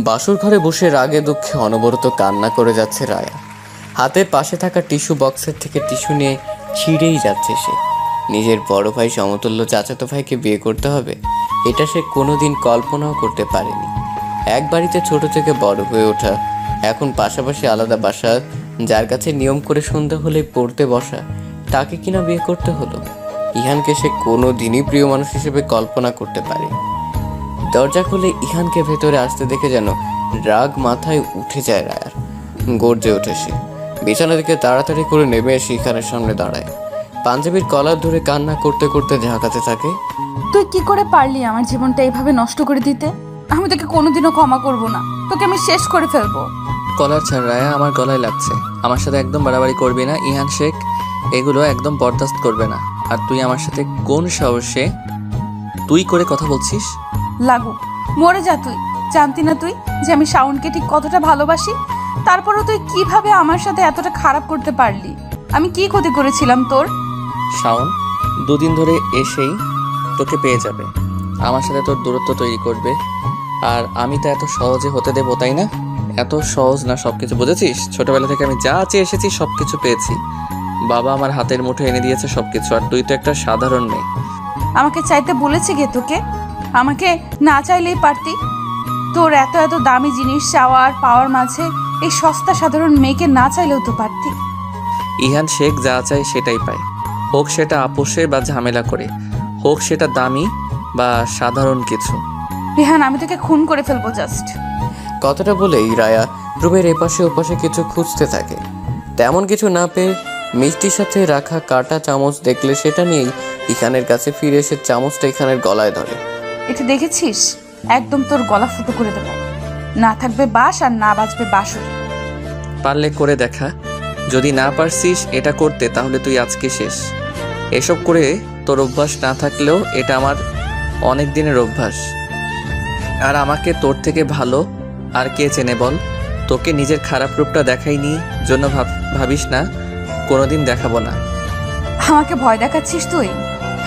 বাসর ঘরে বসে রাগে দুঃখে অনবরত কান্না করে যাচ্ছে রায়া। হাতের পাশে থাকা টিস্যু বক্সের থেকে টিস্যু নিয়ে ছিঁড়েই যাচ্ছে সে। নিজের বড় ভাই সমতুল্য চাচাতো ভাইকে বিয়ে করতে হবে, এটা সে কোনোদিন কল্পনাও করতে পারেনি। এক বাড়িতে ছোট থেকে বড় হয়ে ওঠা, এখন পাশাপাশি আলাদা বাসা, যার কাছে নিয়ম করে সন্ধ্যা হলেই পড়তে বসা, তাকে কিনা বিয়ে করতে হলো। ইহানকে সে কোনো দিনই প্রিয় মানুষ হিসেবে কল্পনা করতে পারেনি। দরজা খুলে ইহানকে ভেতরে আসতে দেখে যেন রাগ মাথায় উঠে যায় রায়ার। গর্জে ওঠে সে। বিছানা থেকে তাড়াতাড়ি করে নেমে এসে ইহানের সামনে দাঁড়ায়। পাঞ্জাবির কলার ধরে কান্না করতে করতে ঝাঁকাতে থাকে। তুই কি করে পারলি আমার জীবনটা এইভাবে নষ্ট করে দিতে? আমি তোকে কোনোদিনও ক্ষমা করব না, তোকে আমি শেষ করে ফেলবো। কলার ছাড় রায়া, আমার গলায় লাগছে। আমার সাথে একদম বাড়াবাড়ি করবি না ইহান শেখ, এগুলো একদম বরদাস্ত করবে না। আর তুই আমার সাথে কোন সাহসে তুই করে কথা বলছিস? লাগুক, মরে যা তুই। জানতি না তুই যে আমি শাওনকে ঠিক কতটা ভালোবাসি? তারপরও তুই কিভাবে আমার সাথে এতটা খারাপ করতে পারলি? আমি কি ক্ষতি করেছিলাম তোর? শাওন দুদিন ধরে এসেই তোকে পেয়ে যাবে, আমার সাথে তোর দূরত্ব তৈরি করবে। আর আমি তো এত সহজে হতে দেবো, তাই না? এত সহজ না সবকিছু, বুঝেছিস? ছোটবেলা থেকে আমি যা চেয়ে এসেছি সবকিছু পেয়েছি। বাবা আমার হাতের মুঠো এনে দিয়েছে সবকিছু, আর তুই তো একটা সাধারণ মেয়ে। আমাকে চাইতে বলেছে গে তোকে? আমাকে না চাইলেই পারতি। তোর এত এত দামি জিনিস চাওয়া আর পাওয়ার মাঝে এই সস্তা সাধারণ মেয়েকে না চাইলেও তো পারতি। ইহান শেখ যা চায় সেটাই পায়, হোক সেটা আপোষে বা ঝামেলা করে, হোক সেটা দামি বা সাধারণ কিছু। রেহান, আমি তোকে খুন করে ফেলবো জাস্ট। কথাটা বলেই রায়া রুমের এপাশে ওপাশে কিছু খুঁজতে থাকে। তেমন কিছু না পেয়ে মিষ্টির সাথে রাখা কাটা চামচ দেখলে সেটা নিয়েই ইখানের কাছে ফিরে এসে চামচটা ইখানের গলায় ধরে। এটা দেখেছিস? একদম তোর গলা ফুটো করে দেবো। না থাকবে বাস আর না বাজবে বাঁশরি। পারলে করে দেখা। যদি না পারছিস এটা করতে, তাহলে তুই আজকে শেষ। এসব করে তোর অভ্যাস না থাকলেও এটা আমার অনেক দিনের অভ্যাস। আর আমাকে তোর থেকে ভালো আর কে চেনে বল? তোকে নিজের খারাপ রূপটা দেখাইনি জন্য ভাবিস না কোনোদিন দেখাবো না। আমাকে ভয় দেখাচ্ছিস তুই?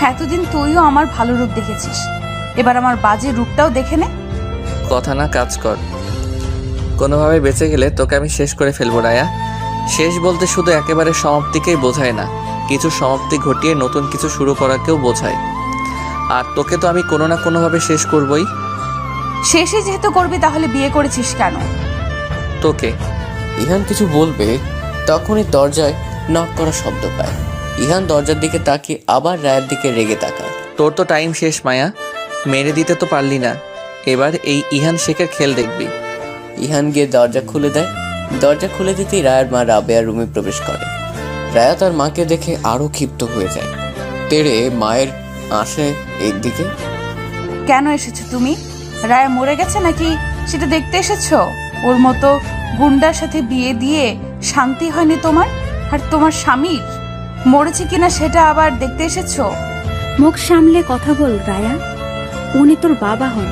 এতদিন তুইও আমার ভালো রূপ দেখেছিস, এবার আমার বাজে রূপটাও দেখে নে। কথা না কাজ কর। কোনোভাবে বেঁচে গেলে তোকে আমি শেষ করে ফেলবো রায়া। শেষ বলতে শুধু একেবারে সমাপ্তিকেই বোঝায় না, কিছু সমাপ্তি ঘটিয়ে নতুন কিছু শুরু করাকেও বোঝায়। আর তোকে তো আমি কোনো না কোনোভাবে শেষ করবই। শেষে যেহেতু করবি তাহলে বিয়ে করেছিস কেন? তোকে। ইহান কিছু বলবে তখনই দরজায় নক করা শব্দ পায়। ইহান দরজার দিকে তাকিয়ে আবার রায়ের দিকে রেগে তাকায়। তোর তো টাইম শেষ মায়া, মেরে দিতে তো পারলি না। এবার এই ইহান শেখের খেল দেখবি। ইহান গিয়ে দরজা খুলে দেয়। দরজা খুলে দিতেই রায়ের মা রাবেয়ার রুমে প্রবেশ করে। রায়া তার মাকে দেখে আরো ক্ষিপ্ত হয়ে যায়। তেড়ে মায়ের আসে এর দিকে। কেন এসেছো তুমি? রায়া মরে গেছে নাকি সেটা দেখতে এসেছো? ওর মতো গুন্ডার সাথে বিয়ে দিয়ে শান্তি হয়নি তোমার? আর তোমার স্বামীর মরেছে কিনা সেটা আবার দেখতে এসেছো? মুখ সামলে কথা বল রায়া, উনি তোর বাবা হন।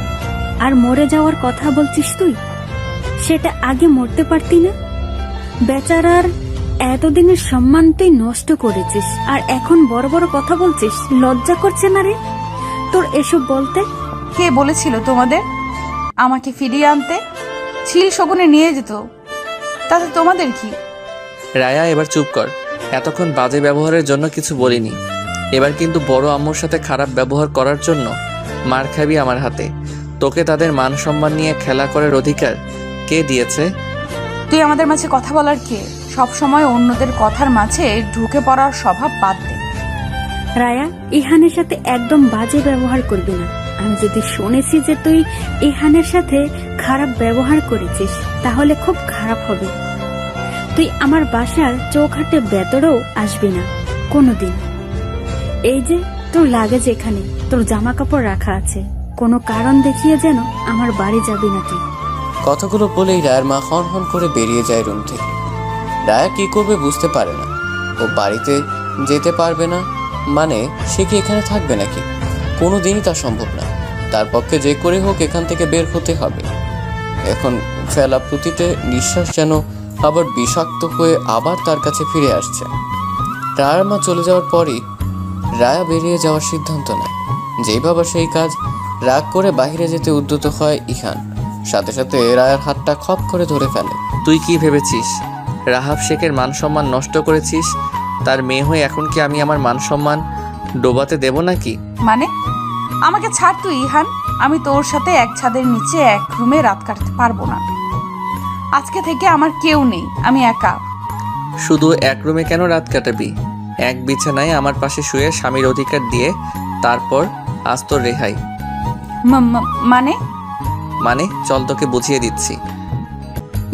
আর মরে যাওয়ার কথা বলছিস তুই? সেটা আগে মরতে পারতি না? বেচারার এতদিনের সম্মান তুই নষ্ট করেছিস, আর এখন বড় বড় কথা বলছিস। লজ্জা করছে না রে তোর এসব বলতে? কে বলেছিল তোমাদের আমাকে ফিরিয়ে আনতে? ছিল শগুনে নিয়ে যেত, তাতে তোমাদের কি? রায়া এবার চুপ কর। এতক্ষণ বাজে ব্যবহারের জন্য কিছু বলিনি, এবার কিন্তু বড় আম্মুর সাথে খারাপ ব্যবহার করার জন্য মার খাবি আমার হাতে। তোকে তাদের মান সম্মান নিয়ে খেলা করার অধিকার কে দিয়েছে? তুই আমাদের মাঝে কথা বলার কে? সব সময় অন্যদের কথার মাঝে ঢুকে পড়ার স্বভাব বাদ দে। রায়া, ইহানের সাথে একদম বাজে ব্যবহার করবি না। আমি যদি শুনেছি যে তুই ইহানের সাথে খারাপ ব্যবহার করেছিস, তাহলে খুব খারাপ হবে। তুই আমার বাসার চৌখাটে ভেতরেও আসবি না কোনোদিন। এই যে তোর লাগেজ এখানে, তোর জামা কাপড় রাখা আছে, কোনো কারণ দেখিয়ে যেন আমার বাড়ি যাবি না তুই। কথাগুলো বলেই রায়ের মা হন হন করে বেরিয়ে যায় রুম থেকে। রায়া কি করবে বুঝতে পারে না। ও বাড়িতে যেতে পারবে না মানে সে কি এখানে থাকবে নাকি? কোনো দিনই তা সম্ভব না। তার পক্ষে যে করে হোক এখান থেকে বের হতে হবে। এখন ফেলা প্রতিটা নিঃশ্বাস যেন আবার বিষাক্ত হয়ে আবার তার কাছে ফিরে আসছে। রায়ার মা চলে যাওয়ার পরই রায়া বেরিয়ে যাওয়ার সিদ্ধান্ত নেয়। যেই ভাবা সেই কাজ। রাগ করে বাইরে যেতে উদ্যত হয় ইহান। সাথে সাথে রায়ার হাতটা খপ করে ধরে ফেলে। তুই কি ভেবেছিস রাহাব শেখের মান সম্মান নষ্ট করেছিস? তার মেয়ে হয়ে এখন কি আমি আমার মান সম্মান ডোবাতে দেব নাকি? মানে আমাকে ছাড় তুই ইহান, আমি তোর সাথে এক ছাদের নিচে এক রুমে রাত কাটাতে পারবো না। আজকে থেকে আমার কেউ নেই, আমি একা। শুধু এক রুমে কেন রাত কাটাবি? এক বিছানায় আমার পাশে শুয়ে স্বামীর অধিকার দিয়ে তারপর আজ তোর রেহাই। মানে মানে চল তোকে বুঝিয়ে দিচ্ছি।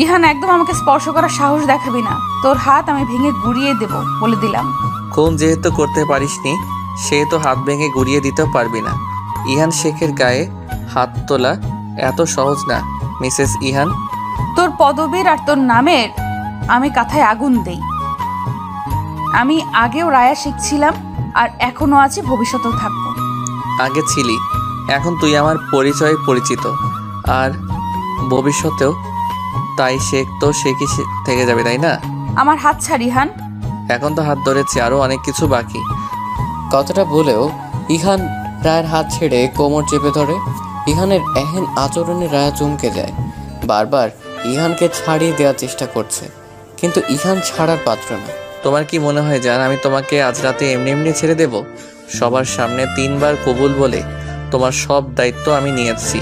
ইহান, একদম আমাকে স্পর্শ করার সাহস দেখাবি না। তোর হাত আমি ভেঙে গুড়িয়ে দেব বলে দিলাম। খুন যেহেতু করতে পারিসনি সেহেতু হাত ভেঙে গুড়িয়ে দিতেও পারবি না। ইহান শেখের গায়ে হাত তোলা এত সহজ না মিসেস ইহান। তোর পদবীর আর তোর নামের আমি কাঁথায় আগুন দেই। আমি আগেও রায়া শিখছিলাম, আর এখনো আছি, ভবিষ্যতেও থাকবো। আগে ছিলি, এখন তুই আমার পরিচয়ে পরিচিত, আর ভবিষ্যতেও তাই। শেখ তো শেখই থেকে যাবে, তাই না? আমার হাত ছাড় ইহান। এখন তো হাত ধরেছি, আরও অনেক কিছু বাকি। কথাটা বলেও ইহান রায়ের হাত ছেড়ে কোমর চেপে ধরে। ইহানের এহেন আচরণে রায়া চমকে যায়। বারবার ইহানকে ছাড়িয়ে দেওয়ার চেষ্টা করছে, কিন্তু ইহান ছাড়ার পাত্র না। তোমার কি মনে হয় জান আমি তোমাকে আজ রাতে এমনি এমনি ছেড়ে দেব? সবার সামনে 3 বার কবুল বলে তোমার সব দায়িত্ব আমি নিয়েছি।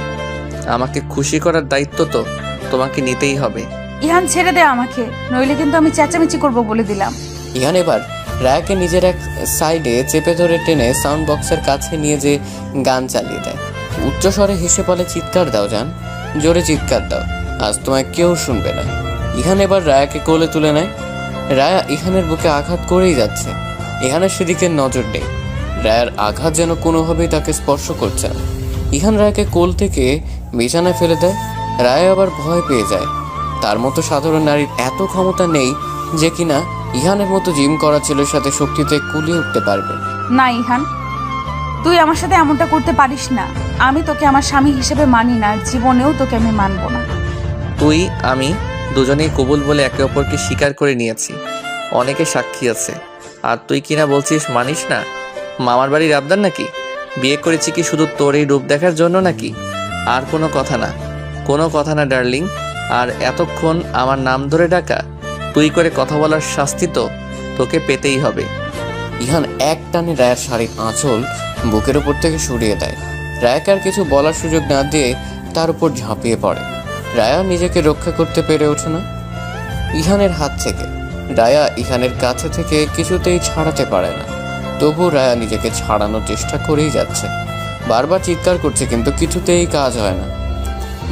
আমাকে খুশি করার দায়িত্ব তো তোমাকে নিতেই হবে। ইহান, ছেড়ে দে আমাকে, নইলে কিন্তু আমি চেঁচামেচি করবো বলে দিলাম। ইহান এবার রায়াকে নিজের এক সাইডে চেপে ধরে টেনে সাউন্ড বক্সের কাছে নিয়ে যে গান চালিয়ে দেয়। উচ্চস্বরে হেসে বলে, চিৎকার দাও জান, জোরে চিৎকার দাও, আজ তোমায় কেউ শুনবে না। ইহান এবার রায়াকে কোলে তুলে নেয়। রায়া ইহানের বুকে আঘাত করেই যাচ্ছে। ইহানের সেদিকে নজর নেই। রায়ার আঘাত যেন কোনোভাবেই তাকে স্পর্শ করছে না। ইহান রায়াকে কোল থেকে বিছানায় ফেলে দেয়। রায়া আবার ভয় পেয়ে যায়। তার মতো সাধারণ নারীর এত ক্ষমতা নেই যে কিনা ইহানের মতো জিম করা ছেলের সাথে শক্তিতে কুলিয়ে উঠতে পারবে। না ইহান, তুই আমার সাথে এমনটা করতে পারিস না। আমি তোকে আমার স্বামী হিসেবে মানি না, আর জীবনেও তোকে আমি মানবো না। তুই আমি দুজনেই কবুল বলে একে অপরকে স্বীকার করে নিয়েছি, অনেকে সাক্ষী আছে। আর তুই কিনা বলছিস মানিস না? মামার বাড়ির আবদার নাকি? বিয়ে করেছি কি শুধু তোর এই রূপ দেখার জন্য নাকি? আর কোনো কথা না, কোনো কথা না ডার্লিং। আর এতক্ষণ আমার নাম ধরে ডাকা, তুই করে কথা বলার শাস্তি তো তোকে পেতেই হবে। ইহান এক টানে রায়ার শাড়ির আঁচল বুকের উপর থেকে সরিয়ে দেয়। রায়াকে আর কিছু বলার সুযোগ না দিয়ে তার উপর ঝাঁপিয়ে পড়ে। রায়া নিজেকে রক্ষা করতে পেরে ওঠে না ইহানের হাত থেকে। রায়া ইহানের কাছে থেকে কিছুতেই ছাড়াতে পারে না। তবু রায়া নিজেকে ছাড়ানোর চেষ্টা করেই যাচ্ছে, বারবার চিৎকার করছে, কিন্তু কিছুতেই কাজ হয় না।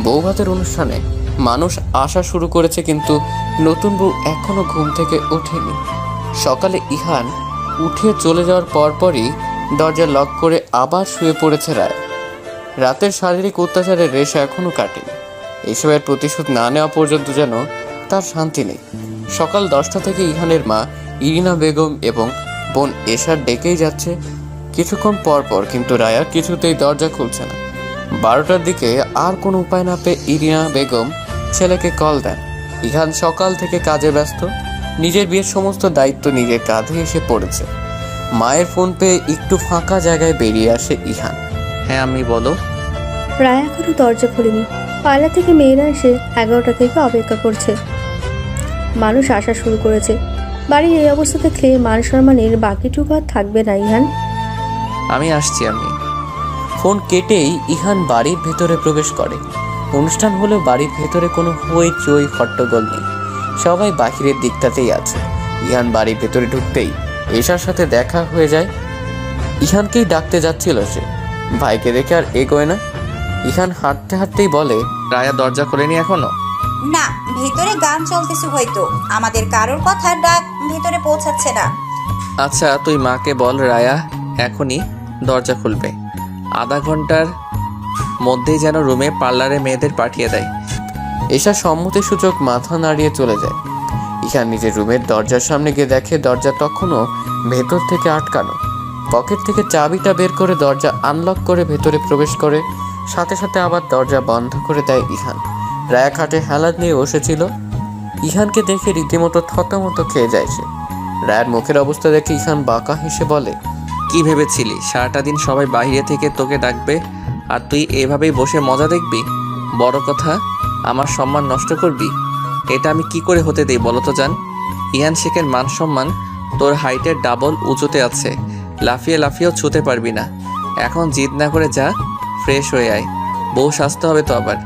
বৌভাতের অনুষ্ঠানে মানুষ আসা শুরু করেছে, কিন্তু নতুন বউ এখনো ঘুম থেকে ওঠেনি। সকালে ইহান উঠে চলে যাওয়ার পরপরই দরজা লক করে আবার শুয়ে পড়েছে রায়। রাতের শারীরিক অত্যাচারের রেশা এখনো কাটেনি। এসবের প্রতিশোধ না নেওয়া পর্যন্ত যেন তার শান্তি নেই। সকাল 10টা থেকে ইহানের মা ইরিনা বেগম এবং বোন এশার ডেকেই যাচ্ছে কিছুক্ষণ পর পর, কিন্তু রায়া কিছুতেই দরজা খুলছে না। 12টার দিকে আর কোনো উপায় না পেয়ে ইরিনা বেগম ছেলেকে কল দেন। ইহান সকাল থেকে কাজে ব্যস্ত, নিজের বিয়ের সমস্ত দায়িত্ব নিজের কাঁধে এসে পড়েছে। মায়ের ফোন পেয়ে একটু ফাঁকা জায়গায় বেরিয়ে আসে ইহান। হ্যাঁ আমি বলো। রায় এখনো দরজা খুলেনি। পায়লা থেকে মেয়েরা এসে 11টা থেকে অপেক্ষা করছে। মানুষ আসা শুরু করেছে। বাড়ির এই অবস্থা দেখলে মান সম্মানের বাকিটুকু আর থাকবে না ইহান। আমি আসছি। আমি ফোন কেটেই ইহান বাড়ির ভেতরে প্রবেশ করে। অনুষ্ঠান হলেও বাড়ির ভেতরে কোনো হই চই হট্টগোল নেই, সবাই বাহিরের দিকটাতেই আছে। ইহান বাড়ির ভেতরে ঢুকতেই এশার সাথে দেখা হয়ে যায়। ইহানকেই ডাকতে যাচ্ছিল সে, ভাইকে দেখে আর এগোয় না। ইহান হাঁটতে হাঁটতেই বলে, রায়া দরজা খোলেনি এখনো? না, ভেতরে গান চলতেছে, হয়তো আমাদের কারোর কথা ডাক ভেতরে পৌঁছাচ্ছে না। আচ্ছা তুই মাকে বল রায়া এখনই দরজা খুলবে। আধা ঘন্টার মধ্যেই যেন রুমে পার্লারে মেয়েদের পাঠিয়ে দেয়। এশা সম্মতিসূচক মাথা নাড়িয়ে চলে যায়। ইহান নিজের রুমের দরজার সামনে গিয়ে দেখে দরজা তখনও ভেতর থেকে আটকানো। পকেট থেকে চাবিটা বের করে দরজা আনলক করে ভেতরে প্রবেশ করে, সাথে সাথে আবার দরজা বন্ধ করে দেয় ইহান। রায়া খাটে হেলাদ নিয়ে বসেছিল। ইহানকে দেখে রীতিমতো থতমতো খেয়ে যায় সে। রায়ের মুখের অবস্থা দেখে ইহান বাঁকা হেসে বলে, কি ভেবেছিলি সারাটা দিন সবাই বাইরে থেকে তোকে ডাকবে আর তুই এভাবেই বসে মজা দেখবি? বড় কথা আমার সম্মান নষ্ট করবি? এটা আমি কি করে হতে দেই বলো তো জান? ইহান শেখের মান সম্মান তোর হাইটের ডাবল উঁচুতে আছে, লাফিয়ে লাফিয়েও ছুতে পারবি না। এখন জিদ না করে যা, ফ্রেশ হয়ে আয়, বউ সাজতে হবে তো আবার।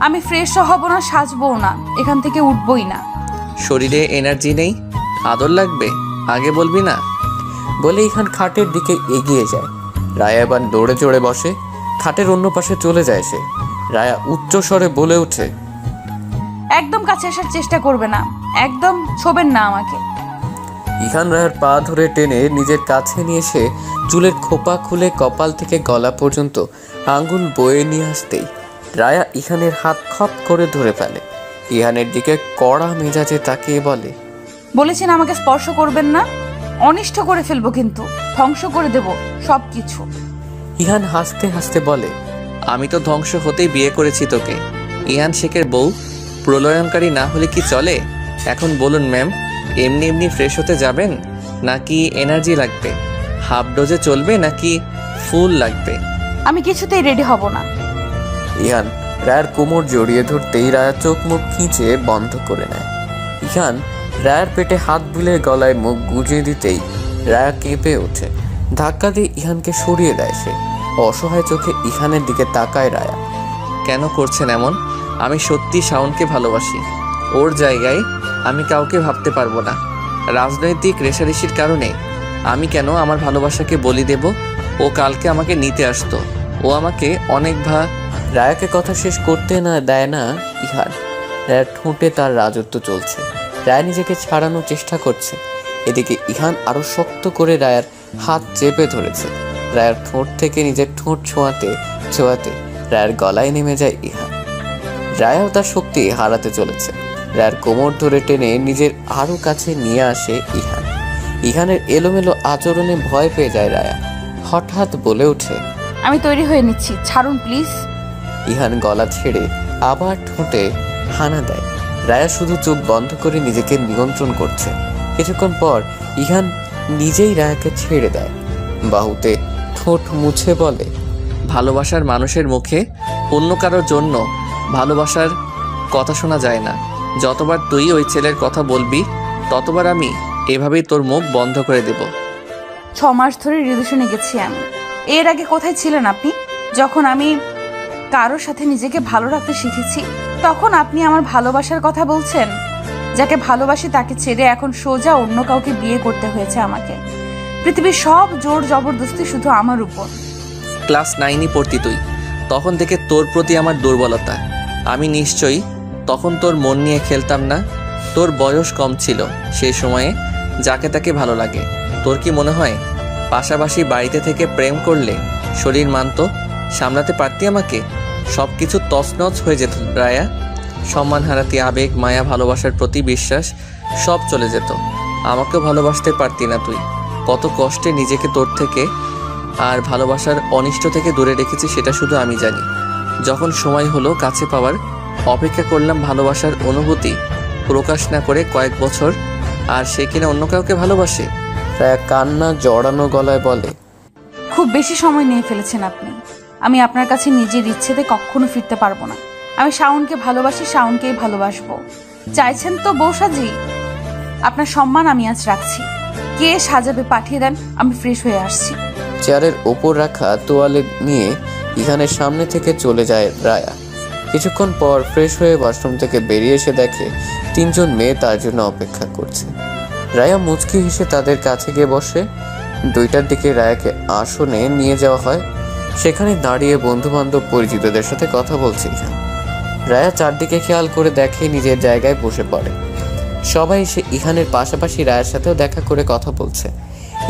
আমি ফ্রেশও হব না, সাজবও না, এখান থেকে উঠবই না। শরীরে এনার্জি নেই, আদর লাগবে, আগে বলবি না? বলে ইহান খাটের দিকে এগিয়ে যায়। রায়া এবার দৌড়ে চড়ে বসে, খাটের অন্য পাশে চলে যায় সে। রায়া উচ্চ স্বরে বলে ওঠে, একদম কাছে আসার চেষ্টা করবে না, একদম ছোবেন না আমাকে। ইহান রায়ার পা ধরে টেনে নিজের কাছে নিয়ে এসে চুলের খোপা খুলে কপাল থেকে গলা পর্যন্ত আঙ্গুল বয়ে নিয়ে আসতেই রায়া ইহানের হাত খপ করে ধরে ফেলে। ইহানের দিকে কড়া মেজাজে তাকিয়ে বলে, বলেছেন আমাকে স্পর্শ করবেন না, অনিষ্ট করে ফেলবো, কিন্তু ধ্বংস করে দেব সব কিছু। ইহান হাসতে হাসতে বলে, আমি তো ধ্বংস হতেই বিয়ে করেছি তোকে। ইহান শেখের বউ প্রলয়ঙ্কারী না হলে কি চলে? এখন বলুন ম্যাম, এমনি এমনি ফ্রেশ হতে যাবেন নাকি এনার্জি লাগবে? হাফ ডোজে চলবে নাকি ফুল লাগবে? আমি কিছুতেই রেডি হব না। ইহান রায়ার কোমর জড়িয়ে ধরতেই রায়া চোখ মুখ খিঁচে বন্ধ করে নেয়। ইহান রায়ার পেটে হাত বুলে গলায় মুখ গুঁজে দিতেই রায়া কেঁপে ওঠে। ধাক্কা দিয়ে ইহানকে সরিয়ে দেয় সে। অসহায় চোখে ইহানের দিকে তাকায় রায়া। কেন করছেন এমন? আমি সত্যি শাওনকে ভালোবাসি। ওর জায়গায় আমি কাউকে ভাবতে পারবো না। রাজনৈতিক রেষারেষির কারণে আমি কেন আমার ভালোবাসাকে বলি দেব? ও কালকে আমাকে নিতে আসতো, ও আমাকে অনেক রায়াকে কথা শেষ করতে না দেয় না ইহান। রায়ার ঠোঁটে তার রাজত্ব চলছে। রায়া নিজেকে ছাড়ানোর চেষ্টা করছে। এদিকে ইহান আরো শক্ত করে রায়ার হাত চেপে ধরেছে। রায়ার ঠোঁট থেকে নিজের ঠোঁট ছোঁয়াতে ছোঁয়াতে রায়ার গলায় নেমে যায় ইহান। রায়াও তার শক্তি হারাতে চলেছে। রায়ার কোমর ধরে টেনে নিজের আরো কাছে নিয়ে আসে ইহান। ইহানের এলোমেলো আচরণে ভয় পেয়ে যায় রায়া। হঠাৎ বলে ওঠে, আমি তৈরি হয়ে নিচ্ছি, ছাড়ুন প্লিজ। ইহান গলা ছেড়ে আবার ঠোঁটে হানা দেয়। রায়া শুধু চোখ বন্ধ করে নিজেকে নিয়ন্ত্রণ করছে। কিছুক্ষণ পর ইহান নিজেই রায়াকে ছেড়ে দেয়। বাহুতে ঠোঁট মুছে বলে, ভালোবাসার মানুষের মুখে অন্য কারোর জন্য ভালোবাসার কথা শোনা যায় না। যতবার তুই ওই ছেলের কথা বলবি ততবার আমি এভাবেই তোর মুখ বন্ধ করে দেব। 6 মাস ধরে রিলেশনে গেছি আমি। এর আগে কোথায় ছিলেন আপনি? যখন আমি কারোর সাথে নিজেকে ভালো রাখতে শিখেছি তখন আপনি আমার ভালোবাসার কথা বলছেন। যাকে ভালোবাসি তাকে ছেড়ে এখন সোজা অন্য কাউকে বিয়ে করতে হয়েছে আমাকে। পৃথিবীর সব জোর জবরদস্তি শুধু আমার উপর। ক্লাস 9-ই পড়তি তুই, তখন থেকে তোর প্রতি আমার দুর্বলতা। আমি নিশ্চয়ই তখন তোর মন নিয়ে খেলতাম না। তোর বয়স কম ছিল সেই সময়ে, যাকে তাকে ভালো লাগে। তোর কি মনে হয় পাশাপাশি বাড়িতে থেকে প্রেম করলে শরীর মানতো? সামলাতে পারতি আমাকে? সব কিছু তছনছ হয়ে যেত রায়া। সম্মান হারাতি, আবেগ, মায়া, ভালোবাসার প্রতি বিশ্বাস সব চলে যেত। আমাকেও ভালোবাসতে পারতি না তুই। কত কষ্টে নিজেকে তোর থেকে আর ভালোবাসার অনিষ্ট থেকে দূরে রেখেছি সেটা শুধু আমি জানি। যখন সময় হলো কাছে পাওয়ার, অপেক্ষা করলাম ভালোবাসার অনুভূতি প্রকাশ না করে কয়েক বছর, আর সে কিনা অন্য কাউকে ভালোবাসে। রায়া কান্না জড়ানো গলায় বলে, খুব বেশি সময় নিয়ে ফেলেছেন আপনি। আমি আপনার কাছে নিজের ইচ্ছেতে কখনো ফিরতে পারবো না। আমি শাওনকে ভালোবাসি, শাওনকেই ভালোবাসবো। চাইছেন তো বউ সাজি? আপনার সম্মান আমি আজ রাখছি। কে সাজাবে পাঠিয়ে দেন, আমি ফ্রেশ হয়ে আসছি। চেয়ারের ওপর রাখা তোয়ালে নিয়ে ইহানের সামনে থেকে চলে যায় রায়া। কিছুক্ষণ পর ফ্রেশ হয়ে ওয়াশরুম থেকে বেরিয়ে এসে দেখে 3 জন মেয়ে তার জন্য অপেক্ষা করছে। রায়া মুচকি হেসে তাদের কাছে গিয়ে বসে। 2টার দিকে রায়াকে আসনে নিয়ে যাওয়া হয়। সেখানে দাঁড়িয়ে বন্ধু বান্ধব পরিচিতদের সাথে কথা বলছে ইহান। রায়া চারদিকে খেয়াল করে দেখে নিজের জায়গায় বসে পড়ে। সবাই এসে ইহানের পাশাপাশি রায়ের সাথেও দেখা করে কথা বলছে।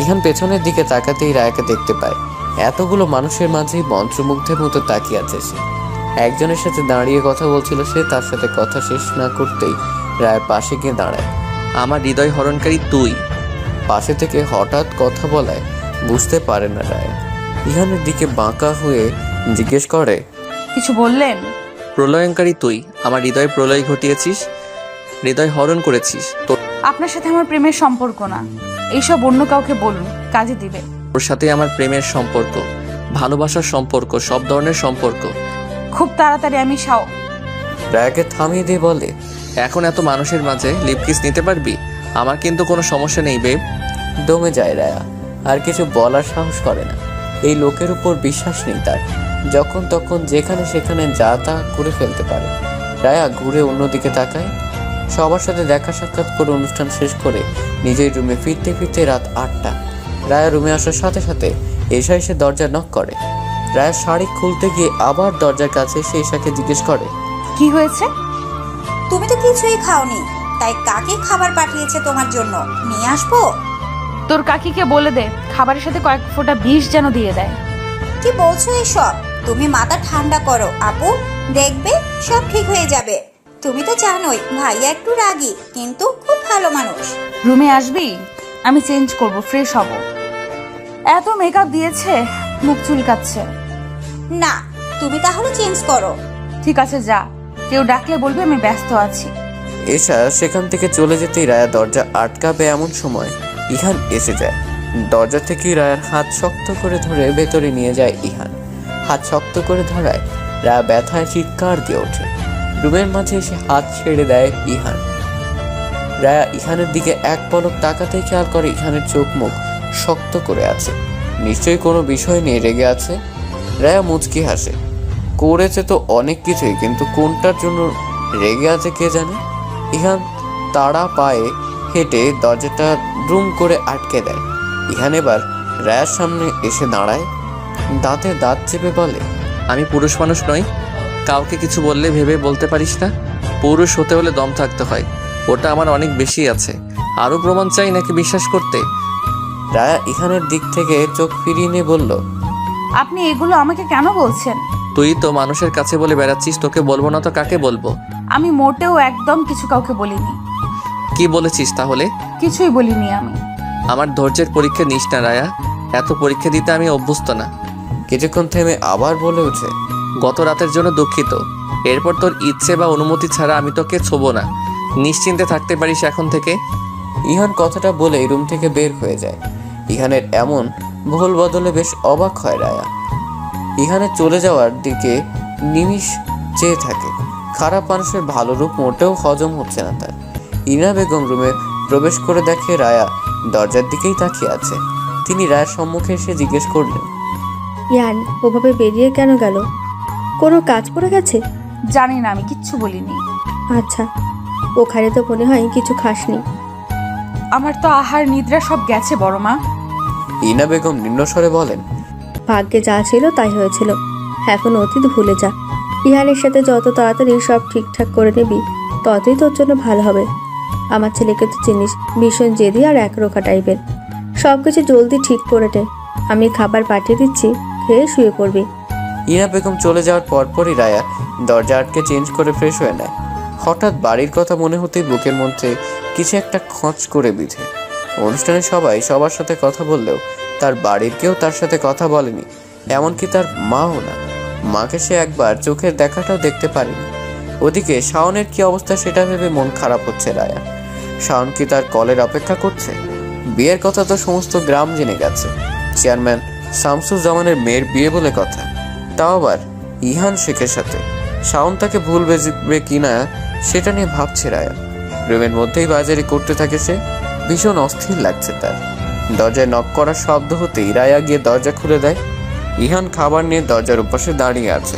ইহান পেছনের দিকে তাকাতেই রায়াকে দেখতে পায়। এতগুলো মানুষের মাঝেই মন্ত্রমুগ্ধের মতো তাকিয়ে আছে সে। একজনের সাথে দাঁড়িয়ে কথা বলছিল সে, তার সাথে কথা শেষ না করতেই রায়ের পাশে গিয়ে দাঁড়ায়। আমার হৃদয় হরণকারী তুই। পাশে থেকে হঠাৎ কথা বলায় বুঝতে পারে না রায়া। ইহানের দিকে বাঁকা হয়ে জিজ্ঞেস করে, কিছু বললেন? প্রলয়ঙ্কারী তুই। আমার হৃদয় প্রলয় ঘটিয়েছিস, হৃদয় হরণ করেছিস। আপনার সাথে আমার প্রেমের সম্পর্ক না, এইসব অন্য কাউকে বলুন, কাজে দিবে। তোর সাথে আমার প্রেমের সম্পর্ক, ভালোবাসার সম্পর্ক, সব ধরনের সম্পর্ক। খুব তাড়াতাড়ি আমি রায়াকে থামিয়ে দিয়ে বলে, এখন এত মানুষের মাঝে লিপ কিস নিতে পারবি? আমার কিন্তু কোনো সমস্যা নেই বেব। দমে যায় রায়া, আর কিছু বলার সাহস করে না। এই লোকের উপর বিশ্বাস নেই তার, যখন তখন যেখানে সেখানে যা তা করে ফেলতে পারে। রায়া ঘুরে অন্যদিকে তাকায়। সবার সাথে দেখা সাক্ষাৎ করে অনুষ্ঠান শেষ করে নিজের রুমে ফিরতে ফিরতে রাত 8টা। রায়া রুমে আসার সাথে সাথে এশা এসে দরজা নক করে। রায়া শাড়ি খুলতে গিয়ে আবার দরজার কাছে এসে এশাকে জিজ্ঞেস করে, কি হয়েছে? তুমি তো কিছুই খাওনি, তাই কাকে খাবার পাঠিয়েছে তোমার জন্য? নিয়ে আসবো? তোর কাকিকে বলে দে খাবারের সাথে কয়েক ফোঁটা বিষ যেন দিয়ে দেয়। কি বলছো এসব? তুমি মাথা ঠান্ডা করো আপু, দেখবে সব ঠিক হয়ে যাবে। তুমি তো জানোই ভাইয়া একটু রাগী, কিন্তু খুব ভালো মানুষ। রুমে আসবি? আমি চেঞ্জ করব, ফ্রেশ হব। এত মেকআপ দিয়েছে, মুখ চুলকাচ্ছে। না, তুমি তাহলে চেঞ্জ করো। ঠিক আছে যা, কেউ ডাকলে বলবি আমি ব্যস্ত আছি। এশা সেখান থেকে চলে যেতেই রায়া দরজা আটকাবে এমন সময় ইহান এসে যায়। দরজা থেকে রায়ার হাত শক্ত করে ধরে ভেতরে নিয়ে যায় ইহান। হাত শক্ত করে ধরায় রায়া ব্যথায় চিৎকার দিয়ে ওঠে। রুমের মাঝে এসে হাত ছেড়ে দেয় ইহান। রায়া ইহানের দিকে এক পলক তাকাতেই খেয়াল করে ইহানের চোখ মুখ শক্ত করে আছে, নিশ্চয়ই কোনো বিষয় নিয়ে রেগে আছে। রায়া মুচকি হাসে। করেছে তো অনেক কিছুই, কিন্তু কোনটার জন্য রেগে আছে কে জানে। ইহান তাড়া পায়ে হেঁটে দরজাটা দ্রুম করে আটকে দেয়। ইহান এবার রায়ার সামনে এসে দাঁড়ায়, দাঁতে দাঁত চেপে বলে, আমি পুরুষ মানুষ নই? কাউকে কিছু বললে ভেবে বলতে পারিস না? পুরুষ হতে হলে দম থাকতে হয়, ওটা আমার অনেক বেশি আছে। আরও প্রমাণ চাই নাকি বিশ্বাস করতে? রায়া ইহানের দিক থেকে চোখ ফিরিয়ে নিয়ে বলল, আপনি এগুলো আমাকে কেন বলছেন? তুই তো মানুষের কাছে বলে বেড়াচ্ছিস, তোকে বলবো না তো কাকে বলবো? আমি মোটেও একদম কিছু কাউকে বলিনি। কি বলেছিস তাহলে? কিছুই বলিনি আমি। আমার ধৈর্যের পরীক্ষা নিস না রায়া, এত পরীক্ষা দিতে আমি অভ্যস্ত না। কিছুক্ষণ থেমে আবার বলে ওঠে, গত রাতের জন্য দুঃখিত। এরপর তোর ইচ্ছে বা অনুমতি ছাড়া আমি তোকে ছোবো না, নিশ্চিন্তে থাকতে পারিস এখন থেকে। ইহান কথাটা বলে রুম থেকে বের হয়ে যায়। ইহানের এমন ভুল বদলে বেশ অবাক হয় রায়া। ইহানের চলে যাওয়ার দিকে নিমিষ চেয়ে থাকে। খারাপ মানুষের ভালো রূপ মোটেও হজম হচ্ছে না তার। ইনা বেগম রুমে প্রবেশ করে দেখে রায়া দরজার দিকেই তাকিয়ে আছে। তিনি রায়ার সম্মুখে এসে জিজ্ঞেস করলেন, ইয়ান ওভাবে বেরিয়ে কেন গেল? কোনো কাজ পড়ে গেছে? জানি না, আমি কিচ্ছু বলিনি। আচ্ছা, ওখানে তো মনে হয় কিছু খাসনি। আমার তো আহার নিদ্রা সব গেছে বড় মা। ইনা বেগম নিম্নস্বরে বলেন, ভাগ্যে যা ছিল তাই হয়েছিল, এখন অতীত ভুলে যা। ইহানের সাথে যত তাড়াতাড়ি সব ঠিকঠাক করে নিবি ততই তোর জন্য ভালো হবে। আমার ছেলেকে তো চিনিস, ভীষণ জেদি আর একরোখা টাইপের। সব কিছু জলদি ঠিক করে নে, আমি খাবার পাঠিয়ে দিচ্ছি, খেয়ে শুয়ে পড়বি। ইনা বেগম চলে যাওয়ার পরপরই রায়া দরজা আটকে চেঞ্জ করে ফ্রেশ হয়ে নেয়। হঠাৎ বাড়ির কথা মনে হতেই বুকের মধ্যে কিছু একটা খঁচ করে বিঁধে। অনুষ্ঠানে সবাই সবার সাথে কথা বললেও তার বাড়ির কেউ তার সাথে কথা বলেনি, এমনকি তার মাও না। মাকে সে একবার চোখের দেখাটাও দেখতে পারেনি। ওদিকে শাওনের কি অবস্থা সেটা ভেবে মন খারাপ হচ্ছে রায়া। শাওন কি তার কলের অপেক্ষা করছে? বিয়ের কথা তো সমস্ত গ্রাম জেনে গেছে। চেয়ারম্যান শামসুজ্জামানের মেয়ের বিয়ে বলে কথা, তাও আবার ইহান শেখের সাথে। শাওন তাকে ভুল বেজবে কিনা সেটা নিয়ে ভাবছে রায়া। রুমের মধ্যেই বাজারি করতে থাকে সে। ভীষণ অস্থির লাগছে তার। দরজায় নক করার শব্দ হতেই রায়া গিয়ে দরজা খুলে দেয়। ইহান খাবার নিয়ে দরজার উপাশে দাঁড়িয়ে আছে।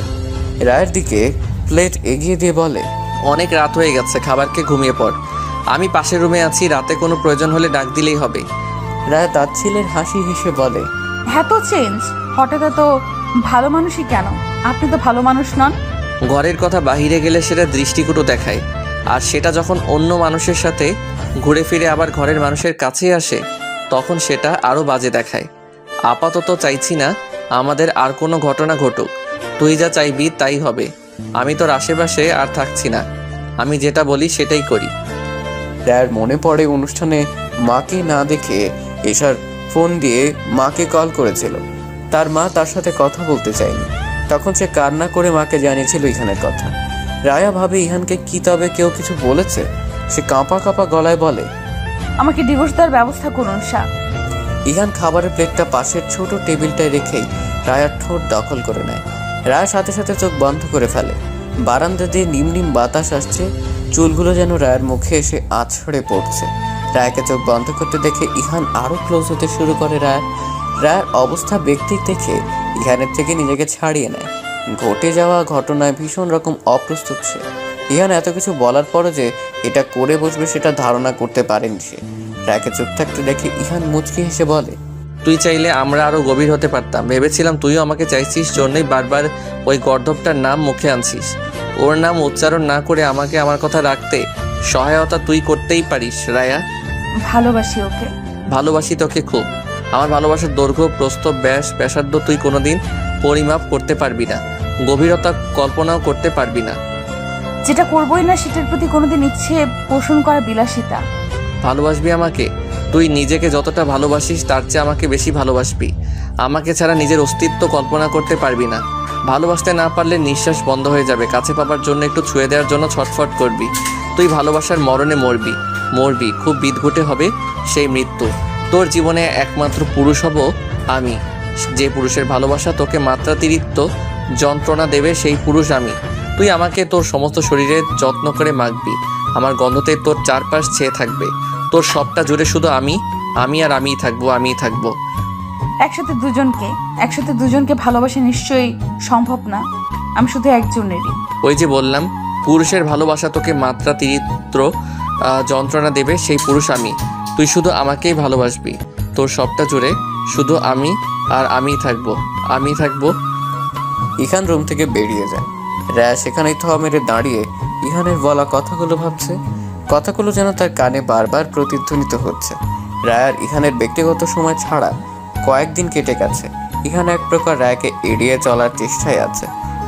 রায়ের দিকে প্লেট এগিয়ে দিয়ে বলে, অনেক রাত হয়ে গেছে, খাবারকে ঘুমিয়ে পড়। আমি পাশের রুমে আছি, রাতে কোনো প্রয়োজন হলে ডাক দিলেই হবে। রায়া তাচ্ছিলের হাসি হেসে বলে, এত চেঞ্জ হঠাৎ এত ভালো মানুষই কেন? আপনি তো ভালো মানুষ নন। ঘরের কথা বাহিরে গেলে সেটা দৃষ্টিকটু দেখায়, আর সেটা যখন অন্য মানুষের সাথে ঘুরে ফিরে আবার ঘরের মানুষের কাছে আসে তখন সেটা আরও বাজে দেখায়। আপাতত চাইছি না আমাদের আর কোনো ঘটনা ঘটুক, তুই যা চাইবি তাই হবে। আমি তোর আশেপাশে আর থাকছি না, আমি যেটা বলি সেটাই করি। রায়ার মনে পড়ে অনুষ্ঠানে মাকে না দেখে এশার ফোন দিয়ে মাকে কল করেছিল। তার মা তার সাথে কথা বলতে চায়নি, তখন সে কান্না করে মাকে জানিয়েছিল ইহানের কথা। রায়া ভাবে ইহানকে কি তবে কেউ কিছু বলেছে? সে কাঁপা কাঁপা গলায় বলে, আমাকে ডিভোর্স দেওয়ার ব্যবস্থা করুন শাহ। ইহান খাবারের প্লেটটা পাশের ছোট টেবিলটায় রেখেই রায়ার ঠোঁট দখল করে নেয়। রায় সাথে সাথে চোখ বন্ধ করে ফেলে। বারান্দা দিয়ে নিম নিম বাতাস আসছে, চুলগুলো যেন রায়ের মুখে এসে আছড়ে পড়ছে। রায়কে চোখ বন্ধ করতে দেখে ইহান আরো ক্লোজ হতে শুরু করে। রায়ের অবস্থা ব্যক্তি দেখে ইহানের থেকে নিজেকে ছাড়িয়ে নেয়। ঘটে যাওয়া ঘটনায় ভীষণ রকম অপ্রস্তুত সে। ইহান এত কিছু বলার পরও যে এটা করে বসবে সেটা ধারণা করতে পারেনি সে। রায়কে চুপ থাকতে দেখে ইহান মুচকি হেসে বলে, তুই চাইলে আমরা আরো গভীর হতে পারতাম। ভেবেছিলাম তুইও আমাকে চাইছিস, জন্যই বারবার ওই গর্দবটার নাম মুখে আনছিস। ওর নাম উচ্চারণ না করে আমাকে আমার কথা রাখতে সহায়তা তুই করতেই পারিস রায়া। ভালোবাসি ওকে। ভালোবাসি তোকে খুব। আমার ভালোবাসার দৈর্ঘ্য, প্রস্থ, ব্যাস, ব্যাসার্ধ তুই কোনোদিন পরিমাপ করতে পারবি না, গভীরতা কল্পনাও করতে পারবি না। যেটা করবোই না সেটার প্রতি কোনোদিন ইচ্ছে পোষণ করা বিলাসিতা। ভালোবাসবি আমাকে? তুই নিজেকে যতটা ভালোবাসিস তার চেয়ে আমাকে বেশি ভালোবাসবি। আমাকে ছাড়া নিজের অস্তিত্ব কল্পনা করতে পারবি না। ভালোবাসতে না পারলে নিঃশ্বাস বন্ধ হয়ে যাবে, কাছে পাবার জন্য একটু ছুঁয়ে দেওয়ার জন্য ছটফট করবি। তুই ভালোবাসার মরণে মরবি, খুব বিদঘুটে হবে সেই মৃত্যু। তোর জীবনে একমাত্র পুরুষ হব আমি, যে পুরুষের ভালোবাসা তোকে মাত্রাতিরিক্ত যন্ত্রণা দেবে সেই পুরুষ আমি। তুই আমাকে তোর সমস্ত শরীরে যত্ন করে মাখবি, আমার গন্ধতে তোর চারপাশ ছেয়ে থাকবে। তোর সবটা জুড়ে শুধু আমি আর আমিই থাকবো। একসাথে দুজনকে ভালোবাসা নিশ্চয়ই সম্ভব না। আমি শুধু একজনেরই। ওই যে বললাম, পুরুষের ভালোবাসা তোকে মাত্রাতিরিক্ত যন্ত্রণা দেবে সেই পুরুষ আমি। তুই শুধু আমাকেই ভালোবাসবি, তোর সবটা জুড়ে শুধু আমি আর আমিই থাকবো। ইহান রুম থেকে বেরিয়ে যায়। রায়া সেখানেই থ মেরে দাঁড়িয়ে ইহানের বলা কথাগুলো ভাবছে। কথাগুলো যেন তার কানে বারবার প্রতিধ্বনিত হচ্ছে। রায়ার ইহানের ব্যক্তিগত সময় ছাড়া কয়েকদিন কেটে গেছে। ইহান এক প্রকার রায়াকে এড়িয়ে চলার চেষ্টায় আছে।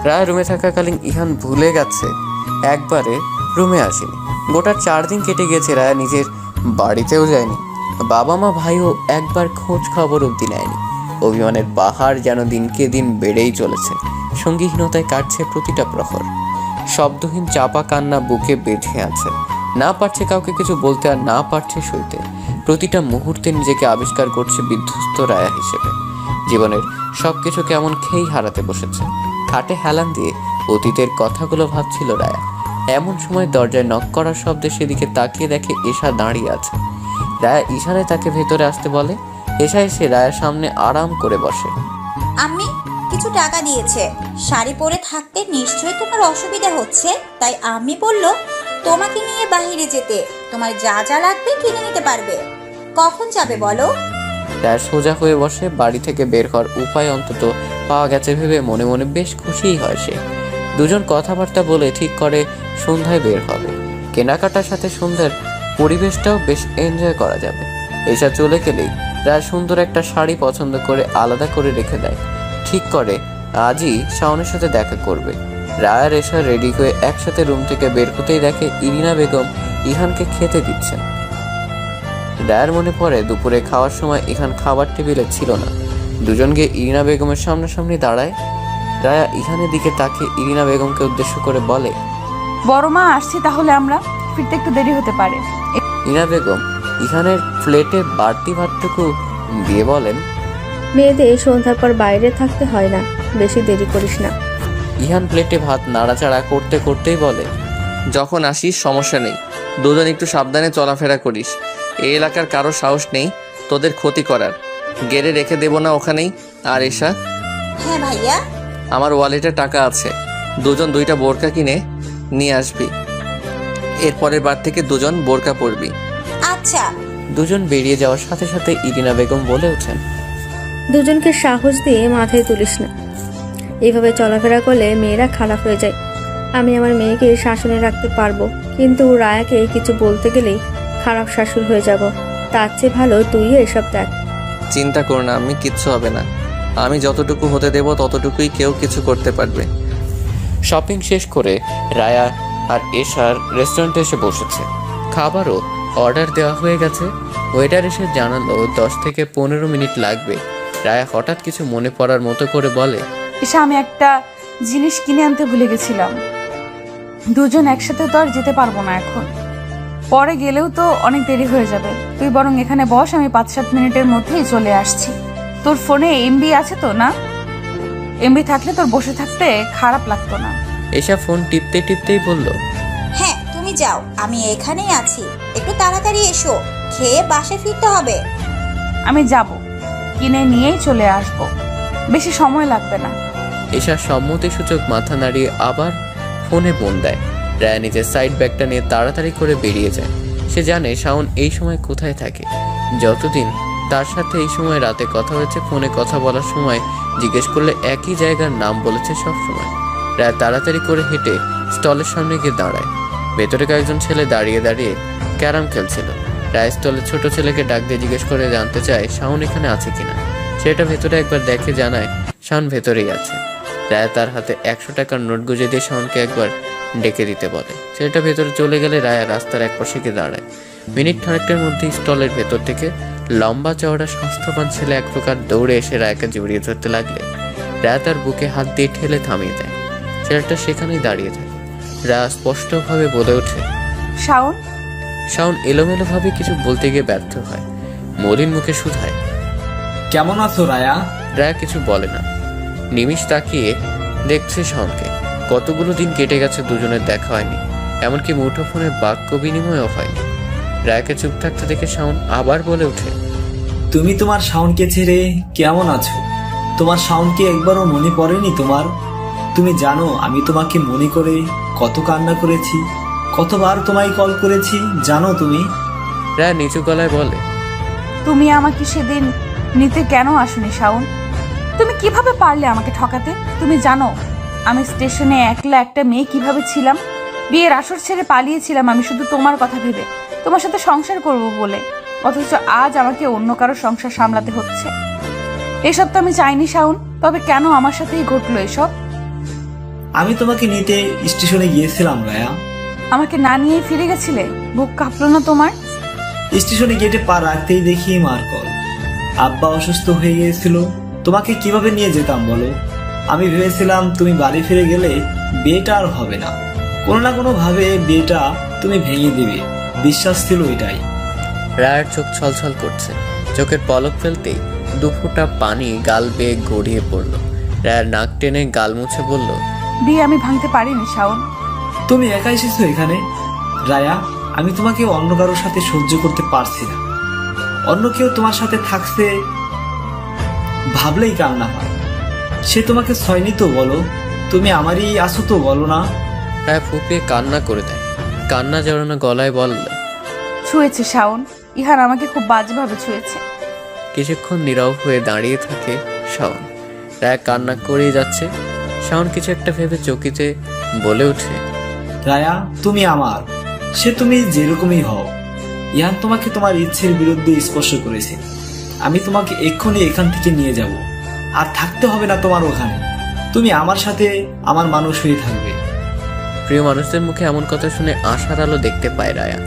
রায় রুমে থাকাকালীন ইহান ভুলে গেছে একবারে রুমে আসেনি। গোটা 4 দিন কেটে গেছে, রায়া নিজের বাড়িতেও যায়নি। বাবা মা ভাইও একবার খোঁজ খবর অবধি নেয়নি। অভিমানের পাহাড় যেন দিনকে দিন বেড়েই চলেছে। সঙ্গীহীনতায় কাটছে প্রতিটা প্রহর। শব্দহীন চাপা কান্না বুকে বেঁধে আছে। না পারছে কাউকে কিছু বলতে, আর না পারছে সইতে। প্রতিটা মুহূর্তে নিজেকে আবিষ্কার করছে বিধ্বস্ত রায়া হিসেবে। জীবনের সবকিছু কেমন খেয়েই হারাতে বসেছে। খাটে হেলান দিয়ে অতীতের কথাগুলো ভাবছিল রায়া। এমন সময় দরজায় নক করার শব্দে সেদিকে তাকিয়ে দেখে এশা দাঁড়িয়ে আছে। রায়া ইশারায় তাকে ভেতরে আসতে বলে। এশা এসে রায়ার সামনে আরাম করে বসে। আম্মি কিছু টাকা দিয়েছে, শাড়ি পরে থাকতে নিশ্চয়ই তোমার অসুবিধা হচ্ছে, তাই আম্মি বলল তোমাকে নিয়ে বাইরে যেতে, তোমার যা যা লাগবে কিনে নিতে পারবে। কখন যাবে বলো? রায়া সোজা হয়ে বসে। বাড়ি থেকে বের হওয়ার উপায় অন্তত পাওয়া গেছে ভেবে মনে মনে বেশ খুশিই হয় সে। দুজন কথাবার্তা বলে ঠিক করে সন্ধ্যায় বের হবে। কেনাকাটার সাথে সন্ধ্যার পরিবেশটাও বেশ এনজয় করা যাবে। এসা চলে গেলেই রায় সুন্দর একটা শাড়ি পছন্দ করে আলাদা করে রেখে দেয়। ঠিক করে আজই শাওনের সাথে দেখা করবে। রায় আর এসা রেডি হয়ে একসাথে রুম থেকে বের হতেই দেখে ইরিনা বেগম ইহানকে খেতে দিচ্ছেন। রায়ের মনে পড়ে দুপুরে খাওয়ার সময় ইহান খাবার টেবিলে ছিল না। দুজন গিয়ে ইরিনা বেগমের সামনাসামনি দাঁড়ায়। রায়া ইহানের দিকে তাকিয়ে ইরিনা বেগমকে উদ্দেশ্য করে বলে, বড় মা আসছি, তাহলে আমরা ফিরতে একটু দেরি হতে পারে। ইরিনা বেগম ইহানের প্লেটে বাড়তি ভাতটুকু দিয়ে বলেন, মেয়েদের সন্ধ্যার পর বাইরে থাকতে হয় না, বেশি দেরি করিস না। ইহান প্লেটে ভাত নাড়াচাড়া করতে করতেই বলে, যখন আসিস সমস্যা নেই, দুজন একটু সাবধানে চলাফেরা করিস। এই এলাকার কারো সাহস নেই তোদের ক্ষতি করার। গেড়ে রেখে দেব না ওখানেই। আর এসা, হ্যাঁ ভাইয়া। আমার ওয়ালেটে টাকা আছে, দুজন 2টা বোরকা কিনে নিয়ে আসবি। এরপরের বার থেকে দুজন বোরকা পরবি। আচ্ছা। দুজন বেরিয়ে যাওয়ার সাথে সাথে ইরিনা বেগম বলে ওঠেন, দুজনকে সাহস দিয়ে মাথায় তুলিস না। এইভাবে চলাফেরা করলে মেয়েরা খারাপ হয়ে যায়। আমি আমার মেয়েকে শাসনে রাখতে পারবো, কিন্তু রায়াকে কিছু বলতে গেলেই খারাপ শাশুড় হয়ে যাব। তার চেয়ে ভালো তুইও এসব দেখ। চিন্তা কর না, আমি কিচ্ছু হবে না। আমি যতটুকু হতে দেব ততটুকুই কেউ কিছু করতে পারবে। শপিং শেষ করে রায়া আর এশার রেস্টুরেন্টে এসে বসেছে। খাবারও অর্ডার দেওয়া হয়ে গেছে। ওয়েটার এসে জানালো 10 থেকে 15 মিনিট লাগবে। রায়া হঠাৎ কিছু মনে পড়ার মতো করে বলে, এসা আমি একটা জিনিস কিনে আনতে ভুলে গেছিলাম। দুজন একসাথে তো আর যেতে পারবো না এখন, পরে গেলেও তো অনেক দেরি হয়ে যাবে। তুই বরং এখানে বস, আমি 5-7 মিনিটের মধ্যেই চলে আসছি। তোর ফোনে এমবি আছে তো না? এমবি থাকলে তোর বসে থাকতে খারাপ লাগতো না। এসা ফোন টিপতে টিপতেই বলল, হ্যাঁ তুমি যাও, আমি এখানেই আছি। একটু তাড়াতাড়ি এসো, খেয়ে বাসে ফিরতে হবে। আমি যাব, কিনে নিয়েই চলে আসব, বেশি সময় লাগবে না। এসা সম্মতিসূচক মাথা নাড়িয়ে আবার ফোনে ফোন দেয়। রায়া নিজের সাইড ব্যাগটা নিয়ে তাড়াতাড়ি করে বেরিয়ে যায়। সে জানে শাওন এই সময় কোথায় থাকে। যতদিন তার সাথে এই সময় রাতে কথা হয়েছে, ফোনে কথা বলার সময় জিজ্ঞেস করলে একই জায়গার নাম বলেছে সব সময়। রায়া তাড়াতাড়ি করে হেঁটে স্টলের সামনে গিয়ে দাঁড়ায়। ভেতরে কয়েকজন ছেলে দাঁড়িয়ে দাঁড়িয়ে ক্যারাম খেলছিল। রায় স্টলের ছোট ছেলেকে ডাক দিয়ে জিজ্ঞেস করে জানতে চায় শাওন এখানে আছে কিনা। সেটা ভেতরে একবার দেখে জানায় শাওন ভেতরেই আছে। রায় তার হাতে 100 টাকার নোট গুঁজে দিয়ে শাওনকে একবার ডেকে দিতে বলে। ছেলেটা ভেতরে চলে গেলে রায়া রাস্তার এক পাশে গিয়ে দাঁড়ায়। মিনিট খানেকটার মধ্যে স্টলের ভেতর থেকে লম্বা চওড়া স্বাস্থ্যবান ছেলে এক প্রকার দৌড়ে এসে রায়কে জড়িয়ে ধরতে লাগলে রায়া তার বুকে হাত দিয়ে ঠেলে থামিয়ে দেয়। ছেলেটা সেখানেই দাঁড়িয়ে থাকে। রায়া স্পষ্টভাবে বলে ওঠে, শাওন। শাওন এলোমেলোভাবে কিছু বলতে গিয়ে ব্যর্থ হয়। মলিন মুখে শুধায়, কেমন আছো রায়া? রায়া কিছু বলে না। নিমিষ তাকিয়ে দেখছে শাওনকে। কতগুলো দিন কেটে গেছে, দুজনের দেখা হয়নি, এমনকি মুঠোফোনে বাক্য বিনিময়ও হয়নি। রায়াকে চুপ থাকতে দেখে শাওন আবার বলে ওঠে, তুমি তোমার শাওনকে ছেড়ে কেমন আছো? তোমার শাওনকে একবারও মনে পড়েনি তোমার? তুমি জানো আমি তোমাকে মনে করে কত কান্না করেছি, কতবার তোমায় কল করেছি জানো তুমি? রায়া নিচু গলায় বলে, তুমি আমাকে সেদিন নিতে কেন আসনি শাওন? তুমি কিভাবে পারলে আমাকে ঠকাতে? তুমি জানো আমি স্টেশনে একলা একটা মেয়ে কিভাবে ছিলাম? বিয়ের আসর ছেড়ে পালিয়েছিলাম আমি শুধু তোমার কথা ভেবে, তোমার সাথে সংসার করব বলে। অথচ আজ আমাকে অন্য কারো সংসার সামলাতে হচ্ছে। এসব তো আমি চাইনি শাওন, তবে কেন আমার সাথেই ঘটলো এসব? আমি তোমাকে নিতে স্টেশনে গিয়েছিলাম রায়া। আমাকে না নিয়ে ফিরে গেছিলে? বুক কাঁপলো না তোমার? স্টেশনে গেটে পা রাখতেই দেখি মার কল। আব্বা অসুস্থ হয়ে গিয়েছিল, তোমাকে কিভাবে নিয়ে যেতাম বলো? আমি ভেবেছিলাম তুমি বাড়ি ফিরে গেলে বিয়েটা আর হবে না, কোনো না কোনো ভাবে বিয়েটা তুমি ভেঙে দিবে, বিশ্বাস ছিল এটাই। রায়ার চোখ ছলছল করছে। চোখের পলক ফেলতেই 2 ফোঁটা পানি গাল বেয়ে গড়িয়ে পড়ল। রায়ার নাক টেনে গাল মুছে বলল, বিয়ে আমি ভাঙতে পারিনি শাওন। তুমি একা এসেছো এখানে রায়া। আমি তোমাকে অন্য কারোর সাথে সহ্য করতে পারছি না। অন্য কেউ তোমার সাথে থাকছে ভাবলেই কান্না হয়। সে তোমাকে ছয়নি তো বলো, তুমি আমারই আছো তো বলো না? রায়া ফুপিয়ে কান্না করে দেয়। কান্না জড়ানো গলায় বলল, ছুঁয়েছে শাওন, ইহান আমাকে খুব বাজেভাবে ছুঁয়েছে। কিছুক্ষণ নীরব হয়ে দাঁড়িয়ে থাকে শাওন। রায়া কান্না করেই যাচ্ছে। শাওন কিছু একটা ভেবে চকিতে বলে ওঠে, রায়া তুমি আমার, সে তুমি যেরকমই হও। ইহান তোমাকে তোমার ইচ্ছের বিরুদ্ধে স্পর্শ করেছে। আমি তোমাকে এক্ষুনি এখান থেকে নিয়ে যাব, আর থাকতে হবে না তোমার ওখানে। তুমি আমার সাথে আমার মানুষ হয়ে থাকবে। প্রিয় মানুষদের মুখে এমন কথা শুনে আশার আলো দেখতে পায় রায়া।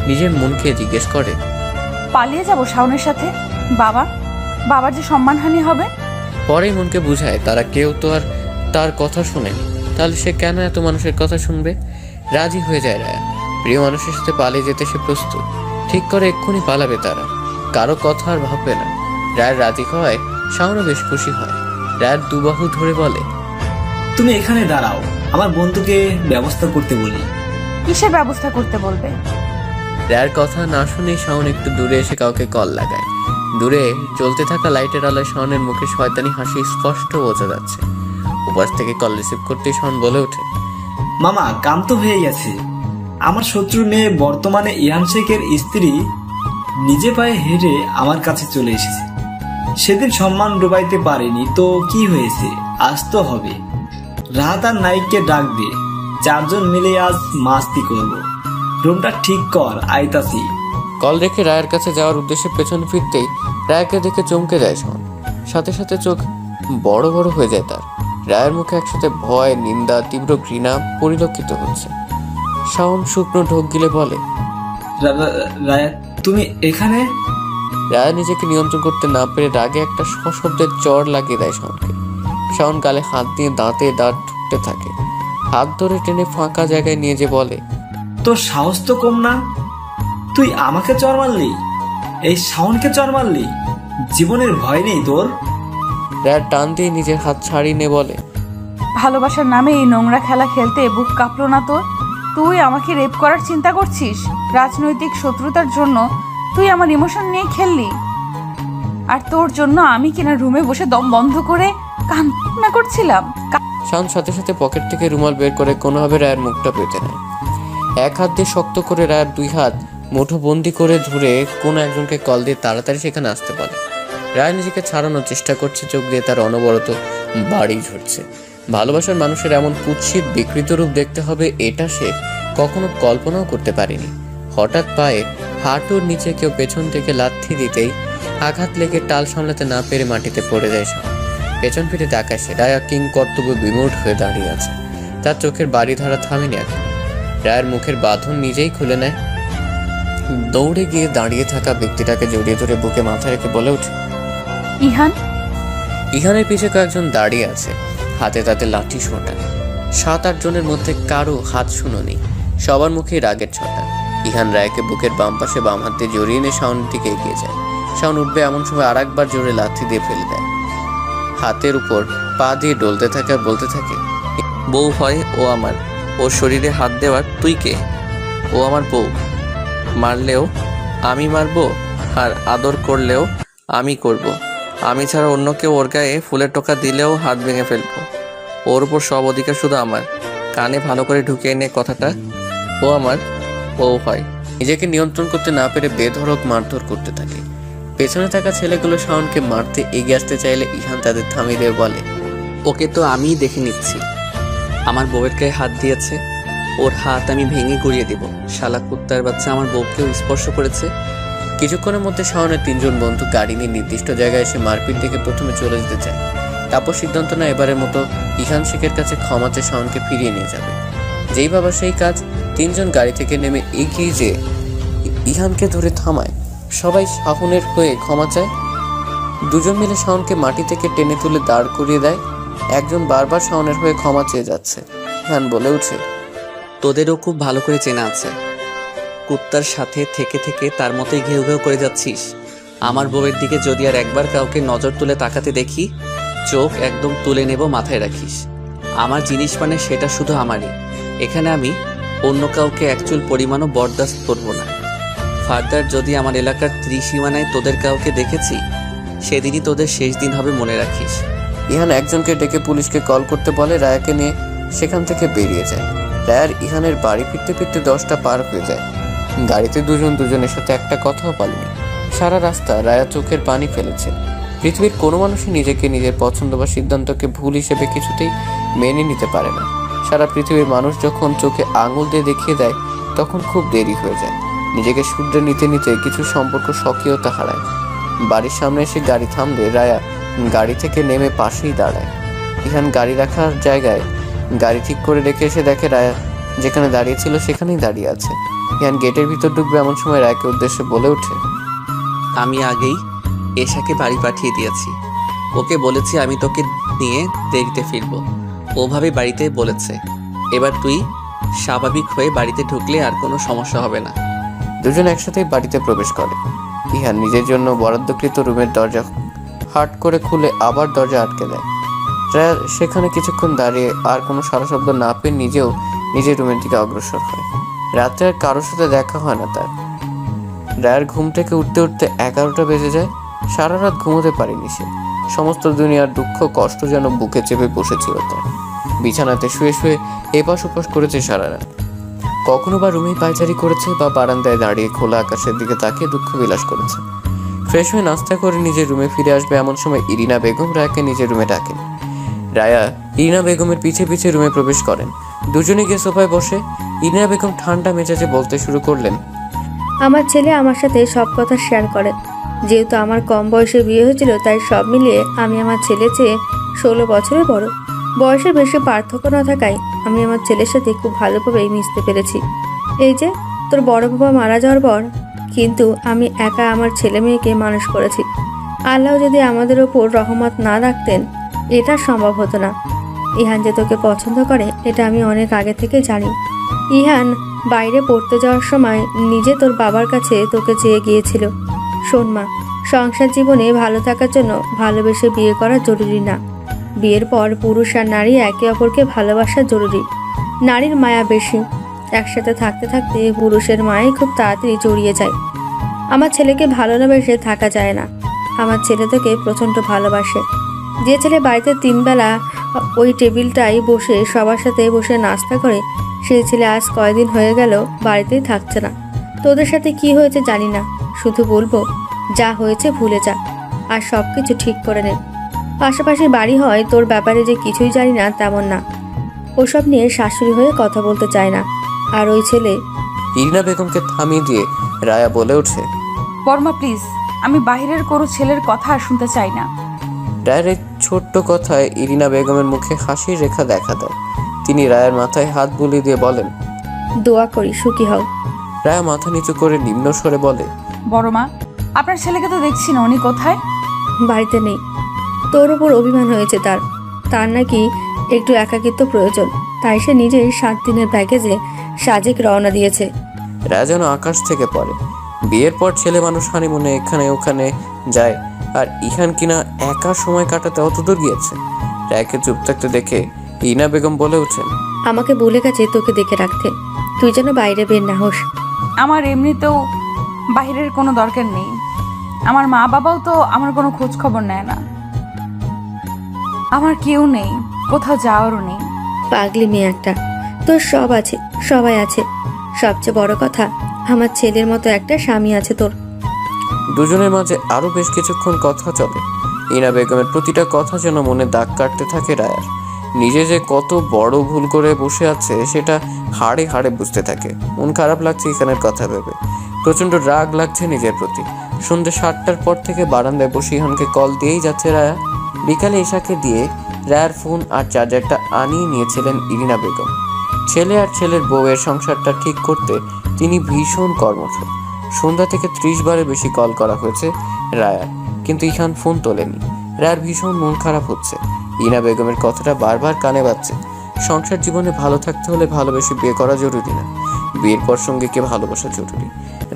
নিজের মনকে জিজ্ঞেস করে, পালিয়ে যাব শাওনের সাথে? বাবার যে সম্মানহানি হবে। পরেই মনকে বুঝায় তারা কেউ তো আর তার কথা শুনেনি, তাহলে সে কেন এত মানুষের কথা শুনবে? রাজি হয়ে যায় রায়া। প্রিয় মানুষের সাথে পালিয়ে যেতে সে প্রস্তুত। ঠিক করে এক্ষুনি পালাবে তারা, কারো কথা আর ভাববে না। রায়ের রাজি হওয়ায় শাওনও বেশ খুশি হয়। রায়ের দুবাহু ধরে বলে, তুমি এখানে দাঁড়াও, আমার বন্ধুকে ব্যবস্থা করতে বলি। কিসের ব্যবস্থা করতে বলবে? রায়ের কথা না শুনেই শাওন একটু দূরে এসে কাউকে কল লাগায়। দূরে জ্বলতে থাকা লাইটের আলোয় শাওনের মুখে শয়তানি হাসি স্পষ্ট বোঝা যাচ্ছে। উপাস থেকে কল রিসিভ করতেই শাওন বলে ওঠে, মামা কাম তো হয়ে গেছে। আমার শত্রুর মেয়ে বর্তমানে ইহান শেখের স্ত্রী নিজে পায়ে হেঁটে আমার কাছে চলে এসেছে। সেদিন সম্মান ডুবাইতে পারেনি তো কি হয়েছে, আজ তো হবে। রাহাত আর নাইককে ডাক দে, 4 জন মিলে আজ মাস্তি করব। রুমটা ঠিক কর, আইতাছি। কল রেখে রায়ের কাছে যাওয়ার উদ্দেশ্যে পেছন ফিরতেই রায়কে দেখে চমকে যায় শাওন। সাথে সাথে চোখ বড় বড় হয়ে যায় তার। রায়ের মুখে একসাথে ভয়, নিন্দা, তীব্র ঘৃণা পরিলক্ষিত হচ্ছে। শাওন শুকনো ঢোক গিলে বলে, রায়া তুমি এখানে? রায়া নিজেকে নিয়ন্ত্রণ করতে না পেরে রাগে একটা সশব্দের চড় লাগিয়ে দেয় শাওনকে। শাওন গালে হাত দিয়ে দাঁতে দাঁত ঠুকতে থাকে। হাত ধরে টেনে ফাঁকা জায়গায় নিয়ে যে বলে, তোর সাহস তো কম না, তুই আমাকে চর মারলি, এই শাওনকে চর মারলি, জীবনের ভয় নেই তোর? রায়ার টান দিয়ে নিজের হাত ছাড়িয়ে নিয়ে বলে, ভালোবাসার নামে এই নোংরা খেলা খেলতে বুক কাঁপলো না তোর? তুই আমাকে রেপ করার চিন্তা করছিস? রাজনৈতিক শত্রুতার জন্য তুই আমার ইমোশন নিয়ে খেললি, আর তোর জন্য আমি কিনা রুমে বসে দম বন্ধ করে কান্না করছিলাম। শাওন সাথে সাথে পকেট থেকে রুমাল বের করে কোনোভাবে রায়ের মুখটা পেতে নেয়। এক হাত দিয়ে শক্ত করে রায়ের দুই হাত মুঠোবন্দি করে ধরে কোনো একজনকে কল দিয়ে তাড়াতাড়ি সেখানে আসতে পারে। রায় নিজেকে ছাড়ানোর চেষ্টা করছে, চোখ দিয়ে তার অনবরত বাড়ি ঝরছে। ভালোবাসার মানুষের এমন কুৎসিত বিকৃত রূপ দেখতে হবে এটা সে কখনো কল্পনাও করতে পারেনি। হঠাৎ পায়ে হাঁটুর নিচে কেউ পেছন থেকে লাথি দিতেই আঘাত লেগে টাল সামলাতে না পেরে মাটিতে পড়ে যায় শাওন। পেছন ফিরে তাকায় সে, রায়া কিং কর্তব্য বিমূঢ় হয়ে দাঁড়িয়ে আছে। তার চোখের বাড়ি ধরা থামেনি এখন। রায়ের মুখের বাঁধন নিজেই খুলে নেয়। দৌড়ে গিয়ে দাঁড়িয়ে থাকা ব্যক্তিটাকে জড়িয়ে ধরে বুকে মাথা রেখে বলে ওঠে, ইহান। ইহানের পিছে কয়েকজন দাঁড়িয়ে আছে, হাতে তাতে লাঠি সোঁটা। 7-8 জনের মধ্যে কারো হাত শুনোনি, সবার মুখে রাগের ছটা। ইহান রায়কে বুকের বাম পাশে বাম হাত দিয়ে জড়িয়ে নিয়ে শাওনের দিকে এগিয়ে যায়। শাওন উঠবে এমন সময় আরেকবার জোরে লাথি দিয়ে ফেলে দেয়। হাতের উপর পা দিয়ে ডলতে থাকে আর বলতে থাকে, বউ হয় ও আমার, ওর শরীরে হাত দেওয়ার তুই কে? ও আমার বউ, মারলেও আমি মারবো, আর আদর করলেও আমি করব। আমি ছাড়া অন্য কেউ ওর গায়ে ফুলের টোকা দিলেও হাত ভেঙে ফেলবো। ওর উপর সব অধিকার শুধু আমার। কানে ভালো করে ঢুকিয়ে নে কথাটা, ও আমার বউ হয়। নিজেকে নিয়ন্ত্রণ করতে না পেরে বেধড়ক মারধর করতে থাকে। পেছনে থাকা ছেলেগুলো শাওনকে মারতে এগিয়ে আসতে চাইলে ইহান তাদের থামিয়ে দিয়ে বলে, ওকে তো আমিই দেখে নিচ্ছি। আমার বউয়ের গায়ে হাত দিয়েছে, ওর হাত আমি ভেঙে গুড়িয়ে দিব। শালা কুত্তার বাচ্চা আমার বউকেও স্পর্শ করেছে। কিছুক্ষণের মধ্যে শাওনের 3 জন বন্ধু গাড়ি নিয়ে নির্দিষ্ট জায়গায় এসে মারপিট দেখে প্রথমে চলে যেতে চায়। তারপর সিদ্ধান্ত না এবারের মতো ইহান শেখের কাছে ক্ষমা চেয়ে শাওনকে ফিরিয়ে নিয়ে যাবে। যেই ভাবা সেই কাজ। 3 জন গাড়ি থেকে নেমে এগিয়ে যেয়ে ইহানকে ধরে থামায়। সবাই শাওনের হয়ে ক্ষমা চায়। 2 জন মিলে শাওনকে মাটি থেকে টেনে তুলে দাঁড় করিয়ে দেয়। একজন বারবার শাওনের হয়ে ক্ষমা চেয়ে যাচ্ছে। ইহান বলে উঠে, তোদেরও খুব ভালো করে চেনা আছে। কুত্তার সাথে থেকে থেকে তার মতোই ঘেউ ঘেউ করে যাচ্ছিস। আমার বউয়ের দিকে যদি আর একবার কাউকে নজর তুলে তাকাতে দেখি, চোখ একদম তুলে নেব, মাথায় রাখিস। আমার জিনিস মানে সেটা শুধু আমারই। এখানে আমি অন্য কাউকে একচুল পরিমাণও বরদাস্ত করব না। ফার্দার যদি আমার এলাকার ত্রিসীমানায় তোদের কাউকে দেখেছি, সেদিনই তোদের শেষ দিন হবে, মনে রাখিস। ইহান একজনকে ডেকে পুলিশকে কল করতে বলে। রায়াকে নিয়ে সেখান থেকে বেরিয়ে যায়। রায়ার ইহানের বাড়ি ফিরতে ফিরতে 10টা পার হয়ে যায়। গাড়িতে দুজনের সাথে একটা কথাও বলেনি। সারা রাস্তা রায়া চোখের পানি ফেলেছে। পৃথিবীর কোনো মানুষই নিজেকে নিজের পছন্দ বা সিদ্ধান্তকে ভুল হিসেবে কিছুতেই মেনে নিতে পারে না। সারা পৃথিবীর মানুষ যখন চোখে আঙুল দিয়ে দেখিয়ে দেয় তখন খুব দেরি হয়ে যায়। নিজেকে শুধরে নিতে নিতে কিছু সম্পর্ক স্বকীয়তা হারায়। বাড়ির সামনে এসে গাড়ি থামলে রায়া গাড়ি থেকে নেমে পাশেই দাঁড়ায়। ইহান গাড়ি রাখার জায়গায় গাড়ি ঠিক করে রেখে এসে দেখে রায়া যেখানে দাঁড়িয়ে ছিল সেখানেই দাঁড়িয়ে আছে। ইহান গেটের ভিতর ঢুকবে এমন সময় রায়াকে উদ্দেশ্যে বলে ওঠে, আমি আগেই এশাকে বাড়ি পাঠিয়ে দিয়েছি। ওকে বলেছি আমি তোকে নিয়ে দেরিতে ফিরবো। ওভাবে বাড়িতে বলেছে। এবার তুই স্বাভাবিক হয়ে বাড়িতে ঢুকলে আর কোনো সমস্যা হবে না। 2 জন একসাথেই বাড়িতে প্রবেশ করে। ইহান নিজের জন্য বরাদ্দকৃত রুমের দরজা হাট করে খুলে আবার দরজা আটকে দেয়। রায়া সেখানে কিছুক্ষণ দাঁড়িয়ে আর কোনো সারা শব্দ না পেয়ে নিজেও নিজের রুমের দিকে অগ্রসর হয়। রাত্রে আর কারোর সাথে দেখা হয় না তার। রায়ার ঘুম থেকে উঠতে উঠতে 11টা বেজে যায়। সারা রাত ঘুমোতে পারেনি সে। সমস্ত দুনিয়ার দুঃখ কষ্ট যেন বুকে চেপে বসেছিল তার। বিছানাতে শুয়ে শুয়ে এপাশ ওপাশ করেছে সারা রাত। কখনো বা রুমেই পায়চারি করেছে বা বারান্দায় দাঁড়িয়ে খোলা আকাশের দিকে তাকিয়ে দুঃখ বিলাস করেছে। ফ্রেশ হয়ে নাস্তা করে নিজের রুমে ফিরে আসবে এমন সময় ইরিনা বেগম রায়াকে নিজের রুমে ডাকেন। রায়া ইরিনা বেগমের পিছে পিছে রুমে প্রবেশ করেন। দুজনে গিয়ে সোফায় বসে ইরিনা বেগম ঠান্ডা মেজাজে বলতে শুরু করলেন, আমার ছেলে আমার সাথে সব কথা শেয়ার করে। যেহেতু আমার কম বয়সে বিয়ে হয়েছিল, তাই সব মিলিয়ে আমি আমার ছেলে চেয়ে 16 বছরের বড়। বয়সের বেশি পার্থক্য না থাকায় আমি আমার ছেলের সাথে খুব ভালোভাবেই মিশতে পেরেছি। এই যে তোর বড় বাবা মারা যাওয়ার পর কিন্তু আমি একা আমার ছেলে মেয়েকে মানুষ করেছি। আল্লাহ যদি আমাদের ওপর রহমত না রাখতেন এটা সম্ভব হতো না। ইহান যে তোকে পছন্দ করে এটা আমি অনেক আগে থেকে জানি। ইহান বাইরে পড়তে যাওয়ার সময় নিজে তোর বাবার কাছে তোকে চেয়ে গিয়েছিল। শোন মা, সংসার জীবনে ভালো থাকার জন্য ভালোবেসে বিয়ে করা জরুরি না। বিয়ের পর পুরুষ আর নারী একে অপরকে ভালোবাসা জরুরি। নারীর মায়া বেশি, একসাথে থাকতে থাকতে পুরুষের মায়াই খুব তাড়াতাড়ি জড়িয়ে যায়। আমার ছেলেকে ভালো না বেসে থাকা যায় না। আমার ছেলে তোকে প্রচণ্ড ভালোবাসে। যে ছেলে বাড়িতে 3 বেলা ওই টেবিলটাই বসে সবার সাথে বসে নাস্তা করে, সেই ছেলে আজ কয়দিন হয়ে গেল বাড়িতেই থাকছে না। তোদের সাথে কি হয়েছে জানি না, শুধু বলবো যা হয়েছে ভুলে যা আর সব কিছু ঠিক করে নে। পাশাপাশি বাড়ি হয়, তোর ব্যাপারে যে কিছুই জানি না তেমন না। ওসব নিয়ে শাশুড়ি হয়ে কথা বলতে চায় না। আর ওই ছেলে ইরিনা বেগমকে থামিয়ে দিয়ে রায়া বলে ওঠে। বর্মা প্লিজ, আমি বাইরের কোনো ছেলের কথা আর শুনতে চাই না। রায়ের এই ছোট্ট কথায় ইরিনা বেগমের মুখে হাসির রেখা দেখা দেয়। তিনি রায়ের মাথায় হাত বুলিয়ে দিয়ে বলেন, দোয়া করি সুখী হও। রায়া মাথা নিচু করে নিম্ন স্বরে বলে, বড়মা, আপনার ছেলেকে তো দেখছি না, উনি কোথায়? বাড়িতে নেই। তোর ওপর অভিমান হয়েছে তার। তার নাকি একটু একাকিত্ব প্রয়োজন, তাই সে নিজেই 7 দিনের প্যাকেজে সাজেক রওনা দিয়েছে। রায়া যেন আকাশ থেকে পড়ে। বিয়ের পর ছেলে মানুষ হানিমুনে এখানে ওখানে যায়, আর ইহান কিনা একা সময় কাটাতে অতদূর গিয়েছে। রায়াকে চুপ থাকতে দেখে ইরিনা বেগম বলে ওঠেন, আমাকে বলে গেছে তোকে দেখে রাখতে, তুই যেন বাইরে বের না হোস। আমার এমনিতেও বাইরের কোনো দরকার নেই। আমার মা বাবাও তো আমার কোনো খোঁজ খবর নেয় না। আমার কেউ নেই, কোথাও যাওয়ারও নেই। পাগলি মেয়ে একটা। তোর সব আছে, সবাই আছে। সবচেয়ে বড় কথা, আমার ছেলের মতো একটা স্বামী আছে তোর। দুজনের মাঝে আরো বেশ কিছুক্ষণ কথা চলে। ইরিনা বেগমের প্রতিটা কথা যেন মনে দাগ কাটতে থাকে রায়ার। নিজে যে কত বড় ভুল করে বসে আছে সেটা হাড়ে হাড়ে বুঝতে থাকে। মন খারাপ লাগছে ইখানের কথা ভেবে, প্রচণ্ড রাগ লাগছে নিজের প্রতি। সন্ধ্যে 7টার পর থেকে বারান্দায় বসে ইহানকে কল দিয়েই যাচ্ছে রায়া। বিকালে এশাকে দিয়ে রায়ার ফোন আর চার্জারটা আনিয়ে নিয়েছিলেন ইরিনা বেগম। ছেলে আর ছেলের বউয়ের সংসারটা ঠিক করতে তিনি ভীষণ কর্মঠ। সন্ধ্যা থেকে 30 বারের বেশি কল করা হয়েছে রায়ার, কিন্তু ইহান ফোন তোলেনি। রায়ার ভীষণ মন খারাপ হচ্ছে। ইরিনা বেগমের কথাটা বারবার কানে বাজছে। সংসার জীবনে ভালো থাকতে হলে ভালোবেসে বিয়ে করা জরুরি না, বিয়ের পর সঙ্গীকে ভালোবাসা জরুরি।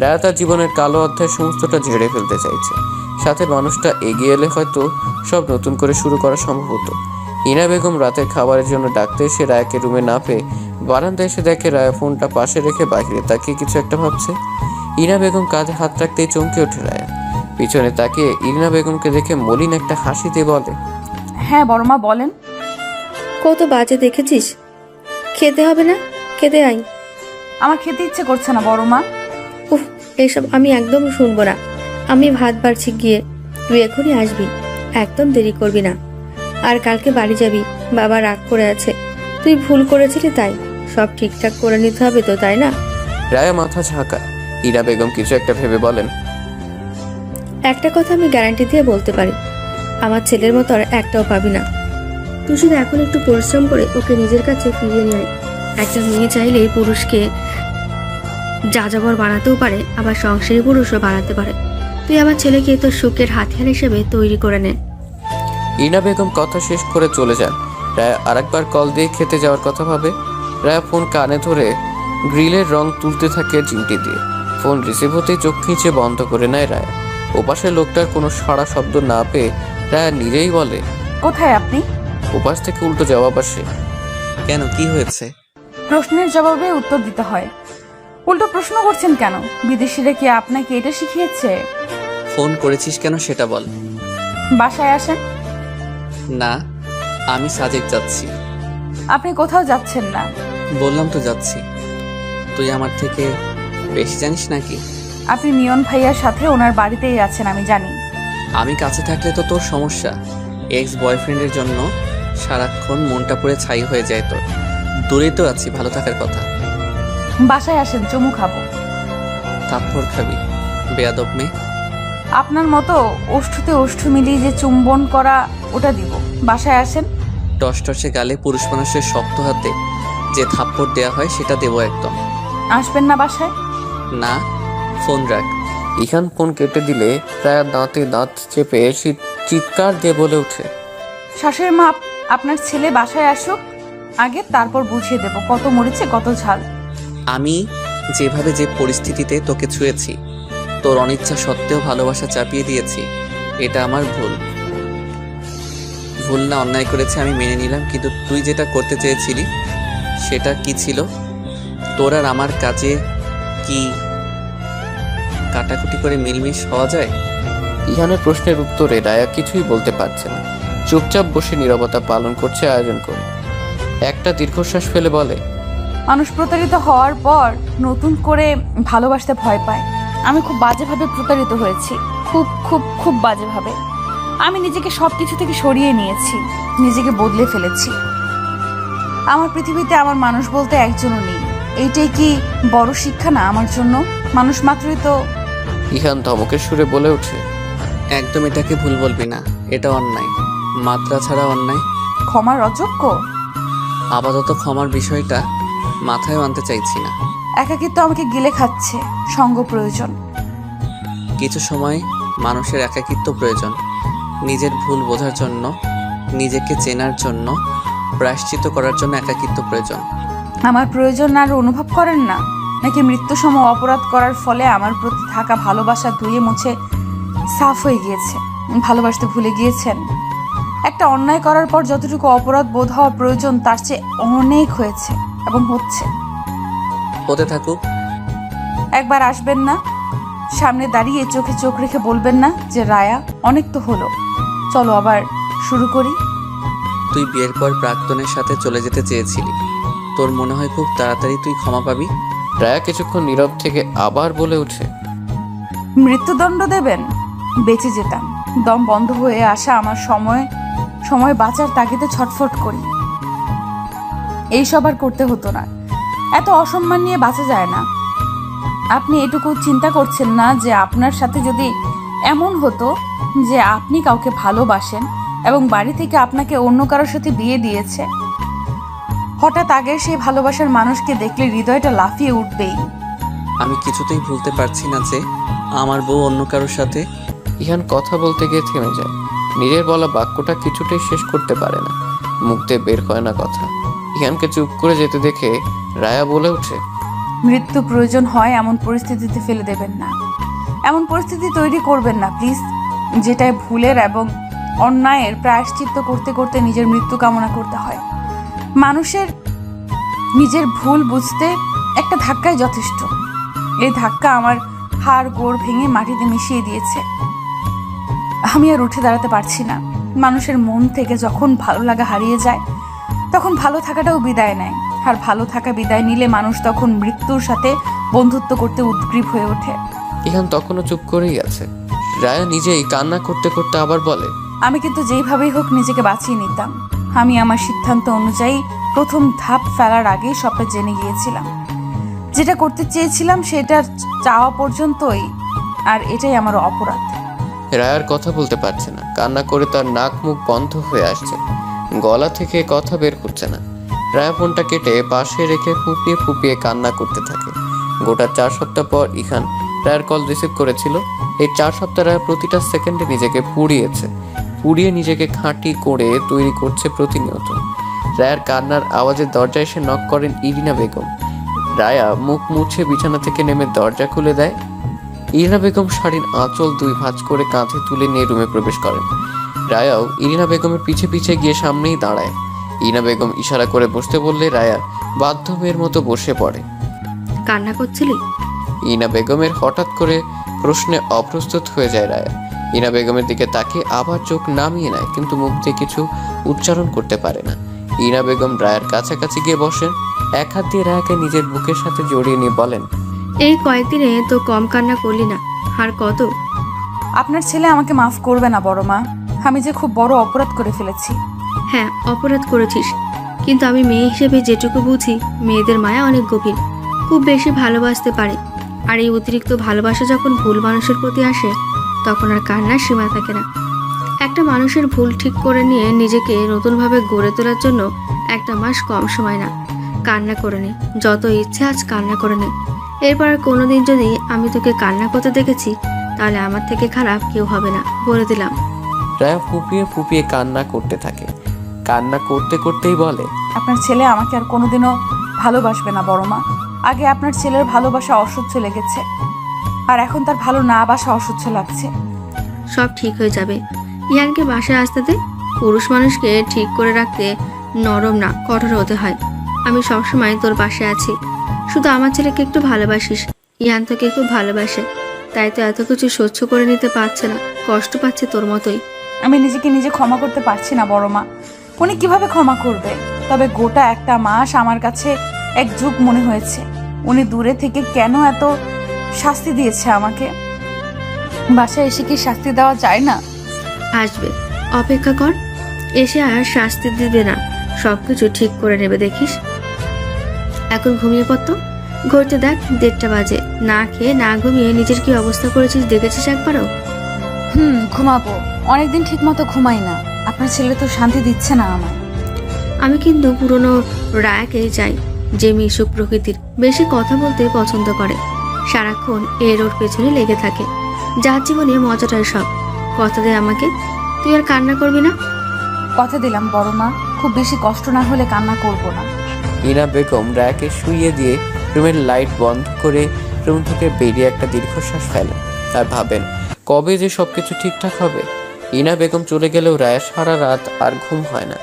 রায়া তার জীবনের কালো অধ্যায় সমস্তটা ঝেড়ে ফেলতে চাইছে। সাথে মানুষটা এগিয়ে এলে হয়তো সব নতুন করে শুরু করা সম্ভব হতো। ইরিনা বেগম রাতের খাবারের জন্য ডাকতে এসে রায়াকে রুমে না পেয়ে বারান্দায় এসে দেখে রায়া ফোনটা পাশে রেখে বাইরে তাকিয়ে কিছু একটা ভাবছে। ইরিনা বেগম কাঁধে হাত রাখতেই চমকে ওঠে রায়া। পিছনে তাকিয়ে ইরিনা বেগমকে দেখে মলিন একটা হাসি দিয়ে বলে, হ্যাঁ বড়মা বলেন। কত বাজে দেখেছিস? খেতে হবে না? খেতে আই। আমার খেতে ইচ্ছে করছে না বড়মা। উফ, এসব আমি একদম শুনবো না। আমি ভাত বাড়ছি গিয়ে, তুই এখনই আসবি, একদম দেরি করবি না। আর কালকে বাড়ি যাবি, বাবা রাগ করে আছে। তুই ভুল করেছিলি তাই, সব ঠিকঠাক করে নিতে হবে তো, তাই না? রায়া মাথা ঝাঁকায়। ইরিনা বেগম কিছু একটা ভেবে বলেন, একটা কথা আমি গ্যারান্টি দিয়ে বলতে পারি, আমার ছেলের মতো আর একটাও পাবি না। তুই শুধু এখন একটু পরিশ্রম করে ওকে নিজের কাছে ফিরিয়ে নিয়ে আয়। একটা মেয়ে চাইলে পুরুষকে যাযাবর বানাতেও পারে, আবার সংসারী পুরুষও বানাতে পারে। তুই আমার ছেলেকে তোর সুখের হাতিয়ার হিসেবে তৈরি করে নে। ইরিনা বেগম কথা শেষ করে চলে যান। রায়া আরেকবার কল দিয়ে খেতে যাওয়ার কথা ভাবে। রায়া ফোন কানে ধরে গ্রিলের রং তুলতে থাকে চিমটি দিয়ে। ফোন রিসিভ হতেই চোখ খিঁচে বন্ধ করে নেয় রায়া। ওপাশে লোকটার কোনো সাড়া শব্দ না পেয়ে রায়া নিজেই বলে, কোথায় আপনি? ওপাশ থেকে উল্টো জবাব আসে, কেন, কি হয়েছে? প্রশ্নের জবাবে উত্তর দিতে হয়, উল্টো প্রশ্ন করছেন কেন? বিদেশিরা কি আপনাকে এটা শিখিয়েছে? ফোন করেছিস কেন সেটা বল। বাসায় আসেন। না, আমি সাজেক যাচ্ছি। আপনি কোথাও যাচ্ছেন না। বললাম তো যাচ্ছি। তুই আমার থেকে বেশি জানিস নাকি? আপনি নিয়ন ভাইয়ার সাথে ওনার বাড়িতেই আছেন, আমি জানি। আমি কাছে থাকলে তো তোর সমস্যা। এক্স বয়ফ্রেন্ডের জন্য সারাক্ষণ মনটা পুরো ছাই হয়ে যায় তোর। দূরেই তো আছি, ভালো থাকার কথা। বাসায় আসেন, চুমু খাবো। থাপ্পড় খাবি, বেয়াদব মেয়ে। আপনার মতো ওষ্ঠতে ওষ্ঠ মিলিয়ে যে চুম্বন করা, ওটা দিব। বাসায় আসেন। টসটসে গালে পুরুষ মানুষের শক্ত হাতে যে থাপ্পড় দেয়া হয় সেটা দেবো একদম। আসবেন না বাসায়? না, ফোন রাখ। ইহান ফোন কেটে দিলে রায়া দাঁতে দাঁত চেপে চিৎকার দিয়ে বলে ওঠে, শাশুড়ি মা, আপনার ছেলে বাসায় আসুক আগে, তারপর বুঝিয়ে দেব কত মরেছে কত ঝাল। আমি যেভাবে যে পরিস্থিতিতে তোকে ছুঁয়েছি তোর অনিচ্ছা সত্ত্বেও ভালোবাসা চাপিয়ে দিয়েছি, এটা আমার ভুল। ভুল না, অন্যায় করেছে আমি মেনে নিলাম, কিন্তু তুই যেটা করতে চেয়েছিলি সেটা কি ছিল? তোর আর আমার কাজে কি কাটাকুটি করে মিলমিশ হওয়া যায়? ইহানের প্রশ্নের উত্তরে রায়া কিছুই বলতে পারছে না। চুপচাপ বসে নীরবতা পালন করছে আয়োজন করে। একটা দীর্ঘশ্বাস ফেলে বলে, মানুষ প্রতারিত হওয়ার পর নতুন করে ভালোবাসতে ভয় পায়। আমি খুব বাজেভাবে প্রতারিত হয়েছি, খুব খুব খুব বাজেভাবে। আমি নিজেকে সব কিছু থেকে সরিয়ে নিয়েছি, নিজেকে বদলে ফেলেছি। আমার পৃথিবীতে আমার মানুষ বলতে একজনও নেই। এইটাই কি বড় শিক্ষা না আমার জন্য? মানুষ মাত্রই তো। ইহান ধমকের সুরে বলে ওঠে, একদম এটাকে ভুল বলবি না, এটা অন্যায়, মাত্রা ছাড়া অন্যায়। ক্ষমার অযোগ্য? আপাতত ক্ষমার বিষয়টা মাথায় আনতে চাইছি না। একাকিত্ব আমাকে গিলে খাচ্ছে, সঙ্গ প্রয়োজন। কিছু সময় মানুষের একাকিত্ব প্রয়োজন, নিজের ভুল বোঝার জন্য, নিজেকে চেনার জন্য, প্রায়শ্চিত্ত করার জন্য একাকিত্ব প্রয়োজন। আমার প্রয়োজন আর অনুভব করেন না? নাকি মৃত্যুসম অপরাধ করার ফলে আমার প্রতি থাকা ভালোবাসা ধুয়ে মুছে সাফ হয়ে গিয়েছে? ভালোবাসতে ভুলে গিয়েছেন? একটা অন্যায় করার পর যতটুকু অপরাধ বোধ হওয়া প্রয়োজন তার চেয়ে অনেক হয়েছে এবং হচ্ছে। হতে থাকুক। একবার আসবেন না সামনে দাঁড়িয়ে চোখে চোখ রেখে বলবেন না যে রায়া অনেক তো হলো, চলো আবার শুরু করি? তুই বিয়ের পর প্রাক্তনের সাথে চলে যেতে চেয়েছিলি, তোর মনে হয় খুব তাড়াতাড়ি তুই ক্ষমা পাবি? রায়া কিছুক্ষণ নীরব থেকে আবার বলে ওঠে, মৃত্যুদণ্ড দেবেন? বেঁচে যেতাম। দম বন্ধ হয়ে আসা আমার সময় বাঁচার তাগিদে ছটফট করি। এইসব আর করতে হতো না। এত অসম্মান নিয়ে বাঁচা যায় না। আপনি এটুকু চিন্তা করছেন না যে আপনার সাথে যদি এমন হতো যে আপনি কাউকে ভালোবাসেন এবং বাড়ি থেকে আপনাকে অন্য কারোর সাথে বিয়ে দিয়েছে, হঠাৎ আগের সেই ভালোবাসার মানুষকে দেখলে হৃদয়টা লাফিয়ে উঠবেই। আমি কিছুতেই ভুলতে পারছি না যে আমার বউ অন্য কারোর সাথে। ইহান কথা বলতে গিয়ে থেমে যায়। নীরের বলা বাক্যটা কিছুতেই শেষ করতে পারে না, মুখ দিয়ে বের হয় না কথা। ইহানকে চুপ করে যেতে দেখে রায়া বলে ওঠে, মৃত্যু প্রয়োজন হয় এমন পরিস্থিতিতে ফেলে দেবেন না, এমন পরিস্থিতি তৈরি করবেন না প্লিজ, যেটায় ভুলের এবং অন্যায়ের প্রায়শ্চিত্ত করতে করতে নিজের মৃত্যু কামনা করতে হয়। মানুষের নিজের ভুল বুঝতে একটা ধাক্কাই যথেষ্ট। এই ধাক্কা আমার হাড় গোড় ভেঙে মাটিতে মিশিয়ে দিয়েছে। আমি আর উঠে দাঁড়াতে পারছি না। মানুষের মন থেকে যখন ভালো লাগা হারিয়ে যায় তখন ভালো থাকাটাও বিদায় নেয়, আর ভালো থাকা বিদায় নিলে মানুষ তখন মৃত্যুর সাথে বন্ধুত্ব করতে উদ্গ্রীব হয়ে ওঠে। ইহান তখনও চুপ করেই আছে। রায়া নিজেই কান্না করতে করতে আবার বলে, আমি কিন্তু যেইভাবেই হোক নিজেকে বাঁচিয়ে নিতাম। আমি আমার সিদ্ধান্ত অনুযায়ী প্রথম ধাপ ফেলার আগেই সবটা জেনে গিয়েছিলাম। যেটা করতে চেয়েছিলাম সেটার চাওয়া পর্যন্তই, আর এটাই আমার অপরাধ। রায়ার কথা বলতে পারছে না, কান্না করে তার নাক মুখ বন্ধ হয়ে আসছে, গলা থেকে কথা বের হচ্ছে না। রায়া ফোনটা কেটে পাশে রেখে ফুপিয়ে ফুপিয়ে কান্না করতে থাকে। গোটা 4 সপ্তাহ পর ইহান রায়ার কল রিসিভ করেছিল। এই 4 সপ্তাহ রায়া প্রতিটা সেকেন্ডে নিজেকে পুড়িয়ে নিজেকে খাঁটি করে তৈরি করছে প্রতিনিয়ত। রায়ার কান্নার আওয়াজে দরজায় এসে নক করেন ইরিনা বেগম। রায়া মুখ মুছে বিছানা থেকে নেমে দরজা খুলে দেয়। ইরিনা বেগম শাড়ির আঁচল 2 ভাঁজ করে কাঁধে তুলে নিয়ে রুমে প্রবেশ করেন। রায়াও ইরিনা বেগমের পিছে পিছে গিয়ে সামনেই দাঁড়ায়। ইরিনা বেগম ইশারা করে বসতে বললে রায়া বাধ্য মেয়ের মতো বসে পড়ে। কান্না করছিলি? ইরিনা বেগমের হঠাৎ করে প্রশ্নে অপ্রস্তুত হয়ে যায় রায়া। ইরিনা বেগমের দিকে তাকিয়ে আবার চোখ নামিয়ে নেয়, কিন্তু মুখ দিয়ে কিছু উচ্চারণ করতে পারে না। ইরিনা বেগম রায়ার কাছাকাছি গিয়ে বসেন। এক হাত দিয়ে রায়াকে নিজের বুকের সাথে জড়িয়ে নিয়ে বলেন, এই কয়েকদিনে তো কম কান্না করলি না, আর কত? আপনার ছেলে আমাকে মাফ করবে না বড় মা। আমি যে খুব বড় অপরাধ করে ফেলেছি। হ্যাঁ, অপরাধ করেছিস, কিন্তু আমি মেয়ে হিসেবে যেটুকু বুঝি, মেয়েদের মায়া অনেক গভীর, খুব বেশি ভালোবাসতে পারে। আর এই অতিরিক্ত ভালোবাসা যখন ভুল মানুষের প্রতি আসে তখন আর কান্নার সীমা থাকে না। একটা মানুষের ভুল ঠিক করে নিয়ে নিজেকে নতুনভাবে গড়ে তোলার জন্য 1 মাস কম সময় না। কান্না করে নে, যত ইচ্ছে আজ কান্না করে নে। এরপর আর কোনোদিন যদি আমি তোকে কান্না করতে দেখেছি তাহলে আমার থেকে খারাপ কেউ হবে না, বলে দিলাম। রায়া ফুপিয়ে ফুপিয়ে কান্না করতে থাকে। কান্না করতে করতেই বলে, আপনার ছেলে আমাকে আর কোনোদিনও ভালোবাসবে না বড় মা। আগে আপনার ছেলের ভালোবাসা অসহ্য লেগেছে, আর এখন তার ভালো না বাসা অসহ্য লাগছে। সব ঠিক হয়ে যাবে। ইহানকে বাসায় আসতে দে। পুরুষ মানুষকে ঠিক করে রাখতে নরম না কঠোর হতে হয়। আমি সবসময় তোর পাশে আছি। শুধু আমার ছেলেকে একটু ভালোবাসিস। ইহান তোকে খুব ভালোবাসে, তাই তো এত কিছু সহ্য করে নিতে পারছে না, কষ্ট পাচ্ছে তোর মতোই। আমি নিজেকে নিজে ক্ষমা করতে পারছি না বড় মা। উনি কিভাবে ক্ষমা করবে? তবে গোটা একটা মাস আমার কাছে এক যুগ মনে হয়েছে। উনি দূরে থেকে কেন এত শাস্তি দিয়েছে আমাকে? বাসায় এসে কি শাস্তি দেওয়া যায় না? আসবে, অপেক্ষা কর। এসে আর শাস্তি দিবে না, সবকিছু ঠিক করে নেবে দেখিস। এখন ঘুমিয়ে পড়তো। ঘুরতে দেখ 1:30 বাজে। না খেয়ে না ঘুমিয়ে নিজের কি অবস্থা করেছিস দেখেছিস একবারও? ঘুমাবো। অনেকদিন ঠিক মতো ঘুমাই না। আপনার ছেলে তো শান্তি দিচ্ছে না আমায়। আমি কিন্তু পুরনো রায়াকে চাই, যে মিশুক প্রকৃতির, বেশি কথা বলতে পছন্দ করে, সারাক্ষণ এর ওর পেছনে লেগে থাকে, যার জীবনে মজাটার সব। কথা দে আমাকে, তুই আর কান্না করবি না। কথা দিলাম বড় মা, খুব বেশি কষ্ট না হলে কান্না করব না। ইনা বেগম রায়াকে শুইয়ে দিয়ে রুমের লাইট বন্ধ করে রুম থেকে বেরিয়ে একটা দীর্ঘশ্বাস ফেলেন আর ভাবেন কবে যে সবকিছু ঠিকঠাক হবে। ইনা বেগম চলে গেলেও রায়া সারা রাত আর ঘুম হয় না।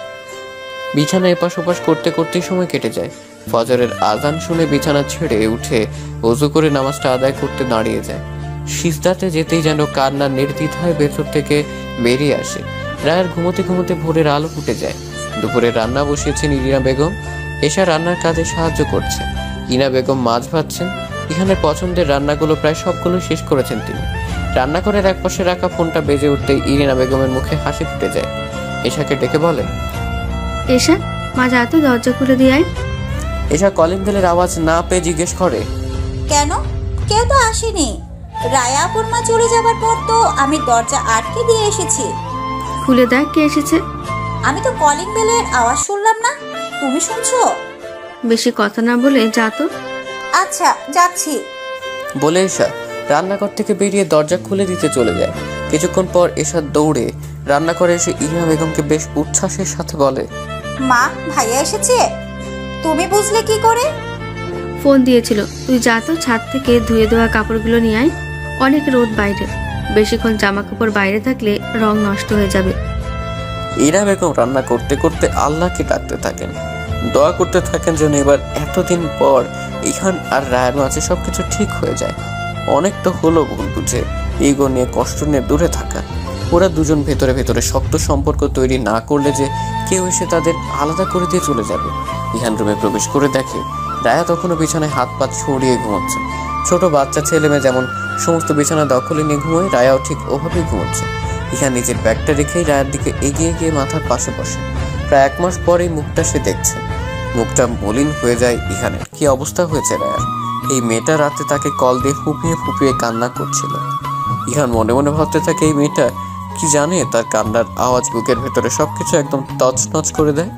বিছানা এপাশ ওপাশ করতে করতেই সময় কেটে যায়। ফজরের আজান শুনে বিছানা ছেড়ে উঠে ওযু করে নামাজটা আদায় করতে দাঁড়িয়ে যায়। সিজদাতে যেতেই যেন কান্নার নির্দ্বিধায় ভেতর থেকে বেরিয়ে আসে। রায়ার ঘুমোতে ঘুমোতে ভোরের আলো ফুটে যায়। দুপুরে রান্না বসিয়েছেন ইনা বেগম। এশা রান্নার কাজে সাহায্য করছে। ইনা বেগম মাছ ভাজছেন। ইহানের পছন্দের রান্নাগুলো প্রায় সবগুলো শেষ করেছেন তিনি। রান্নাঘরের একপাশে রাখা ফোনটা বেজে উঠতেই ইরিনা বেগমের মুখে হাসি ফুটে যায়। এশাকে ডেকে বলে, এসা মা যা তো দরজা খুলে দিয়ে আয়। এশা কলিং বেলের আওয়াজ না পেয়ে জিজ্ঞেস করে, কেন? কেউ তো আসেনি। রায়া আপুর মা চলে যাবার পর তো আমি দরজা আটকে দিয়ে এসেছি। খুলে দেখ কে এসেছে। আমি তো কলিং বেলের আওয়াজ শুনলাম না, তুমি শুনছো? বেশি কথা না বলে যা তো। আচ্ছা, যাচ্ছি। বলে এশা রান্নাঘর থেকে বেরিয়ে দরজা খুলে দিতে চলে যায়। কিছুক্ষণ পর এশা দৌড়ে রান্নাঘরে এসে ইরিনা বেগমকে বেশ উচ্ছ্বাসের সাথে বলে, মা, ভাইয়া এসেছে। তুমি বুঝলে কি করে? ফোন দিয়েছিল। তুই যা তো, ছাদ থেকে ধুয়ে দেওয়া কাপড়গুলো নিয়ে আয়। অনেক রোদ বাইরে, বেশিক্ষণ জামা কাপড় বাইরে থাকলে রং নষ্ট হয়ে যাবে। ইরিনা বেগম রান্না করতে করতে আল্লাহকে ডাকতে থাকেন, দোয়া করতে থাকেন যেন এবার এতদিন পর ইহান আর রায়ের মাঝে সবকিছু ঠিক হয়ে যায়। অনেক তো হলো ভুল বুঝে ইগো নিয়ে কষ্ট নিয়ে দূরে থাকা। ওরা দুজন ভেতরে ভেতরে শক্ত সম্পর্ক তৈরি না করলে যে কেউ এসে তাদের আলাদা করে দিয়ে চলে যাবে। ইহান রুমে প্রবেশ করে দেখে রায়া তখনও বিছানায় হাত পা ছড়িয়ে ঘুমোচ্ছে। ছোট বাচ্চা ছেলে মেয়ে যেমন সমস্ত বিছানা দখলে নিয়ে ঘুমোয়, রায়াও ঠিক ওভাবেই ঘুমোচ্ছে। ইহান নিজের ব্যাগটা রেখেই রায়ের দিকে এগিয়ে গিয়ে মাথার পাশে বসে। প্রায় 1 মাস পরেই মুখটা সে দেখছে। মুখটা মলিন হয়ে যায় ইহানের। কি অবস্থা হয়েছে রায়ার। এই মেয়েটা রাতে তাকে কল দিয়ে ফুপিয়ে ফুপিয়ে কান্না করছিল। ইহান মনে মনে ভাবতে থাকে এই মেয়েটা কি জানে তার কান্নার আওয়াজ বুকের ভেতরে সবকিছু একদম তছনছ করে দেয়।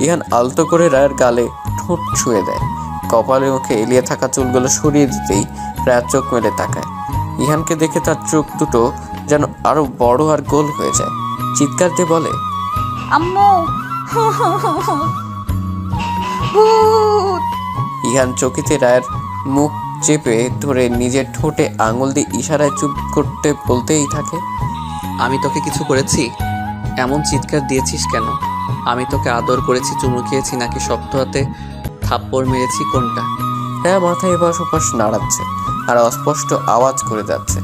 ইহান আলতো করে রায়ের গালে ঠোঁট ছুঁয়ে দেয়। কপালে মুখে এলিয়ে থাকা চুলগুলো সরিয়ে দিতেই রায়ের চোখ মেলে তাকায়। ইহানকে দেখে তার চোখ দুটো যেন আরো বড় আর গোল হয়ে যায়। চিৎকার দিয়ে বলে, আম্মু, ভূত! ইহান চকিতে রায়ের মুখ চেপে ধরে নিজের ঠোঁটে আঙুল দিয়ে ইশারায় চুপ করতে বলতেই থাকে, আমি তোকে কিছু করেছি? এমন চিৎকার দিয়েছিস কেন? আমি তোকে আদর করেছি, চুমু খেয়েছি, নাকি শক্ত হাতে থাপ্পড় মেরেছি, কোনটা? রায়া মাথায় এপাশ ওপাশ নাড়াচ্ছে আর অস্পষ্ট আওয়াজ করে যাচ্ছে।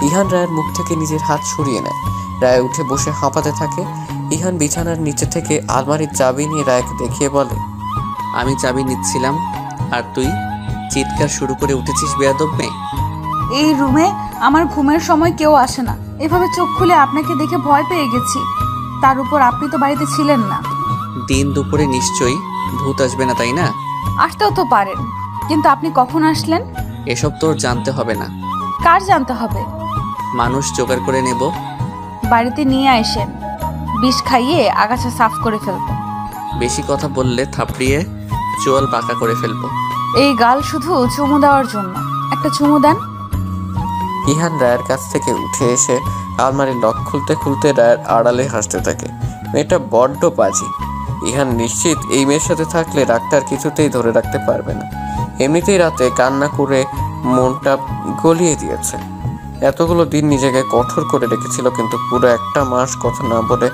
ইহান রায়ের মুখ থেকে নিজের হাত সরিয়ে নেয়। রায় উঠে বসে হাঁপাতে থাকে। ইহান বিছানার নিচে থেকে আলমারির চাবি নিয়ে রায়কে দেখিয়ে বলে, আমি চাবি নিচ্ছিলাম আর তুই চিৎকার শুরু করে উঠেছিস, বেয়াদব মেয়ে। এই রুমে আমার ঘুমের সময় কেউ আসে না। এভাবে চোখ খুলে আপনাকে দেখে ভয় পেয়ে গেছি। তার উপর আপনি তো বাড়িতে ছিলেন না। দিন দুপুরে নিশ্চয়ই ভূত আসবে না, তাই না? আসতেও তো পারেন, কিন্তু আপনি কখন আসলেন? এসব তোর জানতে হবে না। কার জানতে হবে? মানুষ জোগাড় করে নেব। বাড়িতে নিয়ে আসেন, বিষ খাইয়ে আগাছা সাফ করে ফেলবো। বেশি কথা বললে থাপড়িয়ে চোয়াল পাকা করে ফেলবো। এই গাল শুধু চুমু দেওয়ার জন্য। একটা চুমু দেন। ইহান রায়ের কাছ থেকে উঠে এসে আলমারির লক খুলতে খুলতে রায়ের আড়ালে হাসতে থাকে। মেয়েটা বড্ড বাজি। ইহান নিশ্চিত এই মেয়ের সাথে থাকলে রাগটার কিছুতেই ধরে রাখতে পারবে না। এমনিতেই রাতে কান্না করে মনটা গলিয়ে দিয়েছে। এতগুলো দিন নিজেকে কঠোর করে রেখেছিল, কিন্তু পুরো একটা মাস কথা না বলে,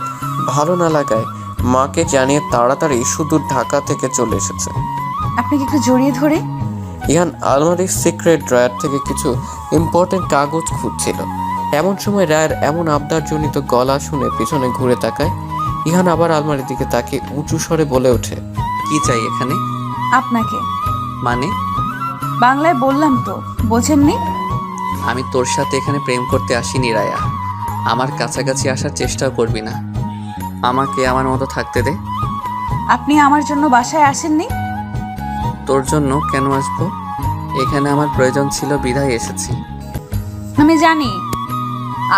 ভালো না লাগায় মাকে জানিয়ে তাড়াতাড়ি সুদূর ঢাকা থেকে চলে এসেছে। আপনাকে একটু জড়িয়ে ধরে। ইহান আলমারির সিক্রেট ড্রয়ার থেকে কিছু ইম্পর্টেন্ট কাগজ খুঁজছিল। এমন সময় রায়ের এমন আবদারজনিত গলা শুনে পিছনে ঘুরে তাকায়। ইহান আবার আলমারির দিকে তাকিয়ে উঁচু স্বরে বলে ওঠে, কি চাই এখানে? আপনাকে। মানে? বাংলায় বললাম তো, বোঝেননি? আমি তোর সাথে এখানে প্রেম করতে আসিনি রায়া। আমার কাছাকাছি আসার চেষ্টাও করবি না। আমাকে আমার মতো থাকতে দে। আপনি আমার জন্য বাসায় আসেননি? তোর জন্য কেন আসবো? এখানে আমার প্রয়োজন ছিল বিধায় এসেছি। আমি জানি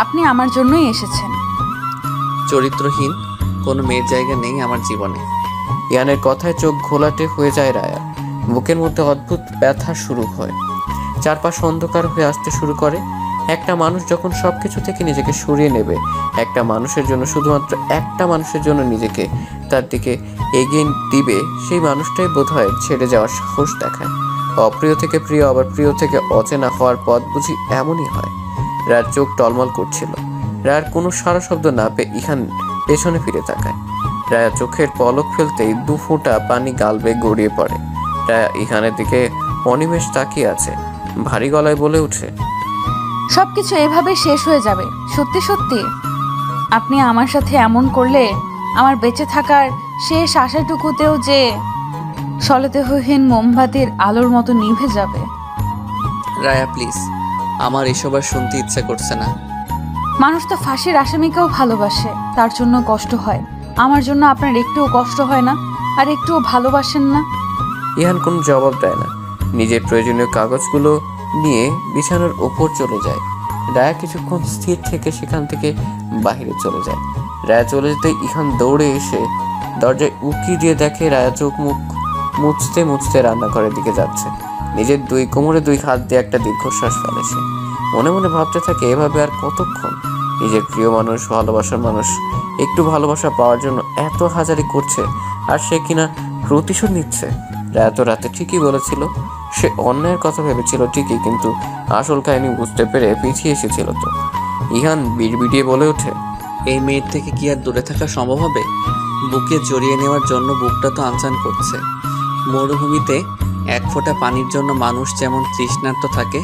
আপনি আমার জন্যই এসেছেন। চরিত্রহীন কোনো মেয়ের জায়গা নেই আমার জীবনে। ইহানের কথায় চোখ ঘোলাটে হয়ে যায় রায়া। বুকের মধ্যে অদ্ভুত ব্যথা শুরু হয়, চারপাশ অন্ধকার হয়ে আসতে শুরু করে। একটা মানুষ যখন সবকিছু থেকে নিজেকে সরিয়ে নেবে, একটা মানুষের জন্য, শুধুমাত্র একটা মানুষের জন্য নিজেকে তার দিকে এগিয়ে দিবে, সেই মানুষটাই বোধহয় ছেড়ে যাওয়ার সাহস দেখায়। অপ্রিয় থেকে প্রিয়, আবার প্রিয় থেকে অচেনা হওয়ার পথ বুঝি এমনই হয়। রায়ের চোখ টলমল করছিল। রায়ের কোনো সারা শব্দ না পেয়ে ইহান পেছনে ফিরে তাকায়। রায়া চোখের পলক ফেলতেই 2 ফোঁটা পানি গাল বেয়ে গড়িয়ে পড়ে। রায়া ইহানের দিকে অনিমেষ তাকিয়ে আছে, ভারী গলায় বলে ওঠে, সবকিছু এভাবে শেষ হয়ে যাবে? সত্যি সত্যি? আপনি আমার সাথে এমন করলে আমার বেঁচে থাকার শেষ আশাটুকুতেও যে সলতেহীন মোমবাতির আলোর মতো নিভে যাবে। রায়া প্লিজ, আমার এসব আর শুনতে ইচ্ছা করছে না। মানুষ তো ফাঁসির আসামিকেও ভালোবাসে, তার জন্য কষ্ট হয়। আমার জন্য আপনার একটুও কষ্ট হয় না, আর একটুও ভালোবাসেন না? ইহান কোনো জবাব দেয় না। নিজের প্রয়োজনীয় কাগজগুলো নিয়ে বিছানার ওপর চলে যায়। রায়া কিছুক্ষণ স্থির থেকে সেখান থেকে বাইরে চলে যায়। রায়া চলে যেতে ইহান দৌড়ে এসে দরজায় উকি দিয়ে দেখে রায়া চোখ মুখ মুছতে মুছতে রান্নাঘরের দিকে যাচ্ছে। নিজের 2 কোমরে 2 হাত দিয়ে একটা দীর্ঘশ্বাস ফেলেছে। মনে মনে ভাবতে থাকে, এভাবে আর কতক্ষণ? নিজের প্রিয় মানুষ, ভালোবাসার মানুষ একটু ভালোবাসা পাওয়ার জন্য এত হাজারি করছে, আর সে কিনা প্রতিশোধ নিচ্ছে। রায়া তো রাতে ঠিকই বলেছিল, সে অন্যায়ের কথা ভেবেছিল ঠিকই, কিন্তু আসল কাহিনী বুঝতে পেরে পিছিয়ে এসেছিল তো। ইহান বিড়বিড়িয়ে বলে ওঠে, এই মেয়ের থেকে কি আর দূরে থাকা সম্ভব হবে? বুকে জড়িয়ে নেওয়ার জন্য বুকটা তো আনচান করছে। মরুভূমিতে 1 ফোঁটা পানির জন্য মানুষ যেমন তৃষ্ণার্ত থাকে,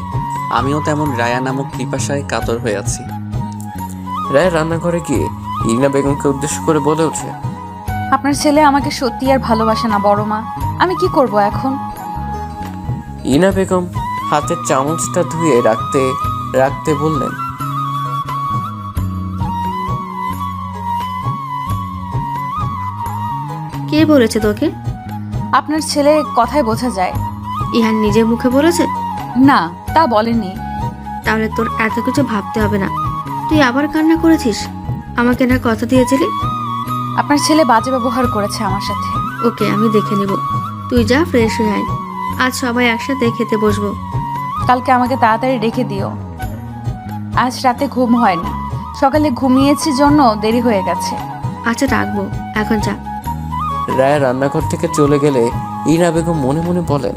আমিও তেমন রায়া নামক পিপাসায় কাতর হয়ে আছি। রায় রান্নাঘরে গিয়ে ইরিনা বেগমকে উদ্দেশ্য করে বলে ওঠে, আপনার ছেলে আমাকে সত্যি আর ভালোবাসে না বড় মা। আমি কি করব এখন? ইরিনা বেগম হাতের চামচটা ধুয়ে রাখতে রাখতে বললেন, কে বলেছে তোকে? আপনার ছেলে কথায় বোঝা যায়। ইহান নিজের মুখে বলেছে? না, তা বলেনি। তাহলে তোর এত কিছু ভাবতে হবে না। তুই আবার কান্না করেছিস? আমাকে না কথা দিয়েছিলি? আপনার ছেলে বাজে ব্যবহার করেছে আমার সাথে। ওকে, আমি দেখে নেব। তুই যা, ফ্রেশ হয়ে আয়। আজ সবাই একসাথে খেতে বসবো। কালকে আমাকে তাড়াতাড়ি রেখে দিও। আজ রাতে ঘুম হয়নি, সকালে ঘুমিয়েছি জন্য দেরি হয়ে গেছে। আচ্ছা, রাখবো, এখন যা। রায় রান্নাঘর থেকে চলে গেলে ইরিনা বেগম মনে মনে বলেন,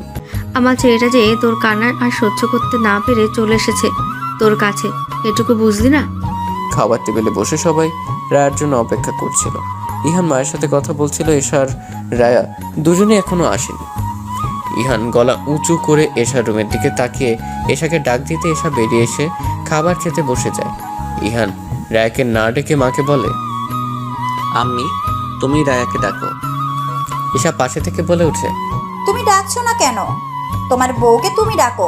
আমার ছেলেটা যে তোর কান্না আর সহ্য করতে না পেরে চলে এসেছে তোর কাছে, এটুকু বুঝলি না? খাবার টেবিলে বসে সবাই রায়ার জন্য অপেক্ষা করছিল। ইহান মায়ের সাথে কথা বলছিল, এশার রায়া দুজনে এখনো আসেনি। ইহান গলা উঁচু করে এশার রুমের দিকে তাকিয়ে এশাকে ডাক দিতে এশা বেরিয়ে এসে খাবার খেতে বসে যায়। ইহান রায়াকে না ডেকে মাকে বলে, আম্মি, তুমি রায়াকে ডাকো। এশা পাশে থেকে বলে ওঠে, তুমি ডাকছো না কেন? তোমার বউকে তুমি ডাকো।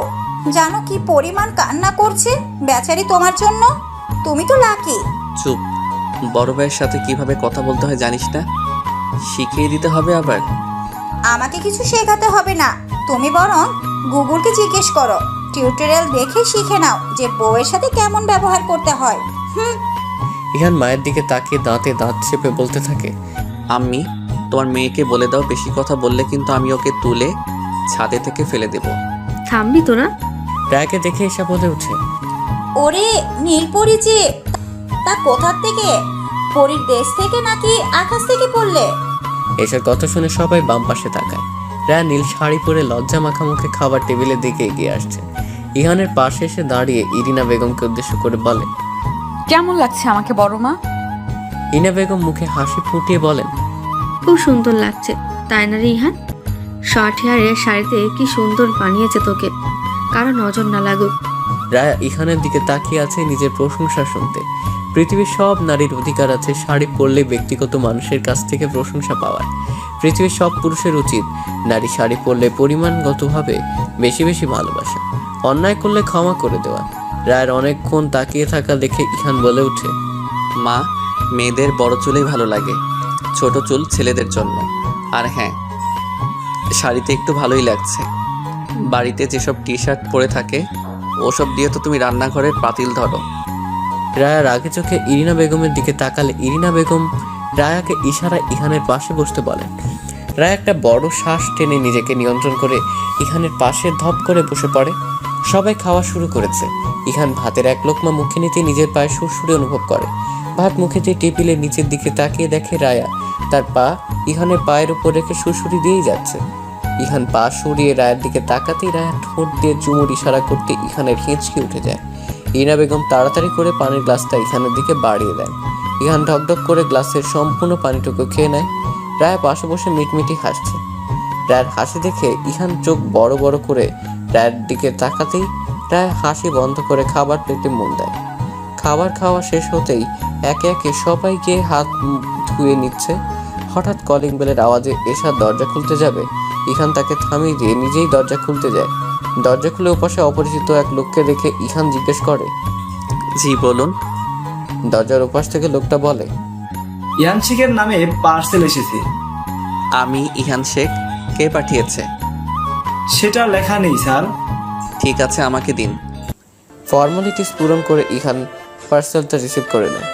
জানো কি পরিমাণ কান্না করছে বেচারি তোমার জন্য? তুমি তো লাকি। চুপ। বড় ভাইয়ের সাথে কিভাবে কথা বলতে হয় জানিস না? শিখিয়ে দিতে হবে আবার? আমাকে কিছু শেখাতে হবে না, তুমি বরং গুগলকে জিজ্ঞেস করো। টিউটোরিয়াল দেখে শিখে নাও যে বউয়ের সাথে কেমন ব্যবহার করতে হয়। ইহান মায়ের দিকে তাকিয়ে দাঁতে দাঁত চেপে বলতে থাকে, আম্মি, তোমার মেয়েকে বলে দাও, বেশি কথা বললে কিন্তু আমি ওকে তুলে ছাদে থেকে ফেলে দেব। থামবি তোরা? রায়াকে দেখে এসা বলে ওঠে, ওরে নীলপরি যে, তা কোথার থেকে? পরীর দেশ থেকে নাকি আকাশ থেকে পড়লে? এসব কথা শুনে সবাই বাম পাশে তাকায়। রায়া নীল শাড়ি পরে লজ্জা মাখা মুখে খাবার টেবিলের দিকে এগিয়ে আসছে। ইহানের পাশে এসে দাঁড়িয়ে ইরিনা বেগমকে উদ্দেশ্য করে বলে, কেমন লাগছে আমাকে বড় মা? ইনা বেগম মুখে হাসি ফুটিয়ে বলেন, খুব সুন্দর লাগছে, তাই না রে ইহান? শর্ট হেয়ারের শাড়িতে কি সুন্দর বানিয়েছে তোকে, কারো নজর না লাগুক। রায়া ইহানের দিকে তাকিয়ে আছে নিজের প্রশংসা শুনতে। পৃথিবীর সব নারীর অধিকার আছে শাড়ি পরলে ব্যক্তিগত মানুষের কাছ থেকে প্রশংসা পাওয়ার। পৃথিবীর সব পুরুষের উচিত নারী শাড়ি পরলে পরিমাণগতভাবে বেশি বেশি ভালোবাসা, অন্যায় করলে ক্ষমা করে দেওয়া। রায়ের অনেকক্ষণ তাকিয়ে থাকা দেখে ইহান বলে ওঠে, মা, মেয়েদের বড় চুলেই ভালো লাগে, ছোট চুল ছেলেদের জন্য। আর হ্যাঁ, শাড়িতে একটু ভালোই লাগছে। বাড়িতে যেসব টি শার্ট পরে থাকে ওসব দিয়ে তো তুমি রান্নাঘরের পাতিল ধরো। রায়া রাগে চোখে ইরিনা বেগমের দিকে তাকালে ইরিনা বেগম রায়াকে ইশারা ইহানের পাশে বসতে বলেন। রায়া একটা বড় শ্বাস টেনে নিজেকে নিয়ন্ত্রণ করে ইহানের পাশে ধপ করে বসে পড়ে। সবাই খাওয়া শুরু করেছে। ইহান ভাতের এক লোকমা মুখে নিতে নিজের পায়ে সুরসুরি অনুভব করে। ভাত মুখে দিয়ে টেবিলে নিচের দিকে তাকিয়ে দেখে রায়া তার পা ইহানের পায়ের উপর রেখে সুরসুরি দিয়েই যাচ্ছে। ইহান পা সরিয়ে রায়ের দিকে তাকাতেই রায়া ঠোঁট দিয়ে চুমুর ইশারা করতে ইহানের হিঁচকি উঠে যায়। ইরিনা বেগম তাড়াতাড়ি করে পানির গ্লাসটা ইহানের দিকে বাড়িয়ে দেন। ইহান ঢকঢক করে গ্লাসের সম্পূর্ণ পানিটুকু খেয়ে নেয়। রায়া পাশে বসে মিটমিটি হাসছে। রায়ের হাসি দেখে ইহান চোখ বড় বড় করে রায়ের দিকে তাকাতেই রায় হাসি বন্ধ করে খাবার প্লেটে মন দেয়। খাবার খাওয়া শেষ হতেই একে একে সবাই গিয়ে হাত মুখ ধুয়ে নিচ্ছে। হঠাৎ কলিং বেলের আওয়াজে এশা দরজা খুলতে যাবে, ইহান তাকে থামিয়ে দিয়ে নিজেই দরজা খুলতে যায়। দরজা খুলে ওপাশে অপরিচিত এক লোককে দেখে ইহান জিজ্ঞেস করে, জি বলুন। দরজার ওপাশ থেকে লোকটা বলে, ইহান শেখের নামে পার্সেল এসেছে। আমি ইহান শেখ। কে পাঠিয়েছে? সেটা লেখা নেই স্যার। ঠিক আছে, আমাকে দিন। ফর্মালিটিস পূরণ করে ইহান পার্সেলটা রিসিভ করে নেয়।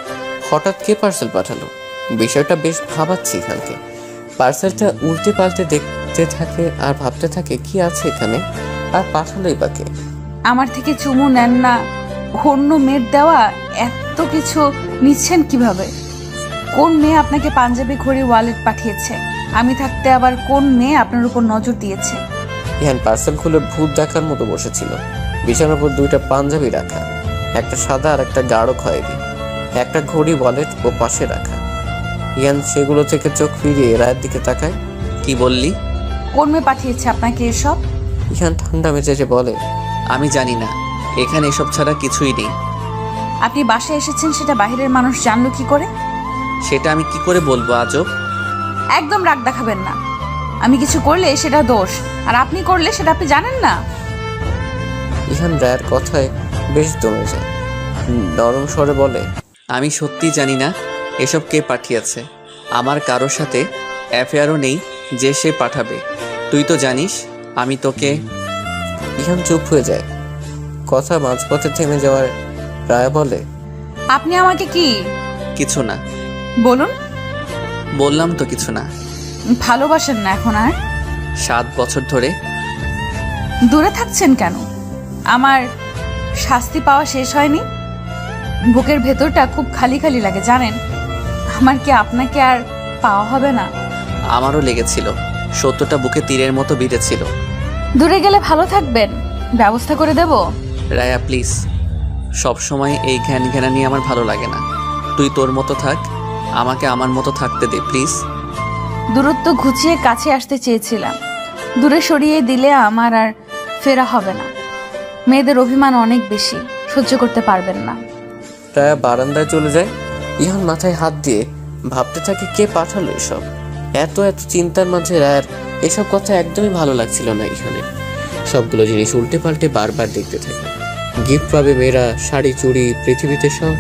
হঠাৎ কে পার্সেল পাঠালো, বিষয়টা বেশ ভাবাচ্ছে ইহানকে। পার্সেলটা উল্টে পাল্টে দেখতে থাকে আর ভাবতে থাকে কি আছে এখানে, আর পাঠালোই বা কে? আমার থেকে চুমু নেন না, অন্য মেয়ের দেওয়া এত কিছু নিচ্ছেন কিভাবে? কোন মেয়ে আপনাকে পাঞ্জাবি ঘড়ি ওয়ালেট পাঠিয়েছে? আমি থাকতে আবার কোন মেয়ে আপনার উপর নজর দিয়েছে? ইহান পার্সেল খুলে ভূত দেখার মতো বসেছিল। বিছানার উপর দুইটা পাঞ্জাবি রাখা, একটা সাদা আর একটা গাঢ় খয়েরি, একটা ঘড়ি ওয়ালেট ও পাশে রাখা। ইহান সেগুলো থেকে চোখ ফিরিয়ে রায়ের দিকে তাকায়। কি বললি? কোন মেয়ে পাঠিয়েছে আপনাকে এসব? ইহান ঠান্ডা মেজাজে বলে, আমি জানি না, এখানে এসব ছাড়া কিছুই নেই। আপনি বাসায় এসেছেন সেটা বাইরের মানুষ জানলো কি করে? সেটা আমি কি করে বলবো আজব? একদম রাগ দেখাবেন না। আমি কিছু করলে সেটা দোষ, আর আপনি করলে সেটা আপনি জানেন না। ইহান রায়ের কথায় বেশ দমে যায়। নরম স্বরে বলে, আমি সত্যি জানি না এসব কে পাঠিয়েছে। আমার কারোর সাথে অ্যাফেয়ারও নেই যে সে পাঠাবে। তুই তো জানিস আমি তোকে। ইহান চুপ হয়ে যায়। কথা মাঝপথে থেমে যাওয়ার রায়া বলে, আপনি আমাকে কি? কিছু না। বলুন। বললাম তো কিছু না। ভালোবাসেন না এখন আর? 7 বছর ধরে। দূরে থাকছেন কেন? আমার শাস্তি পাওয়া শেষ হয়নি? বুকের ভেতরটা খুব খালি খালি লাগে জানেন। আমার কি আপনাকে আর পাওয়া হবে না? আমারও লেগেছিল, সত্যটা বুকে তীরের মতো বিঁধেছিল। দূরে গেলে ভালো থাকবেন, ব্যবস্থা করে দেব। রায়া প্লিজ, সব সময় এই ঘ্যান ঘ্যানা নিয়ে আমার ভালো লাগে না। তুই তোর মতো থাক, আমাকে আমার মতো থাকতে দে প্লিজ। দূরত্ব ঘুচিয়ে কাছে আসতে চেয়েছিলাম, দূরে সরিয়ে দিলে আমার আর ফেরা হবে না। মেয়েদের অভিমান অনেক বেশি, সহ্য করতে পারবেন না। রায়া বারান্দায় চলে যায়। ইহান মাথায় হাত দিয়ে ভাবতে থাকে কে পাঠালো এসব। এত এত চিন্তার মাঝে রায়ার এসব কথা একদমই ভালো লাগছিল না ইহানের। সবগুলো জিনিস উল্টে পাল্টে বারবার দেখতে থাকে। গিফট পাবে মেয়েরা, শাড়ি চুড়ি, পৃথিবীতে সব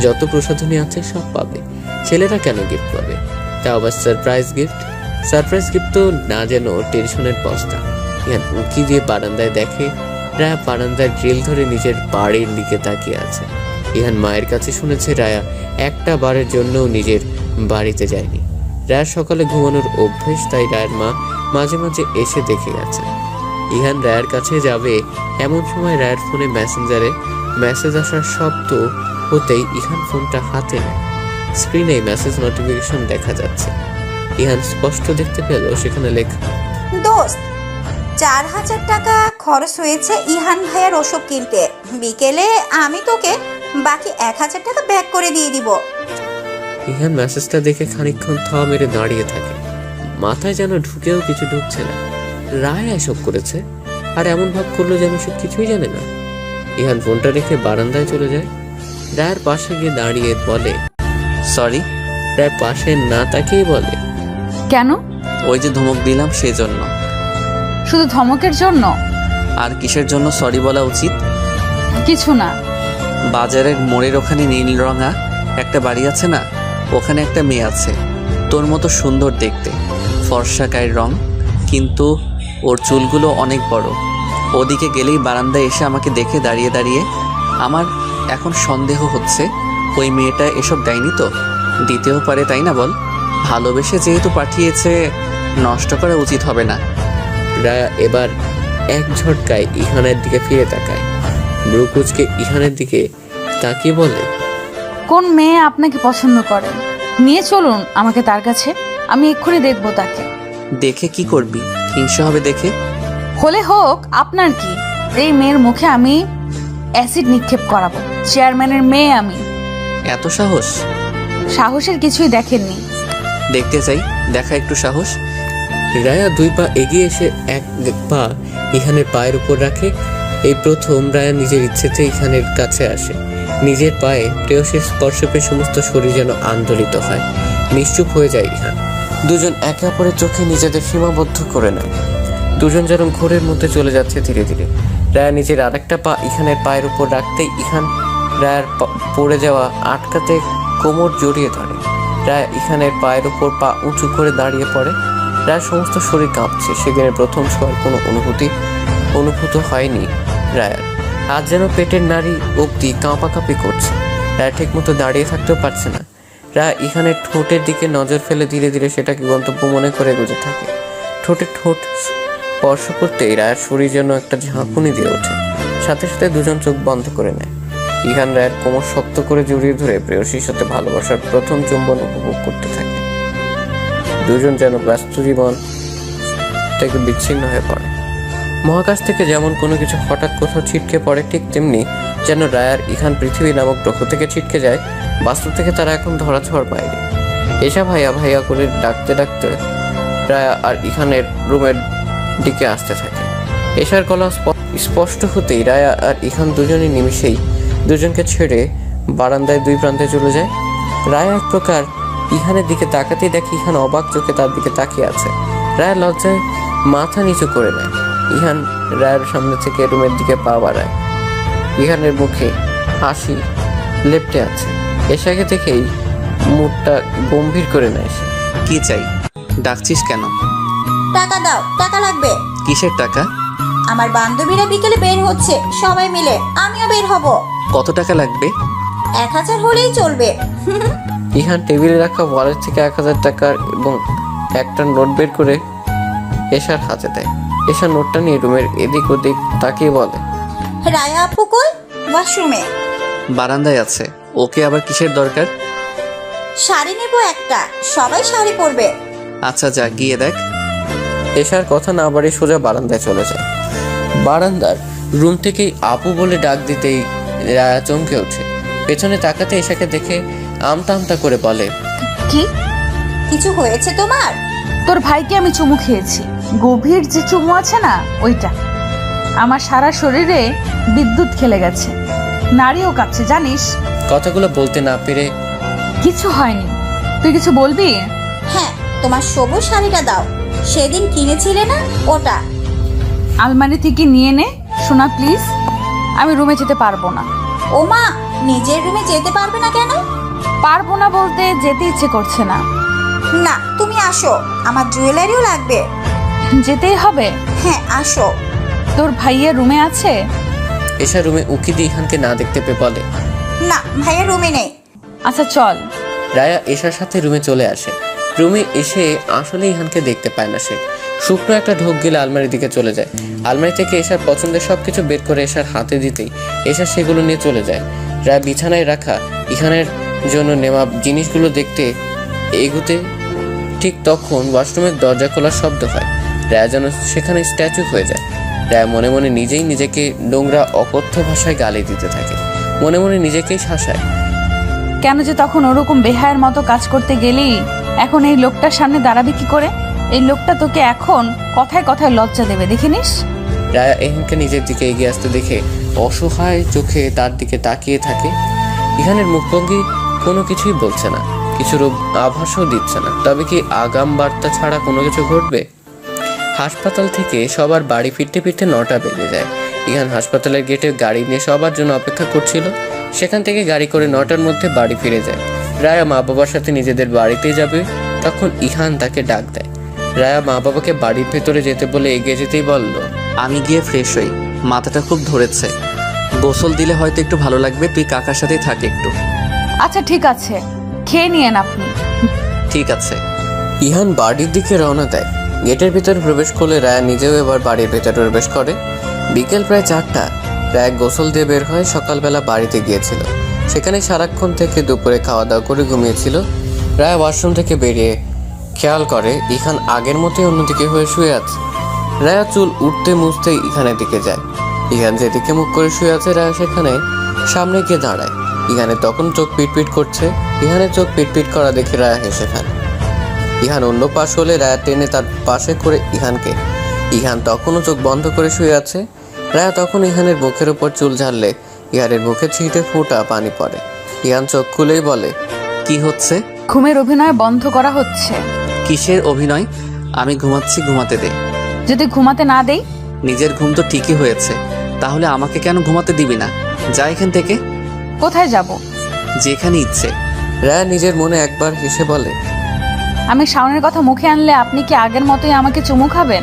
যত প্রসাধনী আছে সব পাবে। ছেলেরা কেন গিফট পাবে, তা আবার সারপ্রাইজ গিফট। সারপ্রাইজ গিফট তো না যেন টেনশনের বস্তা। ইহান উঁকি দিয়ে বারান্দায় দেখে রায়া বারান্দার গ্রিল ধরে নিজের বাড়ির দিকে তাকিয়ে আছে। ইহান মায়ের কাছে শুনেছে রায়া একটা বারের জন্যও নিজের বাড়িতে যায়নি। রায়ার সকালে ঘুমানোর অভ্যেস, তাই রায়ের মা মাঝে মাঝে এসে দেখে গেছে। ইহান রায়ের কাছে যাবে এমন সময় রায়ের ফোনে মেসেঞ্জারে মেসেজ আসার শব্দ হতেই ইহান ফোনটা হাতে নেয়। স্ক্রিনে মেসেজ নোটিফিকেশন দেখা যাচ্ছে। ইহান স্পষ্ট দেখতে পেল সেখানে লেখা, দোস্ত 4000 টাকা খরচ হয়েছে ইহান ভাইয়ার ওষুধ কিনতে। বিকেলে আমি তোকে বাকি 1000 টাকা ব্যাক করে দিয়ে দিব। ইহান মেসেজটা দেখে খানিকক্ষণ থাওয়া মেরে দাঁড়িয়ে থাকে। মাথায় যেন ঢুকেও কিছু ঢুকছে না। রায়া এসব করেছে আর এমন ভাব করলো যেন সে কিছুই জানে না। ইহান ফোনটা রেখে বারান্দায় চলে যায়। রায়ের পাশে গিয়ে দাঁড়িয়ে বলে, সরি। রায় পাশে না তাকিয়ে বলে, কেন? ওই যে ধমক দিলাম সেজন্য। শুধু ধমকের জন্য? আর কিসের জন্য সরি বলা উচিত? কিছু না। বাজারের মোড়ের ওখানে নীল রঙা একটা বাড়ি আছে না, ওখানে একটা মেয়ে আছে তোর মতো সুন্দর দেখতে, ফর্সা গায়ের রং, কিন্তু ওর চুলগুলো অনেক বড়। ওদিকে গেলেই বারান্দায় এসে আমাকে দেখে দাঁড়িয়ে দাঁড়িয়ে। আমার এখন সন্দেহ হচ্ছে ওই মেয়েটা এসব দেয়নি তো, দিতেও পারে, তাই না বল? ভালোবেসে যেহেতু পাঠিয়েছে, নষ্ট করা উচিত হবে না। রায়া এবার এক ঝটকায় ইহানের দিকে ফিরে তাকায়। ব্রুকুচকে ইহানের দিকে তাকিয়ে বলে, কোন মেয়ে আপনাকে পছন্দ করে? নিয়ে চলুন আমাকে তার কাছে, আমি এক্ষুনি দেখবো তাকে। দেখে কি করবি? হিংসা হবে দেখে? হলে হোক, আপনার কি? এই মেয়ের মুখে আমি অ্যাসিড নিক্ষেপ করাবো। চেয়ারম্যানের মেয়ে আমি। এত সাহস? সাহসের কিছুই দেখেননি। দেখতে চাই, দেখা একটু সাহস। রায়া 2 পা এগিয়ে এসে 1 পা ইহানের পায়ের উপর রাখে। এই প্রথম রায়া নিজের ইচ্ছেতে ইহানের কাছে আসে। নিজের পায়ে প্রেয়সীর স্পর্শ পেয়ে সমস্ত শরীর যেন আন্দোলিত হয়। নিশ্চুপ হয়ে যায় ইহান। দুজন একে অপরের চোখে নিজেদের সীমাবদ্ধ করে নেয়। দুজন যেন ঘোরের মধ্যে চলে যাচ্ছে ধীরে ধীরে। রায়া নিজের আরেকটা পা ইহানের পায়ের উপর রাখতেই ইহান রায়ার পড়ে যাওয়া আটকাতে কোমর জড়িয়ে ধরে। রায়া ইহানের পায়ের উপর পা উঁচু করে দাঁড়িয়ে পড়ে। রায়ার সমস্ত শরীর কাঁপছে। সেদিনের প্রথম ছোঁয়ার কোনো অনুভূত হয়নি রায়ার। আজ যেন পেটের নাড়ি অবধি কাঁপাকাঁপি করছে। রায়া ঠিক মতো দাঁড়িয়ে থাকতেও পারছে না। রায়া ইহানের ঠোঁটের দিকে নজর ফেলে ধীরে ধীরে সেটাকে গন্তব্য মনে করে এগোতে থাকে। ঠোঁট স্পর্শ করতেই রায়ার শরীর যেন একটা ঝাঁকুনি দিয়ে ওঠে। সাথে সাথে দুজন চোখ বন্ধ করে নেয়। ইহান রায়ের কোমর শক্ত করে জড়িয়ে ধরে প্রেয়সীর সাথে ভালোবাসার প্রথম চুম্বন উপভোগ করতে থাকে। দুজন যেন ব্যস্ত জীবন থেকে বিচ্ছিন্ন হয়ে পড়ে। মহাকাশ থেকে যেমন কোনো কিছু হঠাৎ কোথাও ছিটকে পড়ে, ঠিক তেমনি যেন রায়ার ইহান পৃথিবী নামক গ্রহ থেকে ছিটকে যায়। বাস্তব থেকে তারা এখন ধরাছোঁয়ার বাইরে। এসা ভাইয়া ভাইয়া করে ডাকতে ডাকতে রায়া আর ইহানের রুমের দিকে আসতে থাকে। এশার গলা স্পষ্ট হতেই রায়া আর ইহান দুজনই নিমিষেই দুজনকে ছেড়ে বারান্দায় 2 প্রান্তে চলে যায়। রায়া এক প্রকার ইহানের দিকে তাকাতেই দেখে ইহান অবাক চোখে তার দিকে তাকিয়ে আছে। রায়া লজ্জায় মাথা নিচু করে নেয়। ইহান রায়ের সামনে থেকে রুমের দিকে পা বাড়ায়। ইহানের মুখে হাসি লেপ্টে আছে। এশাকে দেখেই মুখটা গম্ভীর করে নেয় সে। কি চাই? ডাকছিস কেন? টাকা দাও, টাকা লাগবে। কিসের টাকা? আমার বান্ধবীরা বিকেলে বের হচ্ছে, সবাই মিলে, আমিও বের হব। কত টাকা লাগবে? 1000 হলেই চলবে। ইহান টেবিলে রাখা ওয়ালেট থেকে 1000 টাকার এবং একটা নোট বের করে এশার হাতে দেয়। এশা নোটটা নিয়ে রুমের এদিক ওদিক তাকিয়ে বলে, রায়া আপু কই? ওয়াশরুমে। বারান্দায় আছে। ওকে আবার কিসের দরকার? শাড়ি নেব একটা, সবাই শাড়ি পরবে। আচ্ছা যা, গিয়ে দেখ। এশার কথা না বাড়ি সোজা বারান্দায় চলে যায়। বারান্দার রুম থেকেই আপু বলে ডাক দিতেই রায়া চমকে ওঠে। পেছনে তাকাতে এশাকে দেখে আমতা আমতা করে বলে, কি? কিছু হয়েছে তোমার? তোর ভাইকে আমি চুমু খেয়েছি। গভীর যে চুমু আছে না, ওইটা। আমার সারা শরীরে বিদ্যুৎ খেলে গেছে, নাড়িও কাঁপছে জানিস। কথাগুলো বলতে না পেরে, কিছু হয়নি, তুই কিছু বলবি? হ্যাঁ, তোমার সবুজ শাড়িটা দাও, সেদিন কিনেছিলে না, ওটা। আলমারি থেকে নিয়ে নে সোনা প্লিজ। আমি রুমে যেতে পারবো না। ও মা, নিজের রুমে যেতে পারবে না কেন? পারবো না বলতে যেতে ইচ্ছে করছে না। না, তুমি আসো, আমার জুয়েলারিও লাগবে। যেতেই হবে? হ্যাঁ, আসো। তোর ভাইয়ের রুমে আছে? এশা রুমে উকি দিয়ে ইহানকে না দেখতে পেয়ে বলে, না, ভাইয়ের রুমে নেই। আচ্ছা চল। রায়া এশার সাথে রুমে চলে আসে। রুমে এসে আসলে ইহানকে দেখতে পায় না সে। শুকনো একটা ঢোক গেলে আলমারির দিকে চলে যায়। আলমারি থেকে এশার পছন্দের সবকিছু বের করে এশার হাতে দিতেই এশা সেগুলো নিয়ে চলে যায়। রায়া বিছানায় রাখা ইহানের জন্য নেওয়া জিনিসগুলো দেখতে এগুতে ঠিক তখন ওয়াশরুমের দরজা খোলার শব্দ হয়। রায়া যেন সেখানে স্ট্যাচু হয়ে যায়। রায়া মনে মনে নিজেই নিজেকে নোংরা অকথ্য ভাষায় গালি দিতে থাকে, মনে মনে নিজেকেই শাসায়। কেন যে তখন ওরকম বেহায়ের মতো কাজ করতে গেলি? এখন এই লোকটার সামনে দাঁড়াবি কি করে? এই লোকটা তোকে এখন কথায় কথায় লজ্জা দেবে, দেখিনিস? রায়া ইহানকে নিজের দিকে এগিয়ে আসতে দেখে অসহায় চোখে তার দিকে তাকিয়ে থাকে। ইহানের মুখভঙ্গি কোনো কিছুই বলছে না, কিছুর আভাসও দিচ্ছে না। তবে কি আগাম বার্তা ছাড়া কোনো কিছু ঘটবে? হাসপাতাল থেকে সবার বাড়ি ফিরতে ফিরতে 9টা বেজে যায়। ইহান হাসপাতালের গেটে গাড়ি নিয়ে সবার জন্য অপেক্ষা করছিল। সেখান থেকে গাড়ি করে 9টার মধ্যে বাড়ি ফিরে যায়। রায়া মা বাবার সাথে নিজেদের বাড়িতে যাবে, তখন ইহান তাকে ডাক দেয়। রায়া মা বাবাকে বাড়ির ভেতরে যেতে বলে এগিয়ে যেতেই বলল, আমি গিয়ে ফ্রেশ হই, মাথাটা খুব ধরেছে, গোসল দিলে হয়তো একটু ভালো লাগবে, তুই কাকার সাথেই থাক একটু। আচ্ছা ঠিক আছে, খেয়ে নিয়েন আপনি। ঠিক আছে। ইহান বাড়ির দিকে রওনা দেয়। গেটের ভিতরে প্রবেশ করলে রায়া নিজেও এবার বাড়ির ভেতরে প্রবেশ করে। বিকেল প্রায় 4টা। রায়া গোসল দিয়ে বের হয়। সকালবেলা বাড়িতে গিয়েছিল, সেখানে সারাক্ষণ থেকে দুপুরে খাওয়া দাওয়া করে ঘুমিয়েছিল। রায়া ওয়াশরুম থেকে বেরিয়ে খেয়াল করে ইহান আগের মতোই অন্যদিকে হয়ে শুয়ে আছে। রায়া চুল উঠতে মুছতে ইহানের দিকে যায়। ইহান যেদিকে মুখ করে শুয়ে আছে রায়া সেখানে সামনে গিয়ে দাঁড়ায়। ইহানের তখন চোখ পিটপিট করছে। ইহানের চোখ পিটপিট করা দেখে রায়া হেসে ফেলে। ইহান অন্য পাশ হলে রায়া টেনে তার পাশে করে ইহানকে। ইহান তখনও চোখ বন্ধ করে শুয়ে আছে। রায়া তখন ইহানের মুখের উপর চুল ঝাড়লে ইহানের মুখে ছিটে ফোঁটা পানি পড়ে। ইহান চোখ খুলেই বলে, কি হচ্ছে? ঘুমের অভিনয় বন্ধ করা হচ্ছে। কিসের অভিনয়? আমি ঘুমাচ্ছি, ঘুমাতে দে। যদি ঘুমাতে না দেই? নিজের ঘুম তো ঠিকই হয়েছে, তাহলে আমাকে কেন ঘুমাতে দিবি না? যা এখান থেকে। কোথায় যাব? যেখানে ইচ্ছে। রায়া নিজের মনে একবার হেসে বলে, আমি শাওনের কথা মুখে আনলে আপনি কি আগের মতোই আমাকে চুমু খাবেন?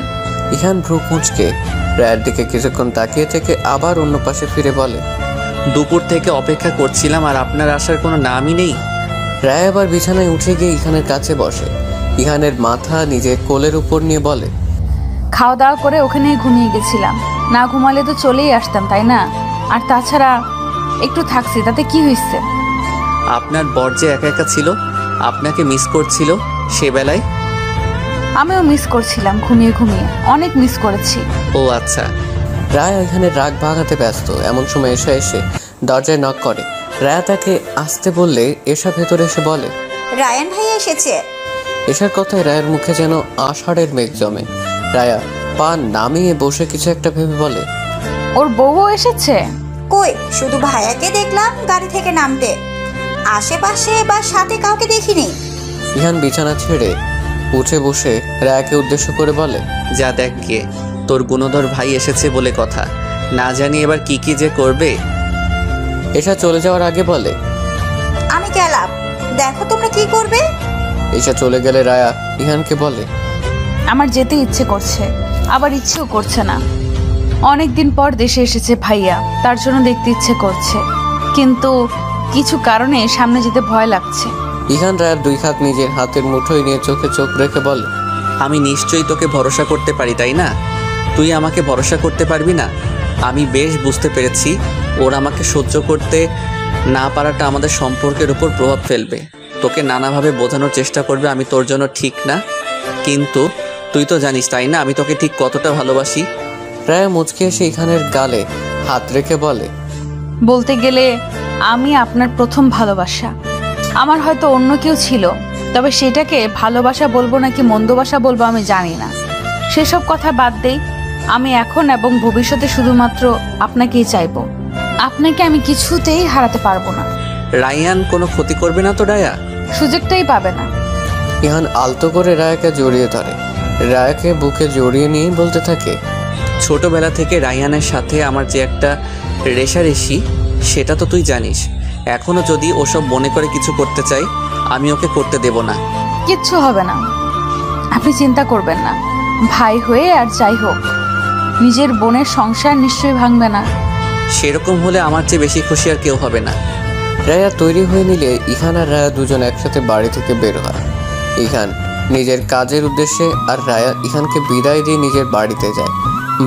ইহান ভ্রু কুঁচকে রায়ের দিকে কিছুক্ষণ তাকিয়ে থেকে আবার অন্য পাশে ফিরে বলে, দুপুর থেকে অপেক্ষা করছিলাম আর আপনার আসার কোনো নামই নেই। রায় আবার বিছানায় উঠে গিয়ে ইহানের কাছে বসে। ইহানের মাথা নিজের কোলের উপর নিয়ে বলে, খাওয়া দাওয়া করে ওখানেই ঘুমিয়ে গেছিলাম, না ঘুমালে তো চলেই আসতাম, তাই না? আর তাছাড়া একটু থাকছি, তাতে কি হয়েছে? আপনার বর যে একা একা ছিল, আপনাকে মিস করছিল, সে বেলায় আমিও মিস করছিলাম, ঘুমিয়ে ঘুমিয়ে অনেক মিস করেছি। ও আচ্ছা। রায় এখানে রাগ ভাগাতে ব্যস্ত। এমন সময় এসে এসে দরজায় নক করে। রায়া তাকে আসতে বললে এসা ভেতরে এসে বলে, রায়ান ভাই এসেছে। এসার কথায় রায়ের মুখে যেন আষাঢ়ের মেঘ জমে। রায়া পা নামিয়ে বসে কিছু একটা ভেবে বলে, ওর বউও এসেছে? কই, শুধু ভাইয়াকে দেখলাম গাড়ি থেকে নামতে, আশেপাশে বা সাথে কাউকে দেখিনি। ইহান বিছানা ছেড়ে উঠে বসে রায়াকে উদ্দেশ্য করে বলে, যা দেখ গিয়ে, তোর গুণধর ভাই এসেছে বলে কথা, না জানি এবার কি কি যে করবে। এসা চলে যাওয়ার আগে বলে, আমি গেলাম, দেখো তোমরা কি করবে। এসা চলে গেলে রায়া ইহানকে বলে, আমার যেতে ইচ্ছে করছে, আবার ইচ্ছেও করছে না। অনেক দিন পর দেশে এসেছে ভাইয়া, তার জন্য দেখতে ইচ্ছে করছে, কিন্তু কিছু কারণে সামনে যেতে ভয় লাগছে। ইহান রায়ার 2 হাত নিজের হাতের মুঠোয় নিয়ে চোখে চোখ রেখে বলে, আমি নিশ্চয়ই তোকে ভরসা করতে পারি, তাই না? তুই আমাকে ভরসা করতে পারবি না? আমি বেশ বুঝতে পেরেছি ওর আমাকে সহ্য করতে না পারাটা আমাদের সম্পর্কের উপর প্রভাব ফেলবে, তোকে নানাভাবে বোঝানোর চেষ্টা করবে আমি তোর জন্য ঠিক না। কিন্তু তুই তো জানিস, তাই না, আমি তোকে ঠিক কতটা ভালোবাসি। রায়া মুচকে এসে ইহানের গালে হাত রেখে বলে, বলতে গেলে আমি আপনার প্রথম ভালোবাসা। আমার হয়তো অন্য কেউ ছিল, তবে সেটাকে ভালোবাসা বলবো নাকি মন্দবাসা বলবো আমি জানি না। সেসব কথা বাদ দেই, আমি এখন এবং ভবিষ্যতে শুধুমাত্র আপনাকেই চাইবো। আপনাকে আমি কিছুতেই হারাতে পারবো না। রায়ান কোনো ক্ষতি করবে না তো? রায়া সুযোগটাই পাবে না। ইহান আলতো করে রায়াকে জড়িয়ে ধরে। রায়াকে বুকে জড়িয়ে নিয়ে বলতে থাকে, ছোটবেলা থেকে রায়ানের সাথে আমার যে একটা রেশারেশি, সেটা তো তুই জানিস। এখনো যদি ওসব মনে করে কিছু করতে চাই, আমি ওকে করতে দেব না। কিচ্ছু হবে না, আপনি চিন্তা করবেন না। ভাই হয়ে আর যাই হোক, নিজের বোনের সংসার নিশ্চয়ই ভাঙবে না। সেরকম হলে আমার চেয়ে বেশি খুশি আর কেউ হবে না। রায়া তৈরি হয়ে নিলে ইহান আর রায়া দুজন একসাথে বাড়ি থেকে বের হয়। ইহান নিজের কাজের উদ্দেশ্যে আর রায়া ইহানকে বিদায় দিয়ে নিজের বাড়িতে যায়।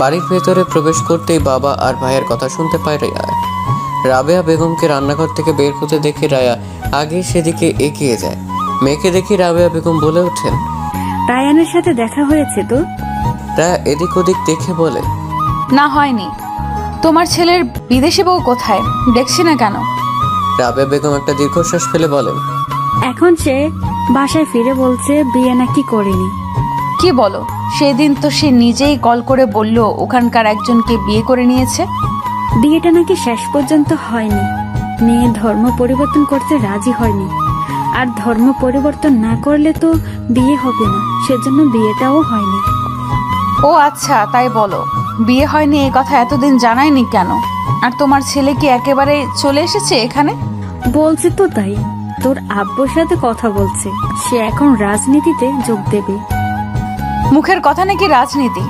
বাড়ির ভেতরে প্রবেশ করতেই বাবা আর ভাইয়ের কথা শুনতে পায় রায়া। রাবেয়া বেগমকে রান্নাঘর থেকে বের হতে দেখে রায়া আগে সেদিকে এগিয়ে যায়। মেয়েকে দেখে রাবেয়া বেগম বলে ওঠেন, রায়ানের সাথে দেখা হয়েছে তো? রায়া এদিক ওদিক দেখে বলে, না হয়নি। তোমার ছেলের বিদেশি বউ কোথায়? দেখছি না কেন? রাবেয়া বেগম একটা দীর্ঘশ্বাস ফেলে বলেন, এখন সে বাসায় ফিরে বলছে বিয়ে নাকি করেনি। কি বলো? সেদিন তো সে নিজেই কল করে বলল ওখানকার একজনকে বিয়ে করে নিয়েছে। বিয়েটা নাকি শেষ পর্যন্ত হয়নি। মেয়ে ধর্ম পরিবর্তন করতে রাজি হয়নি, আর ধর্ম পরিবর্তন না করলে তো বিয়ে হবে না, সেজন্য বিয়েটাও হয়নি। ও আচ্ছা, তাই বলো। বিয়ে হয়নি এই কথা এতদিন জানায়নি কেন? আর তোমার ছেলে কি একেবারে চলে এসেছে এখানে? বলছে তো তাই, তোর আব্বুর সাথে কথা বলছে, সে এখন রাজনীতিতে যোগ দেবে। মুখের কথা নাকি রাজনীতি?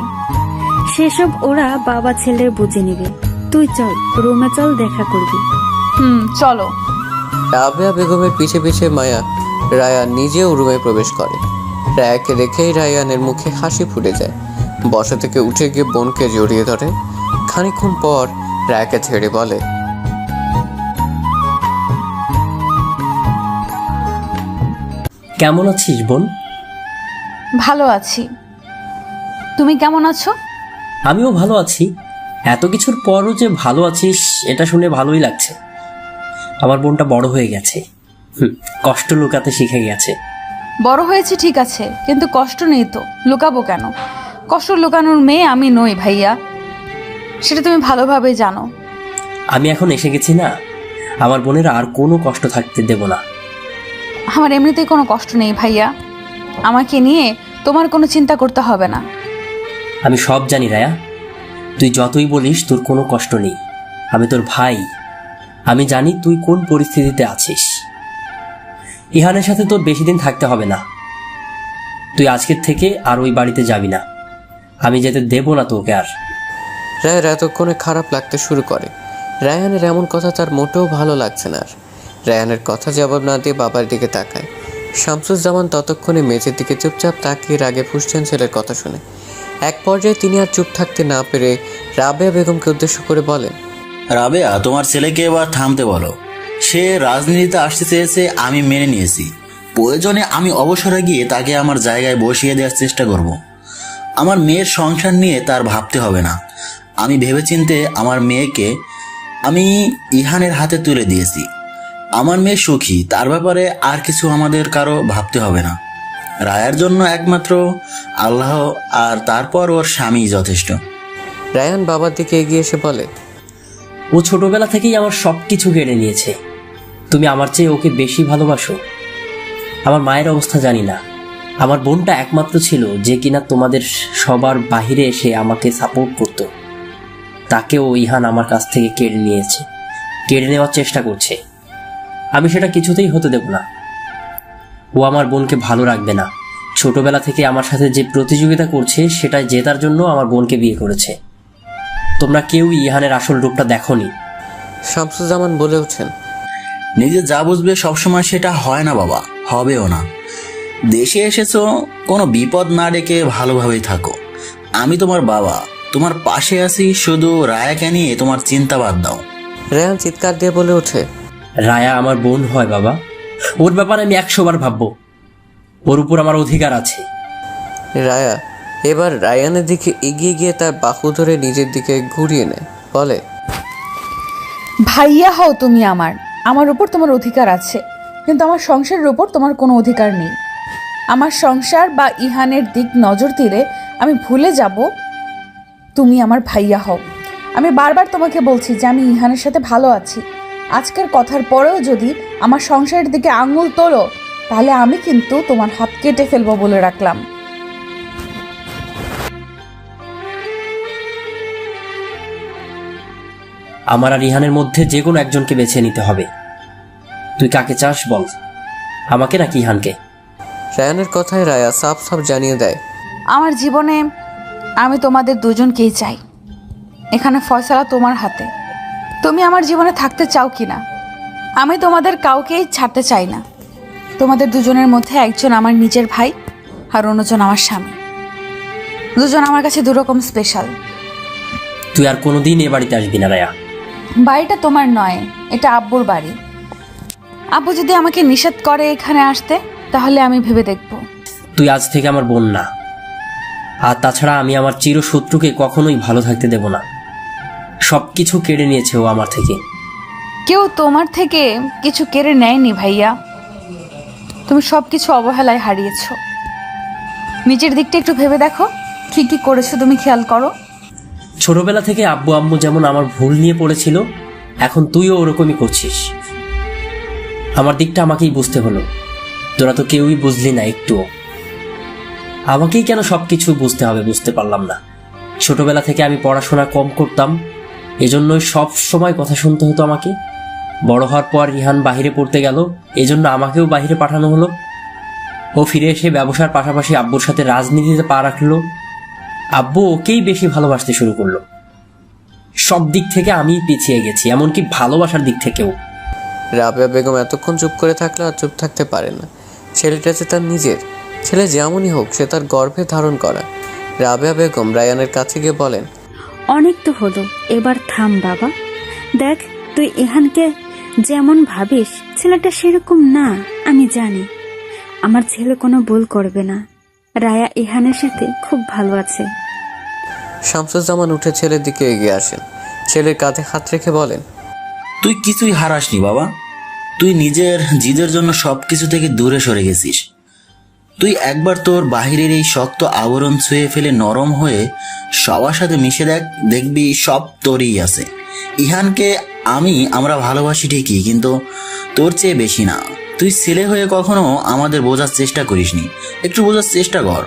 সেসব ওরা বাবা ছেলের বুঝে নেবে। তুই চল, রুমে চল, দেখা করবি। চলো। রাবেয়া বেগমের পিছে পিছে রায়া নিজেও রুমে প্রবেশ করে। রায়াকে দেখেই রায়ানের মুখে হাসি ফুটে যায়। বসা থেকে উঠে গিয়ে বোনকে জড়িয়ে ধরে। খানিকক্ষণ পর রায়াকে ছেড়ে বলে, কেমন আছিস বোন? ভালো আছি। তুমি কেমন আছো? আমিও ভালো আছি। এত কিছুর পরও যে ভালো আছিস এটা শুনে ভালোই লাগছে। আমার বোনটা বড় হয়ে গেছে, কষ্ট লুকাতে শিখে গেছে। বড় হয়েছে ঠিক আছে, কিন্তু কষ্ট নেই তো, লুকাবো কেন? কষ্ট লুকানোর মেয়ে আমি নই ভাইয়া, সেটা তুমি ভালোভাবে জানো। আমি এখন এসে গেছি না, আমার বোনের আর কোনো কষ্ট থাকতে দেব না। আমার এমনিতেই কোনো কষ্ট নেই ভাইয়া, আমাকে নিয়ে তোমার কোনো চিন্তা করতে হবে না। আমি সব জানি রায়া, তুই যতই বলিস তোর কোনো কষ্ট নেই। আমি তোর ভাই, আমি জানি তুই কোন পরিস্থিতিতে আছিস। ইহানের সাথে তোর বেশি দিন থাকতে হবে না। তুই আজকের থেকে আর ওই বাড়িতে যাবি না, আমি যেতে দেব না তোকে আর। রায়ের এতক্ষণে খারাপ লাগতে শুরু করে। রায়ানের এমন কথা তার মোটেও ভালো লাগছে না। আর রায়ানের কথা জবাব না দিয়ে বাবার দিকে তাকায়। শামসুজ্জামান ততক্ষণে মেঝের দিকে চুপচাপ তাকিয়ে রাগে ফুঁসছেন ছেলের কথা শুনে। এক পর্যায়ে তিনি আর চুপ থাকতে না পেরে রাবেয়া বেগমকে উদ্দেশ্য করে বলেন, রাবেয়া, তোমার ছেলেকে এবার থামতে বলো। সে রাজনীতিতে আসতে চেয়েছে, আমি মেনে নিয়েছি। প্রয়োজনে আমি অবসরে গিয়ে তাকে আমার জায়গায় বসিয়ে দেওয়ার চেষ্টা করব। আমার মেয়ের সংসার নিয়ে তার ভাবতে হবে না। আমি ভেবেচিন্তে আমার মেয়েকে আমি ইহানের হাতে তুলে দিয়েছি। আমার মেয়ে সুখী, তার ব্যাপারে আর কিছু আমাদের কারো ভাবতে হবে না। রায়ার জন্য একমাত্র আল্লাহ আর তারপর ওর স্বামী যথেষ্ট। রায়ান বাবার দিকে এগিয়ে এসে বলে, ও ছোটবেলা থেকেই আমার সব কিছু কেড়ে নিয়েছে। তুমি আমার চেয়ে ওকে বেশি ভালোবাসো। আমার মায়ের অবস্থা জানি না, আমার বোনটা একমাত্র ছিল যে কিনা তোমাদের সবার বাহিরে এসে আমাকে সাপোর্ট করতো। তাকেও ইহান আমার কাছ থেকে কেড়ে নিয়েছে, কেড়ে নেওয়ার চেষ্টা করছে। আমি সেটা কিছুতেই হতে দেব না। ও আমার বোনকে ভালো রাখবে না। ছোটবেলা থেকে আমার সাথে যে প্রতিযোগিতা করছে সেটাই জেতার জন্য আমার বোনকে বিয়ে করেছে। তোমরা কেউ ইহানের আসল রূপটা দেখোনি। শামসুজ্জামান বলে ওঠেন, নিজে যা বুঝবে সবসময় সেটা হয় না বাবা, হবেও না। দেশে এসেছো, কোনো বিপদ না ডেকে ভালোভাবেই থাকো। আমি তোমার বাবা, তোমার পাশে আছি। শুধু রায়াকে নিয়ে তোমার চিন্তা বাদ দাও। রায়ান চিৎকার দিয়ে বলে ওঠে, রায়া আমার বোন হয় বাবা, ওর ব্যাপারে আমি 100 বার ভাববো। ওর উপর আমার অধিকার আছে। রায়া এবার রায়ানের দিকে এগিয়ে গিয়ে তার বাহু ধরে নিজের দিকে ঘুরিয়ে নেয়, বলে, ভাইয়া হও তুমি আমার উপর তোমার অধিকার আছে, কিন্তু আমার সংসারের উপর তোমার কোনো অধিকার নেই। আমার সংসার বা ইহানের দিক নজর দিলে আমি ভুলে যাব তুমি আমার ভাইয়া হও। আমি বারবার তোমাকে বলছি যে আমি ইহানের সাথে ভালো আছি। আজকের কথার পরেও যদি আমার সংসারের দিকে আঙুল তোলো তাহলে আমি কিন্তু তোমার হাত কেটে ফেলবো বলে রাখলাম। আমার আর ইহানের মধ্যে যে কোনো একজনকে বেছে নিতে হবে। তুই কাকে চাস বল, আমাকে নাকি ইহানকে? রায়ানের কথায় রায়া সাফ সাফ জানিয়ে দেয়, আমার জীবনে আমি তোমাদের দুজনকেই চাই। এখানে ফয়সালা তোমার হাতে, তুমি আমার জীবনে থাকতে চাও কি না। আমি তোমাদের কাউকেই ছাড়তে চাই না। তোমাদের দুজনের মধ্যে একজন আমার নিজের ভাই আর অন্যজন আমার স্বামী। দুজন আমার কাছে দুরকম স্পেশাল। তুই আর কোনোদিন এ বাড়িতে আসবি না রায়া। বাড়িটা তোমার নয়, এটা আব্বুর বাড়ি। আব্বু যদি আমাকে নিষেধ করে এখানে আসতে তাহলে আমি ভেবে দেখব। তুই আজ থেকে আমার বোন না, আর তাছাড়া আমি আমার চিরশত্রুকে কখনোই ভালো থাকতে দেব না। সব কিছু কেড়ে নিয়েছে ও আমার থেকে। কেউ তোমার থেকে কিছু কেড়ে নেয়নি ভাইয়া, তুমি সব কিছু অবহেলায় হারিয়েছো। নিজের দিকটা একটু ভেবে দেখো, কি কি করেছো তুমি খেয়াল করো। ছোটবেলা থেকে আব্বু আম্মু যেমন আমার ভুল নিয়ে পড়েছিল, এখন তুইও ওরকমই করছিস। আমার দিকটা আমাকেই বুঝতে হলো, তোরা তো কেউই বুঝলি না একটুও। আমাকেই কেন সবকিছু বুঝতে হবে বুঝতে পারলাম না। ছোটবেলা থেকে আমি পড়াশোনা কম করতাম, এজন্যই সব সময় কথা শুনতে হতো আমাকে। বড় হওয়ার পর রিহান বাহিরে পড়তে গেল, এজন্য আমাকেও বাহিরে পাঠানো হলো। ও ফিরে এসে ব্যবসার পাশাপাশি আব্বুর সাথে রাজনীতিতে পা রাখলো। আব্বু ওকেই বেশি ভালোবাসতে শুরু করলো। সব দিক থেকে আমি পিছিয়ে গেছি, এমনকি ভালোবাসার দিক থেকেও। রাবেয়া বেগম এতক্ষণ চুপ করে থাকলে আর চুপ থাকতে পারে না। ছেলেটা যে তার নিজের ছেলে, যেমনই হোক সে তার গর্ভে ধারণ করা। রাবেয়া বেগম রায়ানের কাছে গিয়ে বলেন, অনেক তো হলো, এবার থাম বাবা। দেখ, তুই এহানকে যেমন ভাবিস ছেলেটা সেরকম না। আমি জানি আমার ছেলে কোনো ভুল করবে না। রায়া এহানের সাথে খুব ভালো আছে। শামসুজ্জামান উঠে ছেলের দিকে এগিয়ে আসেন। ছেলের কাঁধে হাত রেখে বলেন, তুই কিছুই হারাসনি বাবা। তুই নিজের জিদের জন্য সবকিছু থেকে দূরে সরে গেছিস। তুই একবার তোর বাহিরের এই শক্ত আবরণ ছুঁয়ে ফেলে নরম হয়ে সবার সাথে মিশে দেখ, দেখবি সব তোরই আছে। ইহানকে আমরা ভালোবাসি ঠিকই, কিন্তু তোর চেয়ে বেশি না। তুই ছেলে হয়ে কখনো আমাদের বোঝার চেষ্টা করিসনি। একটু বোঝার চেষ্টা কর।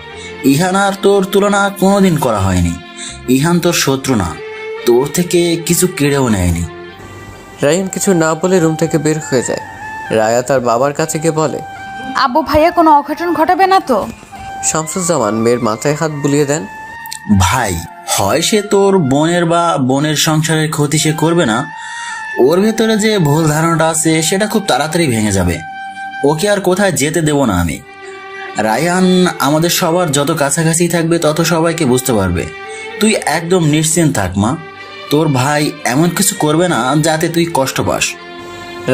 ইহান আর তোর তুলনা কোনোদিন করা হয়নি। ইহান তোর শত্রু না, তোর থেকে কিছু কেড়েও নেয়নি। রায়ান কিছু না বলে রুম থেকে বের হয়ে যায়। রায়া তার বাবার কাছে গিয়ে বলে, আব্বু ভাইয়া কোনো অঘটন ঘটাবে না তো? শামসুজ্জামান মেয়ের মাথায় হাত বুলিয়ে দেন। ভাই, হয় সে তোর বোনের সংসারের ক্ষতি সে করবে না, ওর ভেতরে যে ভুল ধারণাটা আছে সেটা খুব তাড়াতাড়ি ভেঙে যাবে। ওকে আর কোথায় যেতে দেব না আমি। রায়ান আমাদের সবার যত কাছাকাছি থাকবে তত সবাইকে বুঝতে পারবে। তুই একদম নিশ্চিন্ত থাক মা, তোর ভাই এমন কিছু করবে না যাতে তুই কষ্ট পাস।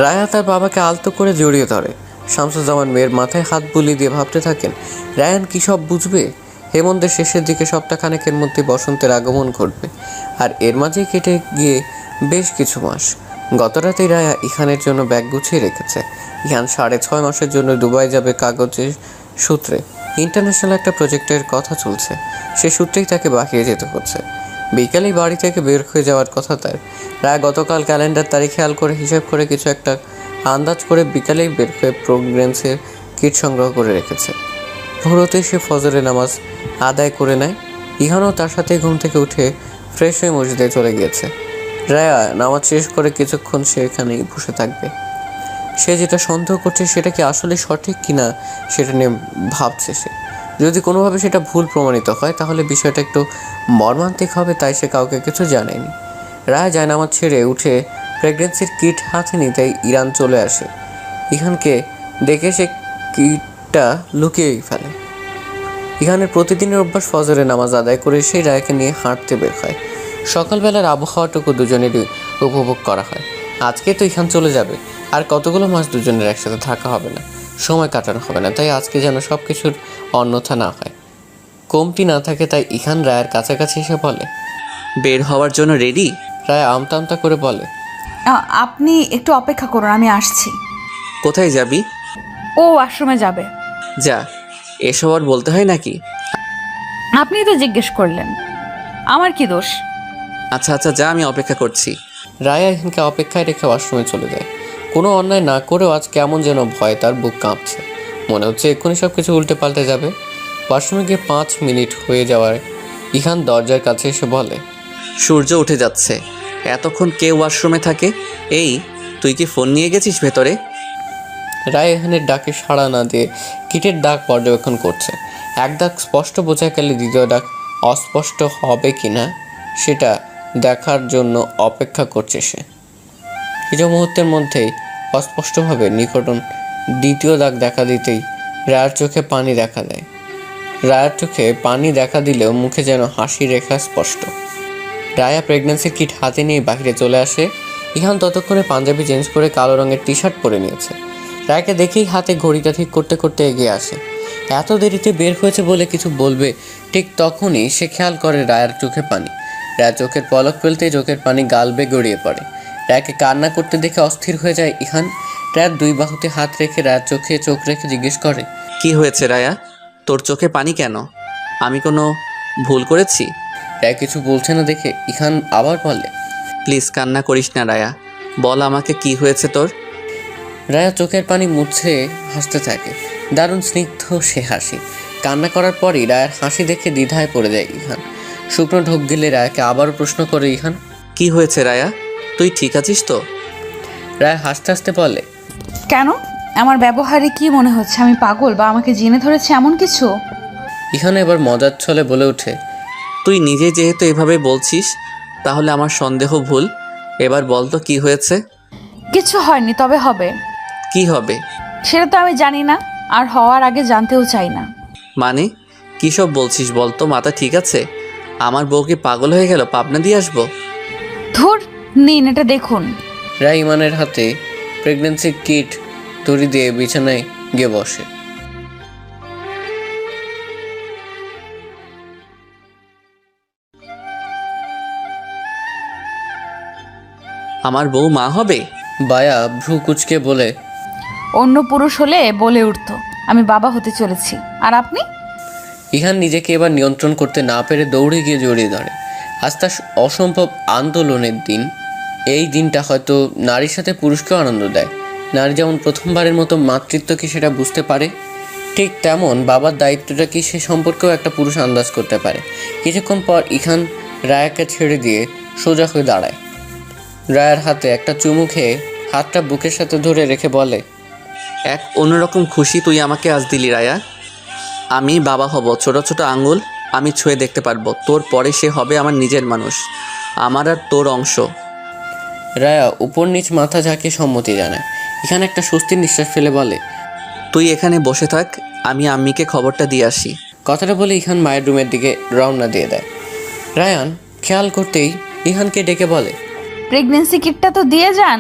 রায়া তার বাবাকে আলতো করে জড়িয়ে ধরে। শামসুজ্জামান মেয়ের মাথায় হাত বুলিয়ে দিয়ে ভাবতে থাকেন, রায়ান কী সব বুঝবে। হেমন্তের শেষের দিকে সপ্তাহখানেকের মধ্যে বসন্তের আগমন ঘটবে, আর এর মাঝে কেটে গিয়ে বেশ কিছু মাস। গত রাতেই রায়া ইহানের জন্য ব্যাগ গুছিয়ে রেখেছে। ইহান 6.5 মাসের জন্য দুবাই যাবে কাগজের সূত্রে। ইন্টারন্যাশনাল একটা প্রজেক্টের কথা চলছে, সে সূত্রেই তাকে বাহিরে যেতে হচ্ছে। বিকালেই বাড়ি থেকে বের হয়ে যাওয়ার কথা তার। রায়া গতকাল ক্যালেন্ডার তারিখ খেয়াল করে হিসাব করে কিছু একটা আন্দাজ করে বিকালেই বের হয়ে প্রোগ্রেন্সের কিট সংগ্রহ করে রেখেছে। ভোরতে সে ফজরের নামাজ আদায় করে নেয়। ইহানও তার সাথে ঘুম থেকে উঠে ফ্রেশ হয়ে মসজিদে চলে গিয়েছে। রায়া নামাজ শেষ করে কিছুক্ষণ সে এখানেই বসে থাকবে। সে যেটা সন্দেহ করছে সেটা কি আসলে সঠিক কিনা সেটা নিয়ে ভাবছে সে। যদি কোনোভাবে সেটা ভুল প্রমাণিত হয় তাহলে বিষয়টা একটু মর্মান্তিক হবে, তাই সে কাউকে কিছু জানায়নি। রায়া যায় নামাজ ছেড়ে উঠে প্রেগনেন্সির কিট হাতে নিতেই ইরান চলে আসে। ইহানকে দেখে সে কিটটা লুকিয়েই ফেলে। ইহানের প্রতিদিনের অভ্যাস ফজরের নামাজ আদায় করে সেই রায়াকে নিয়ে হাঁটতে বের হয়। সকালবেলার আবহাওয়াটুকু দুজনেরই উপভোগ করা হয়। আজকে তো ইহান চলে যাবে, আর কতগুলো মাস দুজনের একসাথে থাকা হবে না, সময় কাটানো হবে না। তাই আজকে যেন সব কিছুর অন্যথা না হয়, কমতি না থাকে। তাই ইহান রায়ের কাছাকাছি এসে বলে, বের হওয়ার জন্য রেডি? রায় আমতা আমতা করে বলে, আপনি একটু অপেক্ষা করুন, আমি আসছি। কোথায় যাবি? ও আশ্রমে যাবে। যা, এসব আর বলতে হয় নাকি? আপনি তো জিজ্ঞেস করলেন, আমার কি দোষ? আচ্ছা আচ্ছা, যা, আমি অপেক্ষা করছি। রায়া ইহানকে অপেক্ষায় রেখে ওয়াশরুমে চলে যায়। কোনো অন্যায় না করেও আজ কেমন যেন ভয় তার বুক কাঁপছে। মনে হচ্ছে এক্ষুনি সব কিছু উল্টে পাল্টে যাবে। ওয়াশরুমে গিয়ে 5 মিনিট হয়ে যাওয়ায় ইহান দরজার কাছে এসে বলে, সূর্য উঠে যাচ্ছে, এতক্ষণ কে ওয়াশরুমে থাকে? এই, তুই কি ফোন নিয়ে গেছিস ভেতরে? রায় ইহানের ডাকে সাড়া না দিয়ে কিটের ডাক পর্যবেক্ষণ করছে। এক ডাক স্পষ্ট বোঝা গেলে দ্বিতীয় ডাক অস্পষ্ট হবে কিনা সেটা দেখার জন্য অপেক্ষা করছে সে। কিছু মুহূর্তের মধ্যেই অস্পষ্টভাবে নিকটন দ্বিতীয় দাগ দেখা দিতেই রায়ার চোখে পানি দেখা দেয়। রায়ার চোখে পানি দেখা দিলেও মুখে যেন হাসি রেখা স্পষ্ট। রায়া প্রেগন্যান্সির কিট হাতে নিয়ে বাহিরে চলে আসে। ইহান ততক্ষণে পাঞ্জাবি চেঞ্জ করে কালো রঙের টি শার্ট পরে নিয়েছে। রায়াকে দেখেই হাতে ঘড়িটা ঠিক করতে করতে এগিয়ে আসে। এত দেরিতে বের হয়েছে বলে কিছু বলবে, ঠিক তখনই সে খেয়াল করে রায়ার চোখে পানি। রায়া চোখের পলক ফেলতেই চোখের পানি গাল বেয়ে গড়িয়ে পড়ে। রায়াকে কান্না করতে দেখে অস্থির হয়ে যায় ইহান। রায়ার দুই বাহুতে হাত রেখে রায়ার চোখে চোখ রেখে জিজ্ঞেস করে, কি হয়েছে রায়া? তোর চোখে পানি কেন? আমি কোনো ভুল করেছি? রায়া কিছু বলছে না দেখে ইহান আবার বলে, প্লিজ কান্না করিস না রায়া, বল আমাকে কি হয়েছে তোর? রায়া চোখের পানি মুছে হাসতে থাকে। দারুণ স্নিগ্ধ সে হাসি। কান্না করার পরই রায়ার হাসি দেখে দ্বিধায় পড়ে যায় ইহান। শুকনো ঢোক গেলে রায়াকে আবারও প্রশ্ন করে ইহান, কি হয়েছে রায়া? তুই ঠিক আছিস তো? রায়া হাসতে হাসতে বলে, কেন? আমার ব্যবহারে কি মনে হচ্ছে আমি পাগল বা আমাকে জেনে ধরেছে এমন কিছু? ইহান এবার মজার ছলে বলে ওঠে, তুই নিজে যেহেতু এভাবে বলছিস তাহলে আমার সন্দেহ ভুল। এবার বল তো কি হয়েছে? কিছু হয়নি, তবে হবে। কি হবে? সেটা তো আমি জানি না, আর হওয়ার আগে জানতেও চাই না। মানে কী সব বলছিস বল তো? মাথা ঠিক আছে? আমার বউ কি পাগল হয়ে গেল? পাবনা দিয়ে আসবো? ধুর, নিন এটা দেখুন। রায় ইমানের হাতে প্রেগন্যান্সি কিট দড়ি দিয়ে বিছানায় গিয়ে বসে। আমার বউ মা হবে? বায়া ভ্রু কুচকে বলে, অন্য পুরুষ হলে বলে উঠতো আমি বাবা হতে চলেছি, আর আপনি? ইহান নিজেকে এবার নিয়ন্ত্রণ করতে না পেরে দৌড়ে গিয়ে জড়িয়ে ধরে। আজ তার অসম্ভব আন্দোলনের দিন। এই দিনটা হয়তো নারীর সাথে পুরুষকেও আনন্দ দেয়। নারী যেমন প্রথমবারের মতো মাতৃত্ব কি সেটা বুঝতে পারে, ঠিক তেমন বাবার দায়িত্বটা কি সে সম্পর্কেও একটা পুরুষ আন্দাজ করতে পারে। কিছুক্ষণ পর ইহান রায়াকে ছেড়ে দিয়ে সোজা হয়ে দাঁড়ায়। রায়ার হাতে একটা চুমু খেয়ে হাতটা বুকের সাথে ধরে রেখে বলে, এক অন্যরকম খুশি তুই আমাকে আজ দিলি রায়া। আমি বাবা হব, ছোট ছোট আঙ্গুল আমি ছুঁয়ে দেখতে পারবো। তোর পরে সে হবে আমার নিজের মানুষ, আমার আর তোর অংশ। রায়া উপর নিচ মাথা ঝাঁকিয়ে সম্মতি জানায়। এখানে একটা স্বস্তির নিঃশ্বাস ফেলে বলে, তুই এখানে বসে থাক, আমি আম্মিকে খবরটা দিয়ে আসি। কথাটা বলে ইহান মায়ের রুমের দিকে রওনা দিয়ে দেয়। রায়ান খেয়াল করতেই ইহানকে ডেকে বলে, প্রেগনেন্সি কিটটা তো দিয়ে যান,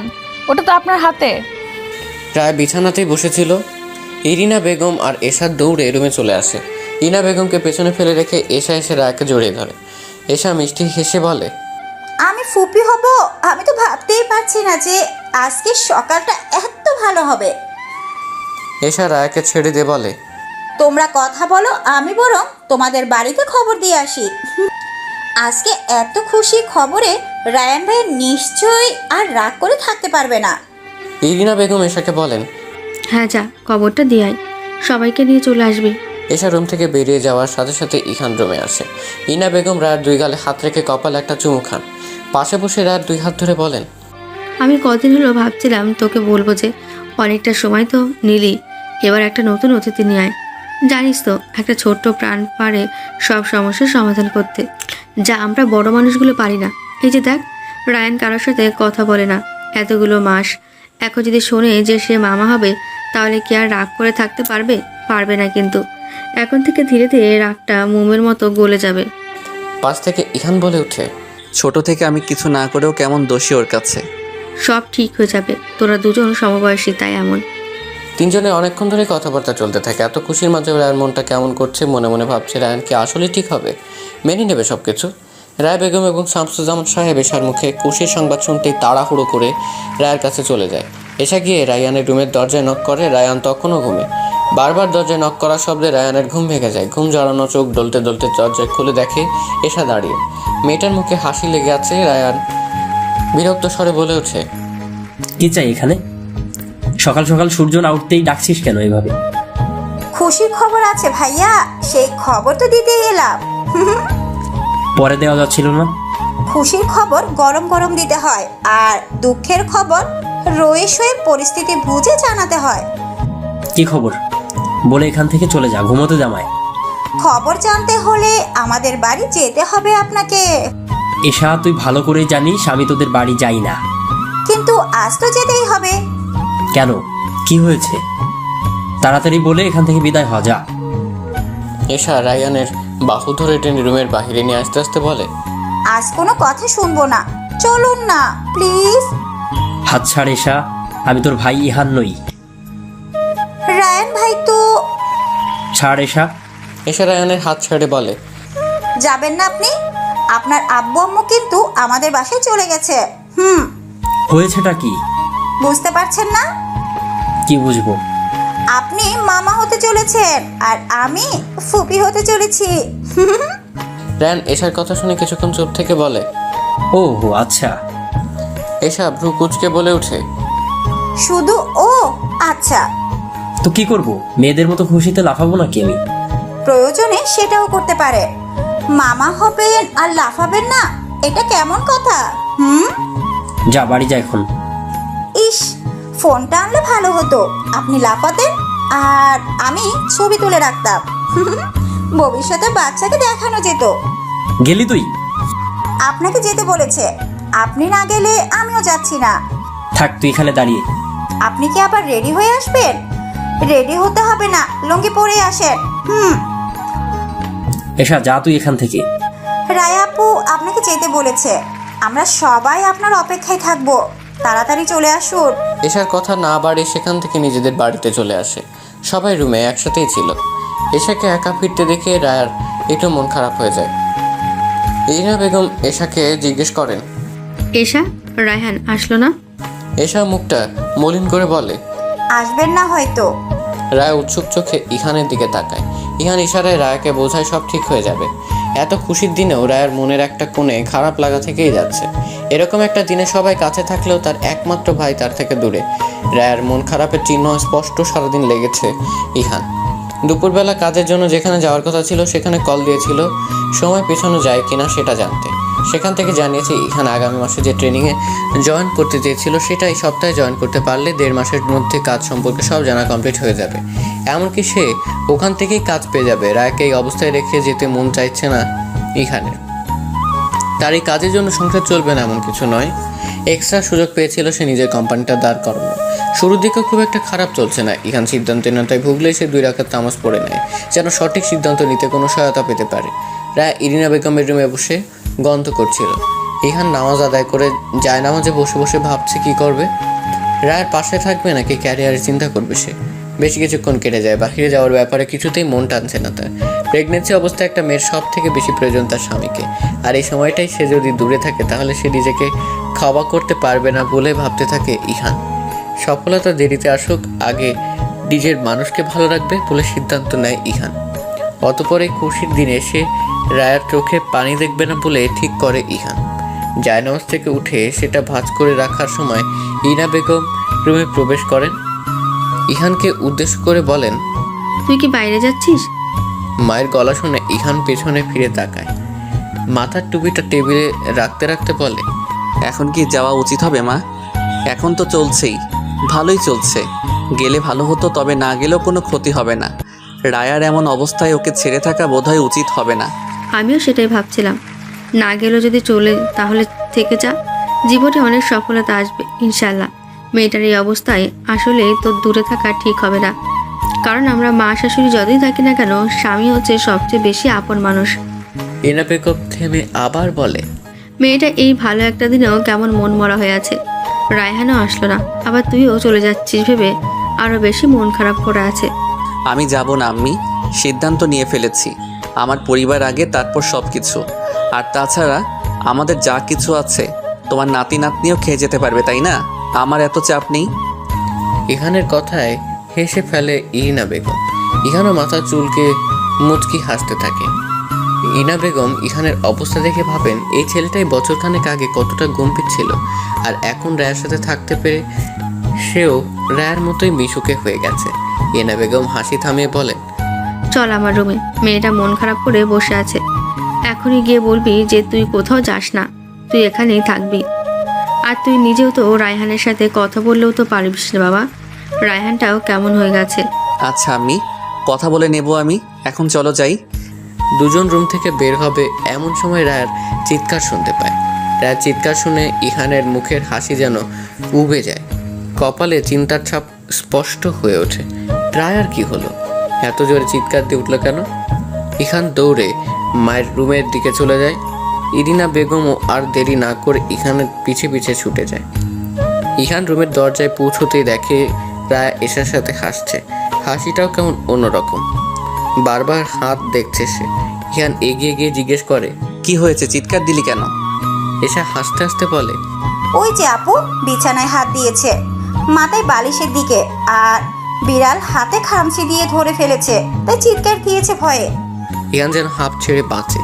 ওটা তো আপনার হাতে। রায় বিছানাতেই বসেছিল। ইরিনা বেগম আর এশা দৌড়ে রুমে চলে আসে। ইনা বেগমকে পেছনে ফেলে রেখে এশা এসে রায়কে জড়িয়ে ধরে। এশা মিষ্টি হেসে বলে, আমি ফুপি হব? আমি তো ভাবতেই পারছি না যে আজকে সকালটা এত ভালো হবে। এশা রায়কে ছেড়ে দিয়ে বলে, তোমরা কথা বলো, আমি বরং তোমাদের বাড়িতে খবর দিয়ে আসি। আজকে এত খুশি খবরে রায়ান ভাই নিশ্চয়ই আর রাগ করে থাকতে পারবে না। ইরিনা বেগম এশাকে বলেন, হ্যাঁ যা, খবরটা দিয়ে আয়, সবাইকে নিয়ে চলে আসবি। এশা রুম থেকে বেরিয়ে যাওয়ার সাথে সাথে ইহান রুমে আসে। ইনা বেগম রায়ের দুই গালে হাত রেখে কপালে একটা চুমু খান। পাশে বসে রায়ের দুই হাত ধরে বলেন, আমি কদিন হলো ভাবছিলাম তোকে বলবো যে অনেকটা সময় তো নিলি, এবার একটা নতুন অতিথি নিয়ে আয়। জানিস তো একটা ছোট্ট প্রাণ পারে সব সমস্যার সমাধান করতে, যা আমরা বড় মানুষগুলো পারি না। এই যে দেখ, রায়ান কারোর সাথে কথা বলে না এতগুলো মাস। এখন যদি শোনে যে সে মামা হবে, তাহলে কি আর রাগ করে থাকতে পারবে? পারবে না। কিন্তু এখন থেকে ধীরে ধীরে রাগটা মোমের মতো গলে যাবে। পাশ থেকে ইহান বলে ওঠে, ছোট থেকে আমি কিছু না করেও কেমন দোষী ওর কাছে। সব ঠিক হয়ে যাবে, তোরা দুজন সমবয়সী, তাই এমন। তিনজনের অনেকক্ষণ ধরে কথাবার্তা চলতে থাকে। এত খুশির মাঝে রায়ের মনটা কেমন করছে। মনে মনে ভাবছে রায়ান কি আসলে ঠিক হবে, মেনে নেবে সব কিছু। রায় বেগম এবং শামসুজ্জামান সাহেব এশার মুখে খুশির সংবাদ শুনতেই তাড়াহুড়ো করে রায়ের কাছে চলে যায়। এশা গিয়ে রায়ানের রুমের দরজায় নক করে। রায়ান তখনও ঘুমে। বারবার দরজায় নক করার শব্দে রায়ানের ঘুম ভেঙে যায়। ঘুম জড়ানো চোখ ডলতে ডলতে দরজায় খুলে দেখে এশা দাঁড়িয়ে। মেয়েটার মুখে হাসি লেগে আছে। রায়ান বিরক্ত স্বরে বলে ওঠে, কি চাই এখানে? সকাল সকাল সূর্য না উঠতেই ডাকছিস কেন এভাবে? খুশির খবর আছে ভাইয়া, সেই খবর তো দিতে এলাম। পরে দেওয়া যাচ্ছিল না? খুশির খবর গরম গরম দিতে হয়, আর দুঃখের খবর রয়ে শয়ে পরিস্থিতি বুঝে জানাতে হয়। কি খবর বলে এখান থেকে চলে যা, ঘুমোতে জামায়। খবর জানতে হলে আমাদের বাড়ি যেতে হবে আপনাকে। এশা, তুই ভালো করেই জানিস আমি তোদের বাড়ি যাই না। কিন্তু আজ তো যেতেই হবে। কেন, কি হয়েছে? তাড়াতাড়ি বলে এখান থেকে বিদায় হ, যা। এশা রায়ানের বাহু ধরে টেনে রুমের বাহিরে নিয়ে আসতে আসতে বলে, আজ কোনো কথা শুনবো না, চলুন না প্লিজ। হাত ছাড় এশা, আমি তোর ভাই ইহান নই। রায়ান ভাই তো। ছাড় এসা। এসা রায়ানের হাত ছেড়ে বলে, যাবেন না আপনি? আপনার আব্বু আম্মু কিন্তু আমাদের বাসায় চলে গেছে। হয়েছেটা কি? বুঝতে পারছেন না? কি বুঝবো? আপনি মামা হতে চলেছেন আর আমি ফুপি হতে চলেছি। রায়ান এশার কথা শুনে কিছুক্ষণ চুপ থেকে বলে, ও আচ্ছা। এশা ভ্রু কুচকে বলে ওঠে, শুধু ও আচ্ছা? তো কি করব? মেয়েদের মতো খুশিতে লাফাবো নাকি আমি? প্রয়োজনে সেটাও করতে পারে। মামা হবেন আর লাফাবেন না, এটা কেমন কথা? যা বাড়ি যা এখন। ইস, ফোনটা আনলে ভালো হতো, আপনি লাফাতেন আর আমি ছবি তুলে রাখতাম। ভবিষ্যতে বাচ্চাকে দেখানো যেত। গেলি তুই? আপনাকে যেতে বলেছে, আপনি না গেলে আমিও যাচ্ছি না। থাক তুই এখানে দাঁড়িয়ে। আপনি কি আবার রেডি হয়ে আসবেন? রেডি হতে হবে না, লুঙ্গি পরে আসেন। এসা যা তুই এখান থেকে। রায়া আপু আপনাকে যেতে বলেছে, আমরা সবাই আপনার অপেক্ষায় থাকবো, তাড়াতাড়ি চলে আসুন। এশার কথা না বাড়িয়ে সেখান থেকে নিজেদের বাড়িতে চলে আসে। সবাই রুমে একসাথেই ছিল। এশাকে একা ফিরতে দেখে রায়ার একটু মন খারাপ হয়ে যায়। ইরিনা বেগম এশাকে জিজ্ঞেস করেন, এশা, রায়হান আসলো না? এশা মুখটা মলিন করে বলে, আসবেন না হয়তো। রায় উৎসুক চোখে ইহানের দিকে তাকায়। ইহান ইশারায় রায়াকে বোঝায় সব ঠিক হয়ে যাবে। এত খুশির দিনেও রায়ের মনের একটা কোণে খারাপ লাগা থেকেই যাচ্ছে। এরকম একটা দিনে সবাই কাছে থাকলেও তার একমাত্র ভাই তার থেকে দূরে। রায়ের মন খারাপের চিহ্ন স্পষ্ট সারাদিন লেগেছে ইহান। দুপুরবেলা কাজের জন্য যেখানে যাওয়ার কথা ছিল সেখানে কল দিয়েছিল সময় পেছানো যায় কিনা সেটা জানতে। সেখান থেকে জানিয়েছে ইহান আগামী মাসে যে ট্রেনিংয়ে জয়েন করতে চেয়েছিল সেটা এই সপ্তাহে জয়েন করতে পারলে 1.5 মাসের মধ্যে কাজ সম্পর্কে সব জানা কমপ্লিট হয়ে যাবে। এমনকি সে ওখান থেকেই কাজ পেয়ে যাবে। রায়কে এই অবস্থায় রেখে যেতে মন চাইছে না ইহানের। তার এই কাজের জন্য সংসার চলবে না এমন কিছু নয়, এক্সট্রা সুযোগ পেয়েছিল সে নিজের কোম্পানিটা দাঁড় করানো। শুরুর দিকে খুব একটা খারাপ চলছে না। ইহান সিদ্ধান্তহীনতায় ভুগলে সে 2 রাকাত নামাজ পড়ে নেয় যেন সঠিক সিদ্ধান্ত নিতে কোনো সহায়তা পেতে পারে। রায় ইরিনা বেগমের রুমে বসে গন্ধ করছিল। ইহান নামাজ আদায় করে জায়নামাজে বসে বসে ভাবছে কি করবে। রায়ের পাশে থাকবে নাকি ক্যারিয়ারের চিন্তা করবে সে। বেশ কিছুক্ষণ কেটে যায়। বাহিরে যাওয়ার ব্যাপারে কিছুতেই মন টানছে না তার। প্রেগনেন্সি অবস্থায় একটা মেয়ের সব থেকে বেশি প্রয়োজন তার স্বামীকে, আর এই সময়টাই সে যদি দূরে থাকে তাহলে সে নিজেকে খাওয়া করতে পারবে না বলে ভাবতে থাকে ইহান। সফলতা দেরিতে আসুক, আগে নিজের মানুষকে ভালো রাখবে বলে সিদ্ধান্ত নেয় ইহান। অতপর এই খুশির দিনে সে রায়ের চোখে পানি দেখবে না বলে ঠিক করে ইহান। জায়নামাজ থেকে উঠে সেটা ভাঁজ করে রাখার সময় ইরিনা বেগম রুমে প্রবেশ করেন। ইহানকে উদ্দেশ্য করে বলেন, তুই কি বাইরে যাচ্ছিস? মায়ের গলা শুনে ইহান পেছনে ফিরে তাকায়। মাথার টুপিটা টেবিলে রাখতে রাখতে বলে, এখন কি যাওয়া উচিত হবে মা? এখন তো চলছেই, ভালোই চলছে। গেলে ভালো হতো, তবে না গেলেও কোনো ক্ষতি হবে না। রায়ার এমন অবস্থায় ওকে ছেড়ে থাকা বোধহয় উচিত হবে না। আমিও সেটাই ভাবছিলাম, না গেলেও যদি চলে তাহলে থেকে যা, জীবনে অনেক সফলতা আসবে ইনশাল্লাহ। মেয়েটার এই অবস্থায় আসলে তোর দূরে থাকা ঠিক হবে না, কারণ আমরা মা শাশুড়ি যতই থাকি না কেন, স্বামী হচ্ছে সবচেয়ে বেশি আপন মানুষ। ইরিনা বেগম থেমে আবার বলে, মেয়েটা এই ভালো একটা দিনেও কেমন মন মরা হয়ে আছে। রায়হানও আসলো না, আবার তুইও চলে যাচ্ছিস ভেবে আরো বেশি মন খারাপ করে আছে। আমি যাব না আম্মি, সিদ্ধান্ত নিয়ে ফেলেছি। আমার পরিবার আগে, তারপর সব কিছু। আর তাছাড়া আমাদের যা কিছু আছে তোমার নাতি নাতনিও খেয়ে যেতে পারবে, তাই না? আমার এত চাপ নেই। ইহানের কথায় হেসে ফেলে ইরিনা বেগম। ইহানও মাথা চুলকে মুচকি হাসতে থাকে। ইরিনা বেগম ইহানের অবস্থা দেখে ভাবেন এই ছেলেটাই বছরখানেক আগে কতটা গম্ভীর ছিল, আর এখন রায়ের সাথে থাকতে পেরে সেও রায়ের মতোই মিশুকে হয়ে গেছে। ইরিনা বেগম হাসি থামিয়ে বলেন, চল আমার রুমে, মেয়েটা মন খারাপ করে বসে আছে। এখনই গিয়ে বলবি যে তুই কোথাও যাস না, তুই এখানেই থাকবি। আর তুই নিজেও তো রায়হানের সাথে কথা বললেও তো পারবিস না বাবা, রায়হানটাও কেমন হয়ে গেছে। আচ্ছা আম্মি, কথা বলে নেব আমি। এখন চলো যাই। দুজন রুম থেকে বের হবে এমন সময় রায়ের চিৎকার শুনতে পায়। রায়ের চিৎকার শুনে ইহানের মুখের হাসি যেন উবে যায়, কপালে চিন্তার ছাপ স্পষ্ট হয়ে ওঠে। রায়ার কি হলো? এত জোরে চিৎকার দিয়ে উঠলো কেন? ইহান দৌড়ে মায়ের রুমের দিকে চলে যায়। ইরিনা বেগমও আর দেরি না করে ইহানের পিছে পিছে ছুটে যায়। ইহান রুমের দরজায় পৌঁছতেই দেখে রায়া এশার সাথে হাসছে। হাসিটাও কেমন অন্যরকম। বারবার হাত দেখছে সে। ইহান এগিয়ে গিয়ে জিজ্ঞেস করে, কি হয়েছে, চিৎকার দিলি কেন? এসা হাসতে হাসতে বলে, ওই যে আপু বিছানায় হাত দিয়েছে, মাথায় বালিশের দিকে, আর বিড়াল হাতে খামচি দিয়ে ধরে ফেলেছে, তাই চিৎকার দিয়েছে ভয়ে। ইহান যেন হাঁপ ছেড়ে বাঁচে।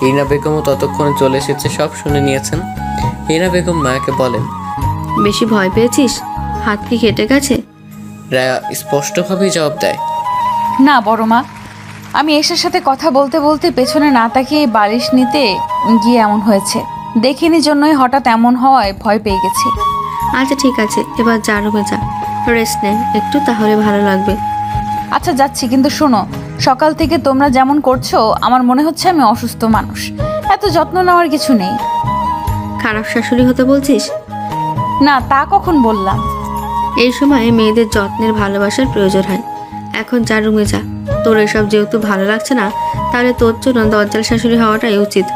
ইনা বেগমও ততক্ষণে চলে এসেছে, সব শুনে নিয়েছেন। ইনা বেগম মায়াকে বলেন, বেশি ভয় পেয়েছিস? হাত কি কেটে গেছে? রায়া স্পষ্টভাবেই জবাব দেয়, না বড় মা, আমি এসের সাথে কথা বলতে বলতে পেছনে না তাকিয়ে বালিশ নিতে গিয়ে এমন হয়েছে। দেখিনি জন্যই হঠাৎ এমন হওয়ায় ভয় পেয়ে গেছি। আচ্ছা ঠিক আছে, এবার যা রুমে যা, রেস্ট নে একটু, তাহলে ভালো লাগবে। আচ্ছা যাচ্ছি, কিন্তু শোনো, সকাল থেকে তোমরা যেমন করছো আমার মনে হচ্ছে আমি অসুস্থ মানুষ। এত যত্ন নেওয়ার কিছু নেই। খারাপ শাশুড়ি হতে বলছিস? না, তা কখন বললাম? এই সময় মেয়েদের যত্নের ভালোবাসার প্রয়োজন হয়। এখন যা রুমে যা, তোর এসব যেহেতু ভালো লাগছে না, তাহলে তোর জন্য দজ্জাল শাশুড়ি হওয়াটাই উচিত।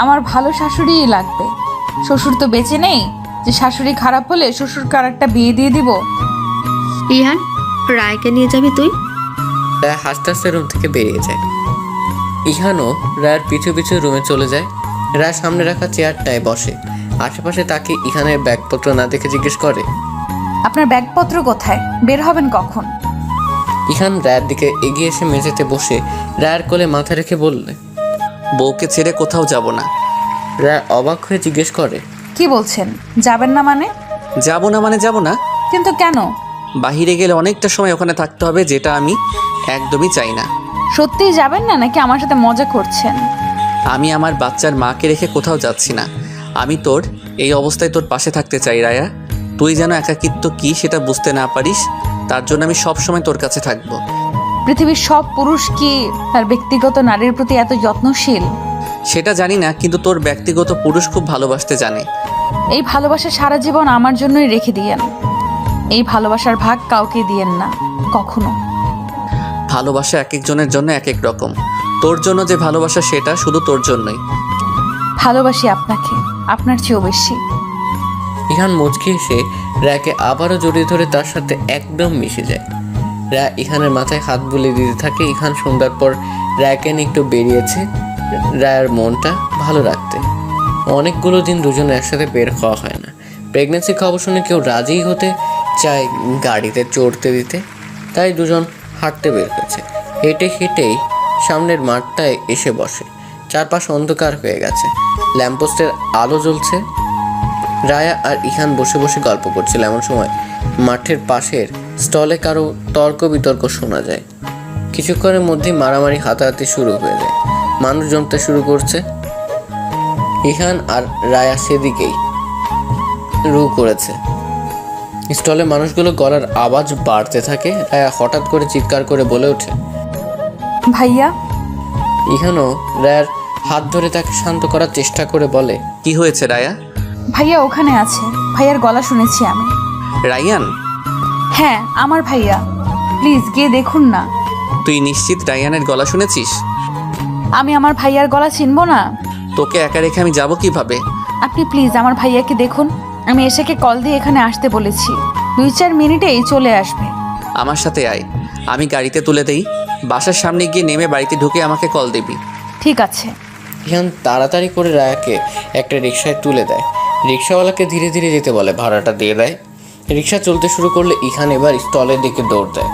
আমার ভালো শাশুড়িই লাগবে। শ্বশুর তো বেঁচে নেই যে শাশুড়ি খারাপ হলে শ্বশুর কারেকটা বিয়ে দিয়ে দিব। ইহান, রায়কে নিয়ে যাবি তুই? রায়া হাসতে হাসতে রুম থেকে বেরিয়ে যায়। ইহানও রায়ের পিছু পিছু রুমে চলে যায়। রায় সামনে রাখা চেয়ারটায় বসে। আশেপাশে তাকে ইহানের ব্যাগপত্র না দেখে জিজ্ঞেস করে, আপনার ব্যাগপত্র কোথায়? বের হবেন কখন? ইহান রায়ের দিকে এগিয়ে এসে মেঝেতে বসে রায়ের কোলে মাথা রেখে বললে, বউকে ছেড়ে কোথাও যাব না। রায় অবাক হয়ে জিজ্ঞেস করে, কি বলছেন? যাবেন না মানে? যাব না মানে যাব না। কিন্তু কেন? বাহিরে গেলে অনেকটা সময় ওখানে থাকতে হবে, যেটা আমি একদমই চাই না। সত্যিই যাবেন না নাকি আমার সাথে মজা করছেন? আমি আমার বাচ্চার মাকে রেখে কোথাও যাচ্ছি না। আমি তোর এই অবস্থায় তোর পাশে থাকতে চাই রায়া। তুই যেন একাকিত্ব কি সেটা বুঝতে না পারিস, তার জন্য আমি সব সময় তোর কাছে থাকবো। পৃথিবীর সব পুরুষ কি তার ব্যক্তিগত নারীর প্রতি এত যত্নশীল? সেটা জানি না, কিন্তু তোর ব্যক্তিগত পুরুষ খুব ভালোবাসতে জানে। এই ভালোবাসা সারা জীবন আমার জন্যই রেখে দিয়েন। এই ভালোবাসার ভাগ কাউকে দিয়েন না কখনো। ভালোবাসা এক একজনের জন্য এক এক রকম। তোর জন্য যে ভালোবাসা সেটা শুধু তোর জন্যই। ভালোবাসি আপনাকে, আপনার চেয়েও বেশি। ইহান মুচকি এসে রায়াকে আবারও জড়িয়ে ধরে তার সাথে একদম মিশে যায়। রায়া ইহানের মাথায় হাত বুলিয়ে দিতে থাকে। ইহান সন্ধ্যার পর রায়াকে নিয়ে একটু বেরিয়েছে রায়ার মনটা ভালো রাখতে। অনেকগুলো দিন দুজনে একসাথে বের হওয়া হয় না। প্রেগনেন্সি খবর শুনে কেউ রাজিই হতে চায় গাড়িতে চড়তে দিতে, তাই দুজন হাঁটতে বের হয়েছে। হেঁটে হেঁটেই সামনের মাঠটায় এসে বসে। চারপাশ অন্ধকার হয়ে গেছে, ল্যাম্পপোস্টের আলো জ্বলছে। রায়া আর ইহান বসে বসে গল্প করছিল। এমন সময় মাঠের পাশের স্টলে কারো তর্ক বিতর্ক শোনা যায়। কিছুক্ষণের মধ্যে মারামারি হাতাহাতি শুরু হয়ে যায়, মানুষ জমতে শুরু করছে। ইহান আর রায়া সেদিকেই রু করেছে। স্টলে মানুষগুলো গলার আওয়াজ বাড়তে থাকে। রায়া হঠাৎ করে চিৎকার করে বলে ওঠে, ভাইয়া। ইহানও রায়ার হাত ধরে তাকে শান্ত করার চেষ্টা করে বলে, কি হয়েছে রায়া? ভাইয়া ওখানে আছে, ভাইয়ার গলা শুনেছি আমি। রায়ান? হ্যাঁ, আমার ভাইয়া, প্লিজ গিয়ে দেখুন না। তুই নিশ্চিত রায়ানের গলা শুনেছিস? আমি আমার ভাইয়ার গলা চিনব না? তোকে একা রেখে আমি যাব কিভাবে? আপনি প্লিজ আমার ভাইয়াকে দেখুন। আমি এসেকে কল দিয়ে এখানে আসতে বলেছি, 2-4 মিনিটেই চলে আসবে। আমার সাথে আয়, আমি গাড়িতে তুলে দেই। বাসার সামনে গিয়ে নেমে বাড়িতে ঢুকে আমাকে কল দিবি। ঠিক আছে। ইহান তাড়াতাড়ি করে রায়াকে একটা রিকশায় তুলে দেয়। রিকশাওয়ালাকে ধীরে ধীরে যেতে বলে, ভাড়াটা দিয়ে দেয়। রিকশা চলতে শুরু করলে ইহান এবার স্টলের দিকে দৌড় দেয়।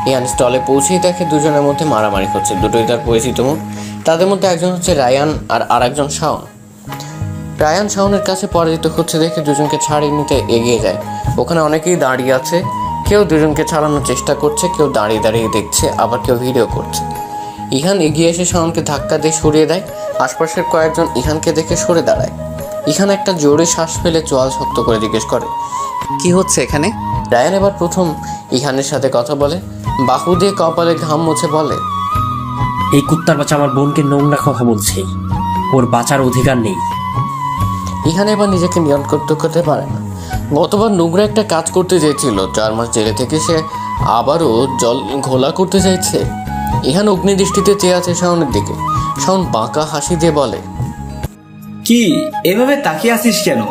ইহান স্টলে পৌঁছেই দেখে দুজনের মধ্যে মারামারি হচ্ছে। দুটোই তার পরিচিত মুখ। তাদের মধ্যে একজন হচ্ছে রায়ান আর আরেকজন শাওন। রায়ান শাওনের কাছে পরাজিত হচ্ছে দেখে দুজনকে ছাড়িয়ে নিতে এগিয়ে যায়। ওখানে অনেকেই দাঁড়িয়ে আছে, কেউ দুজনকে ছাড়ানোর চেষ্টা করছে, কেউ দাঁড়িয়ে দাঁড়িয়ে দেখছে, আবার কেউ ভিডিও করছে। ইহান এগিয়ে এসে শাওনকে ধাক্কা দিয়ে সরিয়ে দেয়। আশপাশের কয়েকজন ইহানকে দেখে সরে দাঁড়ায়। ইহান একটা জোরে শ্বাস ফেলে চোয়াল শক্ত করে জিজ্ঞেস করে, কি হচ্ছে এখানে? রায়ান এবার প্রথম ইহানের সাথে কথা বলে। বাহু দিয়ে কপালে ঘাম মুছে বলে, এই কুত্তার বাচ্চা আমার বোনকে নোংরা কথা বলছে, ওর বাঁচার অধিকার নেই। ইহান এবার নিজেকে নিয়ন্ত্রণ করতে পারে না। গতবার নোংরা একটা কাজ করতে চেয়েছিল, 4 মাস জেলে থেকে সে আবারও জল ঘোলা করতে চাইছে। ইহান অগ্নিদৃষ্টিতে চেয়ে আছে শাওনের দিকে। শাওন বাঁকা হাসি দিয়ে বলে, কি এভাবে তাকিয়ে আছিস কেন?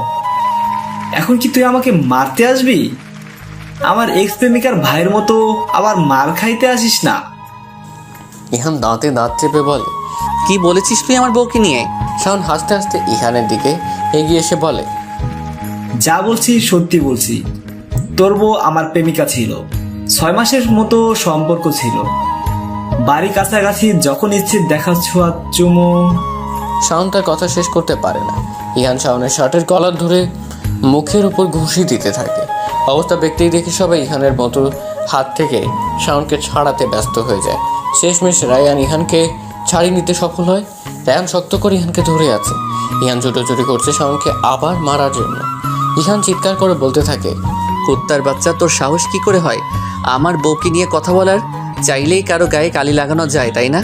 এখন কি তুই আমাকে মারতে আসবি? আমার এক্স প্রেমিকার ভাইয়ের মতো আবার মার খাইতে আসিস না। ইহান দাঁতে দাঁত চেপে বলে। কি বলেছিস তুই আমার বউকে নিয়ে? শাওন হাসতে হাসতে ইহানের দিকে এগিয়ে এসে বলে, যা বলছি সত্যি বলছি। তোর বউ আমার প্রেমিকা ছিল, 6 মাসের মতো সম্পর্ক ছিল। বাড়ি কাছাকাছি, যখন ইচ্ছে দেখা ছোঁয়া চুমো। শাওন তার কথা শেষ করতে পারে না। ইহান শাওনের শার্টের কলার ধরে মুখের উপর ঘুষি দিতে থাকে। অবস্থা ব্যক্তিই দেখে সবাই ইহানের মতো হাত থেকে শাওনকে ছাড়াতে ব্যস্ত হয়ে যায়। শেষমেশ রায়ান ইহানকে ছাড়িয়ে নিতে সফল হয়। রায়ান শক্ত করে ইহানকে ধরে আছে। ইহান ছুটোছুটি করছে শাওনকে আবার মারার জন্য। ইহান চিৎকার করে বলতে থাকে, কুত্তার বাচ্চা, তোর সাহস কি করে হয় আমার বউকে নিয়ে কথা বলার? চাইলেই কারো গায়ে কালি লাগানো যায়, তাই না?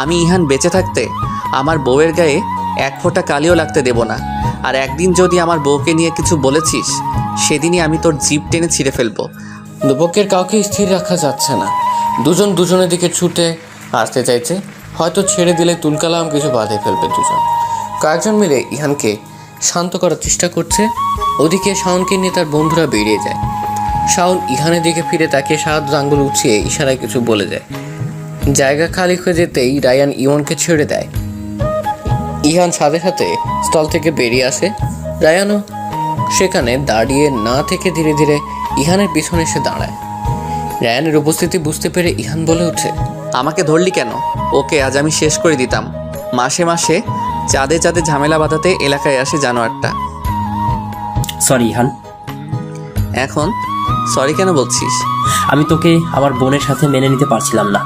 আমি ইহান বেঁচে থাকতে আমার বউয়ের গায়ে এক ফোঁটা কালিও লাগতে দেব না। আর একদিন যদি আমার বউকে নিয়ে কিছু বলেছিস, সেদিনই আমি তোর জিভ টেনে ছিঁড়ে ফেলবো। দুপক্ষের কাউকে স্থির রাখা যাচ্ছে না। দুজন দুজনের দিকে ছুটে আসতে চাইছে। হয়তো ছেড়ে দিলে তুলকালাম কিছু বাঁধে ফেলবে দুজন। কয়েকজন মিলে ইহানকে শান্ত করার চেষ্টা করছে। ওদিকে শাওনকে নিয়ে তার বন্ধুরা বেরিয়ে যায়। শাওন ইহানের দিকে ফিরে তাকে সাত আঙ্গুল উঠিয়ে ইশারায় কিছু বলে যায়। জায়গা খালি হয়ে যেতেই রায়ান ইমনকে ছেড়ে দেয়। ইহান সাথে সাথে স্থল থেকে বেরিয়ে আসে। রায়ানও সেখানে দাঁড়িয়ে না থেকে ধীরে ধীরে ইহানের পিছনে এসে দাঁড়ায়। রায়ানের উপস্থিতি বুঝতে পেরে ইহান বলে ওঠে, আমাকে ধরলি কেন? ওকে আজ আমি শেষ করে দিতাম। মাসে মাসে চাঁদে চাঁদে ঝামেলা বাঁধাতে এলাকায় আসে জানোয়ারটা। সরি ইহান, এখন সরি কেন বলছিস? আমি তোকে আমার বোনের সাথে মেনে নিতে পারছিলাম না।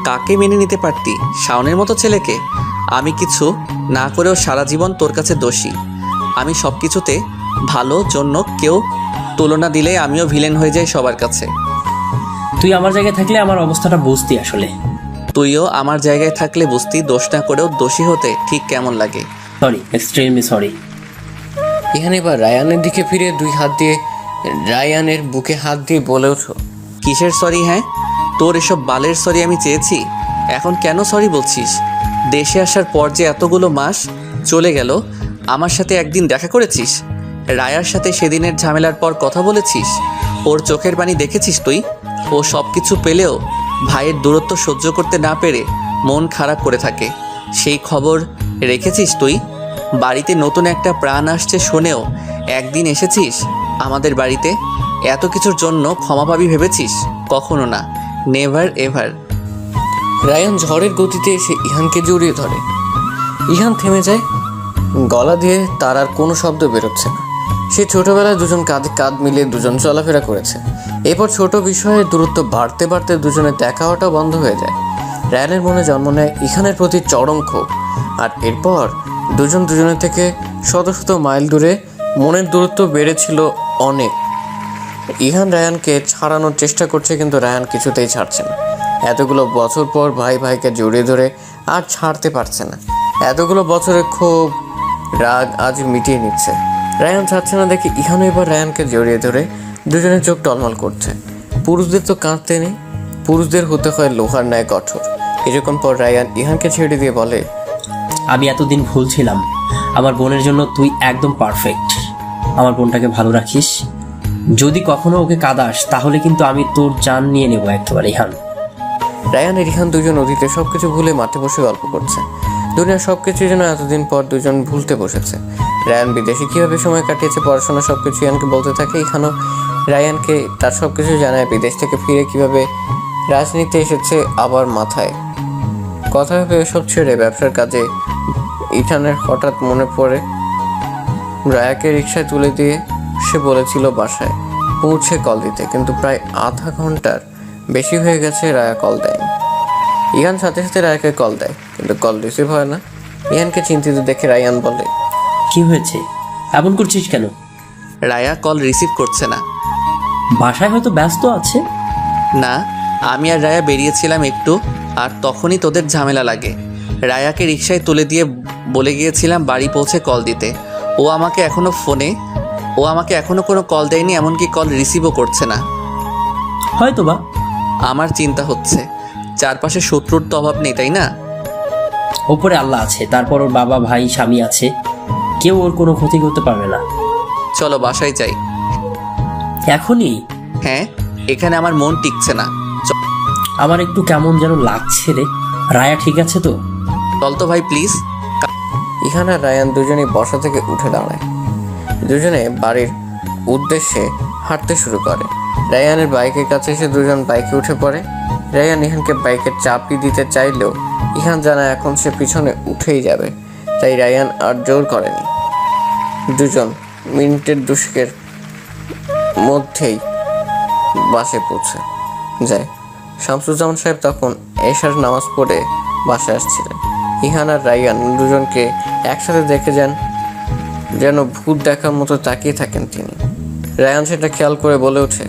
কাকে মেনে নিতে পারতি? শাওনের মতো ছেলেকে? আমি কিছু না করেও সারা জীবন তোর কাছে দোষী। আমি সব কিছুতে ভালো জন্য কেউ তুলনা দিলে আমিও ভিলেন হয়ে যাই সবার কাছে। তুই আমার জায়গায় থাকলে আমার অবস্থাটা বুঝতি আসলে। তুইও আমার জায়গায় থাকলে বুঝতি দোষ না করেও দোষী হতে ঠিক কেমন লাগে। Sorry, extremely sorry. ইহান এবার রায়ানের দিকে ফিরে দুই হাত দিয়ে রায়ানের বুকে হাত দিয়ে বলে ওঠো, কিসের সরি? হ্যাঁ, তোর এসব বালের সরি আমি চেয়েছি? এখন কেন সরি বলছিস? দেশে আসার পর যে এতগুলো মাস চলে গেল, আমার সাথে একদিন দেখা করেছিস? রায়ার সাথে সেদিনের ঝামেলার পর কথা বলেছিস? ওর চোখের পানি দেখেছিস তুই? ও সব কিছু পেলেও ভাইয়ের দূরত্ব সহ্য করতে না পেরে মন খারাপ করে থাকে। সেই খবর রেখেছিস তুই? বাড়িতে নতুন একটা প্রাণ আসছে শুনেও একদিন এসেছিস আমাদের বাড়িতে? এত কিছুর জন্য ক্ষমা পাবি ভেবেছিস? কখনো না, নেভার এভার। রায়ান ঝড়ের গতিতে এসে ইহানকে জড়িয়ে ধরে। ইহান থেমে যায়। গলা দিয়ে তার আর কোনো শব্দ বেরোচ্ছে না। সে ছোটবেলায় দুজন কাঁধে কাঁধ মিলিয়ে দুজন চলাফেরা করেছে। এরপর ছোট বিষয়ে দূরত্ব বাড়তে বাড়তে দুজনের দেখা হওয়াটা বন্ধ হয়ে যায়। রায়ানের মনে জন্ম নেয় ইহানের প্রতি চরম ক্ষোভ। আর এরপর দুজন দুজনের থেকে শত শত মাইল দূরে মনের দূরত্ব বেড়েছিল অনেক। ইহান রায়ানকে ছাড়ানোর চেষ্টা করছে, কিন্তু রায়ান কিছুতেই ছাড়ছে না। এতগুলো বছর পর ভাই ভাইকে জড়িয়ে ধরে আর ছাড়তে পারছে না। এতগুলো বছরের ক্ষোভ রাগ আজ মিটিয়ে নিচ্ছে। রায়ান ছাড়ছে না দেখে ইহানও এবার রায়ানকে জড়িয়ে ধরে দুজনের চোখ টলমল করছে। পুরুষদের তো কাঁদতে নেই, পুরুষদের হতে হয় লোহার ন্যায় কঠোর। কিছুক্ষণ পর রায়ান ইহানকে ছেড়ে দিয়ে বলে, আমি এতদিন ভুল ছিলাম। আমার বোনের জন্য তুই একদম পারফেক্ট। আমার বোনটাকে ভালো রাখিস। যদি কখনো ওকে কাঁদাস তাহলে কিন্তু আমি তোর জান নিয়ে নেবো একেবারে ইহান। রায়ান আর ইহান দুজন অতীতে সবকিছু ভুলে মাঠে বসে গল্প করছে। দুনিয়ার সবকিছু যেন এতদিন পর দুজন ভুলতে বসেছে। রায়ান বিদেশে কীভাবে সময় কাটিয়েছে, পড়াশোনা সবকিছু ইহানকে বলতে থাকে। ইহানও রায়ানকে তার সবকিছু জানায়। বিদেশ থেকে ফিরে কীভাবে রাজনীতি এসেছে আবার মাথায়। কথা ভেবে এসব ছেড়ে ব্যবসার কাজে ইহানের হঠাৎ মনে পড়ে রায়াকে রিকশায় তুলে দিয়ে সে বলেছিল বাসায় পৌঁছে কল দিতে, কিন্তু প্রায় আধা ঘন্টার বেশি হয়ে গেছে রায়া কল দেয়নি। ইহান সাথে সাথে রায়াকে কল দেয়, কিন্তু কল রিসিভ হয় না। ইহানকে চিন্তিত দেখে রায়ান বলে, কি হয়েছে, এমন করছিস কেন? রায়া কল রিসিভ করছে না। বাসায় হয়তো ব্যস্ত আছে। না, আমি আর রায়া বেরিয়েছিলাম একটু, আর তখনই তোদের ঝামেলা লাগে। রায়াকে রিকশায় তুলে দিয়ে বলে গিয়েছিলাম বাড়ি পৌঁছে কল দিতে। ও আমাকে এখনো কোনো কল দেয়নি, এমনকি কল রিসিভও করছে না। হয়তো বা। আমার চিন্তা হচ্ছে, চারপাশে শত্রুর তো অভাব নেই, তাই না? ওপরে আল্লাহ আছে, তারপর ওর বাবা ভাই স্বামী আছে, কেউ ওর কোনো ক্ষতি করতে পারবে না। চলো বাসায় যাই। এখনই? হ্যাঁ, এখানে আমার মন টিকছে না। আমার একটু কেমন যেন লাগছে রে। রায়া ঠিক আছে তো? চল তো ভাই প্লিজ। ইহান আর রায়ান দুজনেই বসা থেকে উঠে দাঁড়ায়। দুজনে বাড়ির উদ্দেশ্যে হাঁটতে শুরু করে। রায়ানের বাইকের কাছে এসে দুজন বাইকে উঠে পড়ে। রায়ান ইহানকে বাইকের চাবি দিতে চাইলেও ইহান জানায় এখন সে পিছনে উঠেই যাবে, তাই রায়ান আর জোর করেনি। দুজন মিনিটের দুষ্কের মধ্যেই বাসে পৌঁছে যায়। শামসুজ্জামান সাহেব তখন এশার নামাজ পড়ে বাসায় আসছিলেন। ইহান আর রায়ান দুজনকে একসাথে দেখে যান, যেন ভূত দেখার মতো তাকিয়ে থাকেন তিনি। রায়ান সেটা খেয়াল করে বলে ওঠে,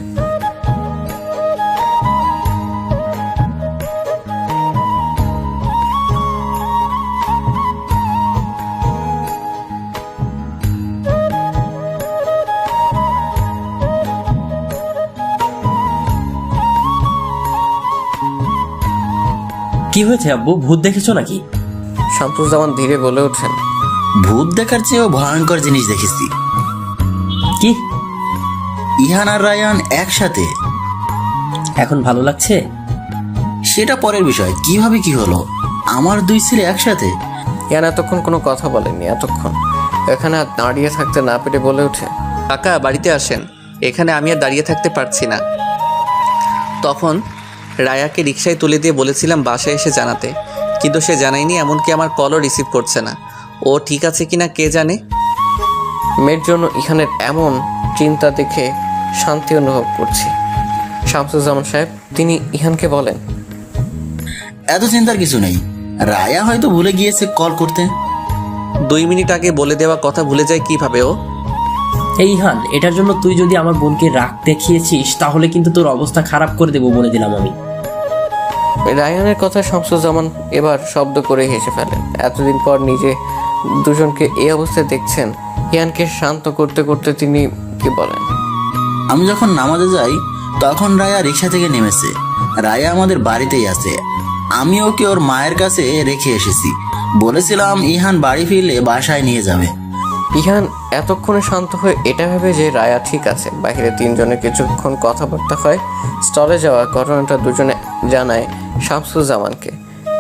কি হয়েছে আব্বু, ভূত দেখেছো নাকি? শামসুজ্জামান ধীরে বলে ওঠেন, ভূত দেখার চেয়েও ভয়ঙ্কর জিনিস দেখেছি। কি? ইহান আর রায়ান একসাথে। এখন ভালো লাগছে? সেটা পরের বিষয়। কিভাবে কি হলো? আমার দুই ছেলে একসাথে। ইয়ান এতক্ষণ কোনো কথা বলেনি। এতক্ষণ এখানে আর দাঁড়িয়ে থাকতে না পেরে বলে ওঠে, কাকা বাড়িতে আসেন, এখানে আমি আর দাঁড়িয়ে থাকতে পারছি না। তখন রায়াকে রিকশায় তুলে দিয়ে বলেছিলাম বাসায় এসে জানাতে, কিন্তু সে জানায়নি, এমনকি আমার কলও রিসিভ করছে না। ও ঠিক আছে কিনা কে জানে। মেয়ের জন্য ইহানের এমন চিন্তা দেখে শান্তি অনুভব করছি। শামসুজ্জামান সাহেব তিনি ইহানকে বলেন, এত চিন্তার কিছু নেই। রায়া হয়তো ভুলে গিয়েছে কল করতে। 2 মিনিট আগে বলে দেওয়া কথা ভুলে যায় কিভাবে ও? এই ইহান, এটার জন্য তুই যদি আমার বোনকে রাগ দেখিয়েছিস তাহলে কিন্তু তোর অবস্থা খারাপ করে দেবো বলে দিলাম আমি। রায়ানের কথা শামসুজ্জামান এবার শব্দ করে হেসে ফেলেন। এতদিন পর নিজে দুজনকে এই অবস্থায় দেখছেন। ইহানকে শান্ত করতে করতে তিনি কি বলেন, আমি যখন নামাজে যাই তখন রায়া রিক্সা থেকে নেমেছে। রায়া আমাদের বাড়িতেই আছে। আমি ওকে ওর মায়ের কাছে রেখে এসেছি। বলেছিলাম ইহান বাড়ি ফিরলে বাসায় নিয়ে যাবে। ইহান এতক্ষণে শান্ত হয়ে এটা ভেবে যে রায়া ঠিক আছে। বাইরে তিনজনে কিছুক্ষণ কথাবার্তা হয়। স্টলে যাওয়া ঘটনাটা দুজনে জানায় শামসুজ্জামানকে।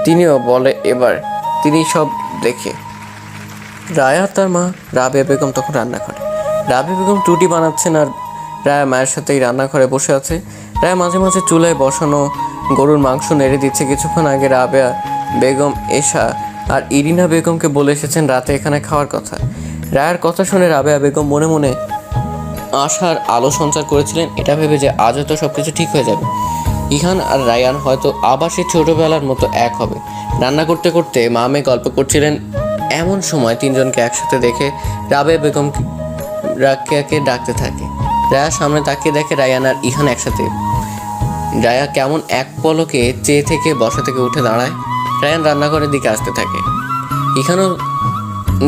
তিনিও বলে এবার তিনি সব দেখে। রায়া তার মা রাবেয়া বেগম তখন রান্না করে। রাবেয়া বেগম রুটি বানাচ্ছেন আর রায়া মায়ের সাথেই রান্নাঘরে বসে আছে। রায়া মাঝে মাঝে চুলায় বসানো গরুর মাংস নেড়ে দিচ্ছে। কিছুক্ষণ আগে রাবেয়া বেগম এশা আর ইরিনা বেগমকে বলে এসেছেন রাতে এখানে খাওয়ার কথা। রায়ার কথা শুনে রাবেয়া বেগম মনে মনে আশার আলো সঞ্চার করেছিলেন, এটা ভেবে যে আজ হয়তো সব কিছু ঠিক হয়ে যাবে। ইহান আর রায়ান হয়তো আবার সেই ছোটোবেলার মতো এক হবে। রান্না করতে করতে মামে গল্প করছিলেন। এমন সময় তিনজনকে একসাথে দেখে রাবেয়া বেগম রাকিয়াকে ডাকতে থাকে। রায়া সামনে তাকিয়ে দেখে রায়ান আর ইহান একসাথে। রায়া কেমন এক পলকে চেয়ে থেকে বসা থেকে উঠে দাঁড়ায়। রায়ান রান্নাঘরের দিকে আসতে থাকে। ইহানও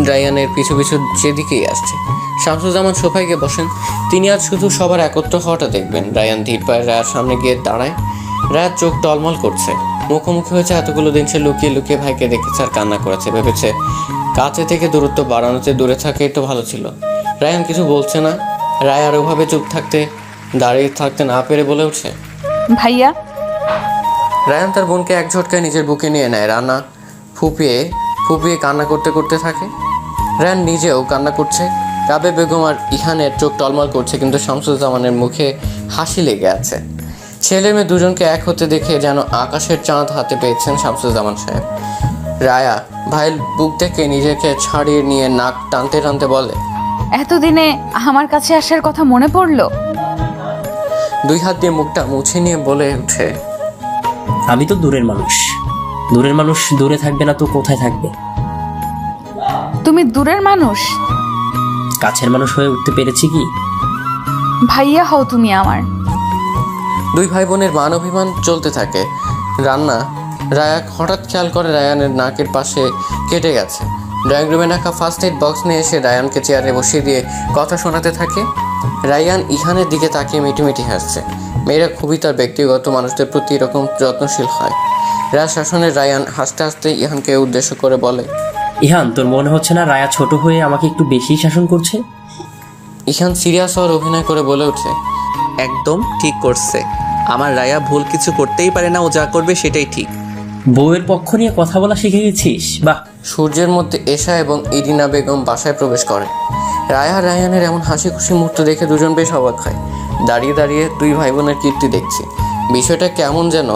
রায়ানের পিছু পিছু সেদিকেই আসছে। শামসুজ্জামান সোফায় গিয়ে বসেন। তিনি আজ শুধু সবার একত্র হওয়াটা দেখবেন। রায়ান ধীর পায়ে রায়ার সামনে গিয়ে দাঁড়ায়। রায়ার চোখ টলমল করছে। মুখোমুখি হয়েছে এতগুলো দিন সে লুকিয়ে লুকিয়ে ভাইকে দেখেছে আর কান্না করেছে। ভেবেছে কাছে থেকে দূরত্ব বাড়ানোতে দূরে থাকে তো ভালো ছিল। রায়ান কিছু বলছে না। রায়ার ওভাবে চুপ থাকতে দাঁড়িয়ে থাকতে না পেরে বলে ওঠে, ভাইয়া। রায়ান তার বোনকে এক ঝটকায় নিজের বুকে নিয়ে নেয়। রান্না ফুপিয়ে ফুপিয়ে কান্না করতে করতে থাকে। রায়ান নিজেও কান্না করছে। রাবেয়া বেগম আর ইহানের চোখ টলমল করছে, কিন্তু শামসুজ্জামানের মুখে হাসি লেগে আছে। ছেলে মেয়ে দুজনকে এক হতে দেখে যেন আকাশের চাঁদ হাতে পেয়েছেন শামসুজ্জামান সাহেব। রায়া ভাইয়ের বুক থেকে নিজেকে ছাড়িয়ে নিয়ে নাক টানতে টানতে বলে, এতদিনে আমার কাছে আসার কথা মনে পড়লো? 2 হাত দিয়ে মুখটা মুছে নিয়ে বলে ওঠে, আমি তো দূরের মানুষ। দূরের মানুষ দূরে থাকবে না তো কোথায় থাকবে? তুমি দূরের মানুষ? কাছের মানুষ হয়ে উঠতে পেরেছি কি? ভাইয়া হও তুমি আমার। 2 ভাই বোনের মান অভিমান চলতে থাকে। রায়া হঠাৎ খেয়াল করে রায়ানের নাকের পাশে কেটে গেছে। ড্রয়িং রুমে রাখা ফার্স্ট এড বক্স নিয়ে এসে রায়ানকে চেয়ারে বসিয়ে দিয়ে কথা শোনাতে থাকে। রায়ান ইহানের দিকে তাকিয়ে মিটিমিটি হাসছে। মেয়েরা খুবই তার ব্যক্তিগত মানুষদের প্রতি এরকম যত্নশীল হয়। রায়া শাসনের রায়ান হাসতে হাসতে ইহানকে উদ্দেশ্য করে বলে, ইহান, তোর মনে হচ্ছে না রায়া ছোট হয়ে আমাকে একটু বেশি শাসন করছে? ইহান সিরিয়াস হওয়ার অভিনয় করে বলে ওঠে, একদম ঠিক করছে। আমার রায়া ভুল কিছু করতেই পারে না, ও যা করবে সেটাই ঠিক। বউয়ের পক্ষ নিয়ে কথা বলা শিখে গেছিস? বাহ। সূর্যের মধ্যে এশা এবং ইরিনা বেগম বাসায় প্রবেশ করে। রায়া আর রায়ানের এমন হাসি খুশি মুহূর্ত দেখে দুজন বেশ অবাক হয়। দাঁড়িয়ে দাঁড়িয়ে দুই ভাই বোনের কীর্তি দেখছি। বিষয়টা কেমন যেন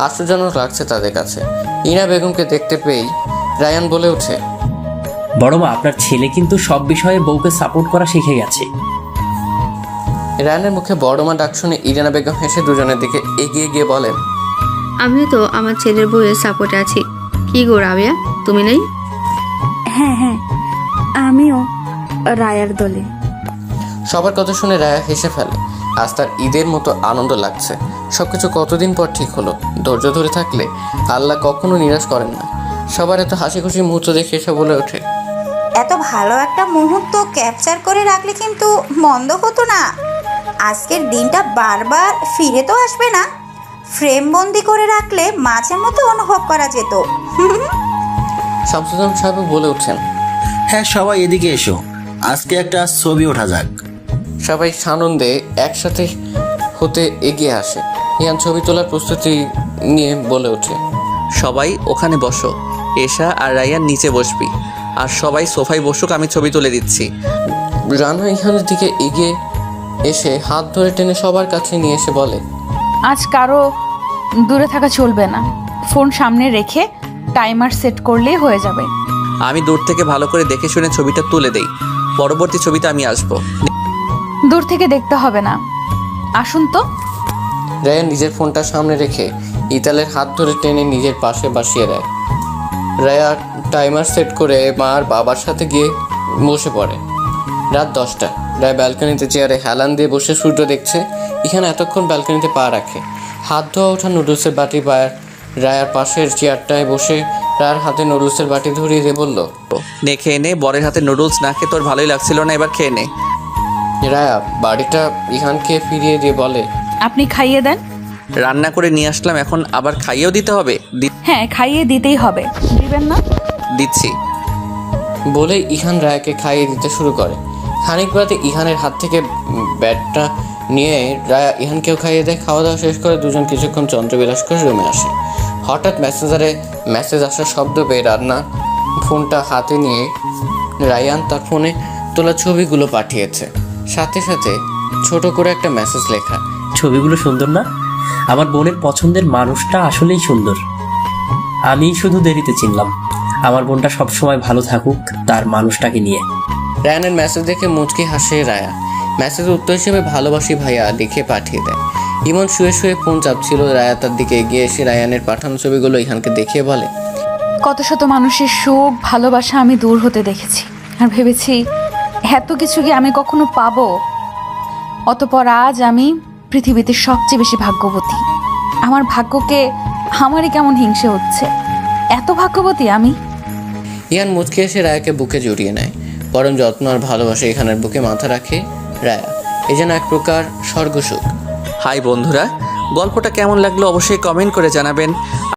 আশ্চর্যজনক লাগছে তাদের কাছে। ইরিনা বেগমকে দেখতে পেয়েই রায়ান বলে ওঠে, বড় মা, আপনার ছেলে কিন্তু সব বিষয়ে বউকে সাপোর্ট করা শিখে গেছে। রায়ানের মুখে বড়মা ডাক শুনে ইরিনা বেগম হেসে দুজনের দিকে এগিয়ে গিয়ে বলেন, আমিও তো আমার ছেলের বউয়ের সাপোর্টে আছি। কি গো রাবেয়া, তুমি নেই? হ্যাঁ হ্যাঁ, আমিও রায়ার দলে। সবার কথা শুনে রায়া হেসে ফেলে। আজ তার ঈদের মতো আনন্দ লাগছে। সবকিছু কতদিন পর ঠিক হলো। ধৈর্য ধরে থাকলে আল্লাহ কখনো নিরাশ করেন না। সবার এত হাসি খুশি মুহূর্ত দেখে এসে বলে ওঠে, এত ভালো একটা মুহূর্ত ক্যাপচার করে রাখলে কিন্তু মন্দ হতো না। আজকের দিনটা বারবার ফিরে তো আসবে না, ফ্রেম বন্দি করে রাখলে মাঝে মধ্যে অনুভব করা যেত। শামসুজ্জামান সাহেব বলে উঠছেন, হ্যাঁ, সবাই এদিকে এসো, আজকে একটা ছবি ওঠা যাক। সবাই সানন্দে একসাথে হতে এগিয়ে আসে। ইয়ান ছবি তোলার প্রস্তুতি নিয়ে বলে ওঠে, সবাই ওখানে বসো, এশা আর রায়ান নিচে বসবি, আর সবাই সোফায় বসুক, আমি ছবি তুলে দিচ্ছি। রানা ইহানের দিকে এগিয়ে এসে হাত ধরে টেনে সবার কাছে নিয়ে এসে বলে, আজ কারো দূরে থাকা চলবে না। ফোন সামনে রেখে টাইমার সেট করলেই হয়ে যাবে। আমি দূর থেকে ভালো করে দেখে শুনে ছবিটা তুলে দেই, পরবর্তী ছবিতে আমি আসবো। দূর থেকে দেখতে হবে না, আসুন তো। রায়ান নিজের ফোনটা সামনে রেখে ইতালের হাত ধরে টেনে নিজের পাশে বসিয়ে দেয়। রায়া টাইমার সেট করে মা আর বাবার সাথে গিয়ে বসে পড়ে। রাত 10টা। রায় ব্যালকনিতে চেয়ারে হেলান দিয়ে বসে সূর্য দেখছে। এখানে এতক্ষণ ব্যালকনিতে পা রাখে। হাত ধোয়া ওঠা নুডলসের বাটি পায় রায়ার পাশের চেয়ারটায় বসে রায়ার হাতে নুডলসের বাটি ধরিয়ে দিয়ে বলল, নে খেয়ে নে, বরের হাতে নুডলস না খেয়ে তোর ভালোই লাগছিল না, এবার খেয়ে নে। রায়া বাড়িটা ইহানকে ফিরিয়ে দিয়ে বলে, আপনি খাইয়ে দেন। রান্না করে নিয়ে আসলাম, এখন আবার খাইয়েও দিতে হবে? হ্যাঁ, খাইয়ে দিতেই হবে। দিবেন না? দিচ্ছি। বলে ইহান রায়াকে খাইয়ে দিতে শুরু করে। খানিক বাদে ইহানের হাত থেকে ব্যাটটা নিয়ে রায়া ইহানকেও খাইয়ে দেয়। খাওয়া দাওয়া শেষ করে দুজন কিছুক্ষণ চন্দ্রবিলাস করে রুমে আসে। হঠাৎ মেসেঞ্জারে মেসেজ আসার শব্দ পেয়ে রান্নার ফোনটা হাতে নিয়ে রায়ান তার ফোনে তোলা ছবিগুলো পাঠিয়েছে। সাথে সাথে ছোট করে একটা মেসেজ লেখা, ছবিগুলো সুন্দর না? আমার বোনের পছন্দের মানুষটা আসলেই সুন্দর। আমি শুধু দেরিতে চিনলাম। আমার বোনটা সবসময় ভালো থাকুক তার মানুষটাকে নিয়ে। রায়ানের মেসেজ দেখে মুচকি হাসে রায়া। মেসেজ উত্তর হিসেবে ভালোবাসি ভাইয়া লিখে পাঠিয়ে দেয়। ইমন শুয়ে শুয়ে ফোন চাপছিল। রায়া তার দিকে এগিয়ে এসে রায়ানের পাঠানো ছবিগুলো ইহানকে দেখিয়ে বলে, কত শত মানুষের সুখ ভালোবাসা আমি দূর হতে দেখেছি, আর ভেবেছি এত কিছু কি আমি কখনো পাবো। অতপর আজ আমি পৃথিবীতে সবচেয়ে বেশি ভাগ্যবতী। আমার ভাগ্যকে আমারই কেমন হিংসে হচ্ছে। এত ভাগ্যবতী আমি। ইহান মুচকি এসে রায়াকে বুকে জড়িয়ে নেয়। পরম যত্ন আর ভালোবাসা ইহানের বুকে মাথা রাখে রায়া। এই যেন এক প্রকার স্বর্গসুখ। হাই বন্ধুরা, গল্পটা কেমন লাগলো অবশ্যই কমেন্ট করে জানাবেন।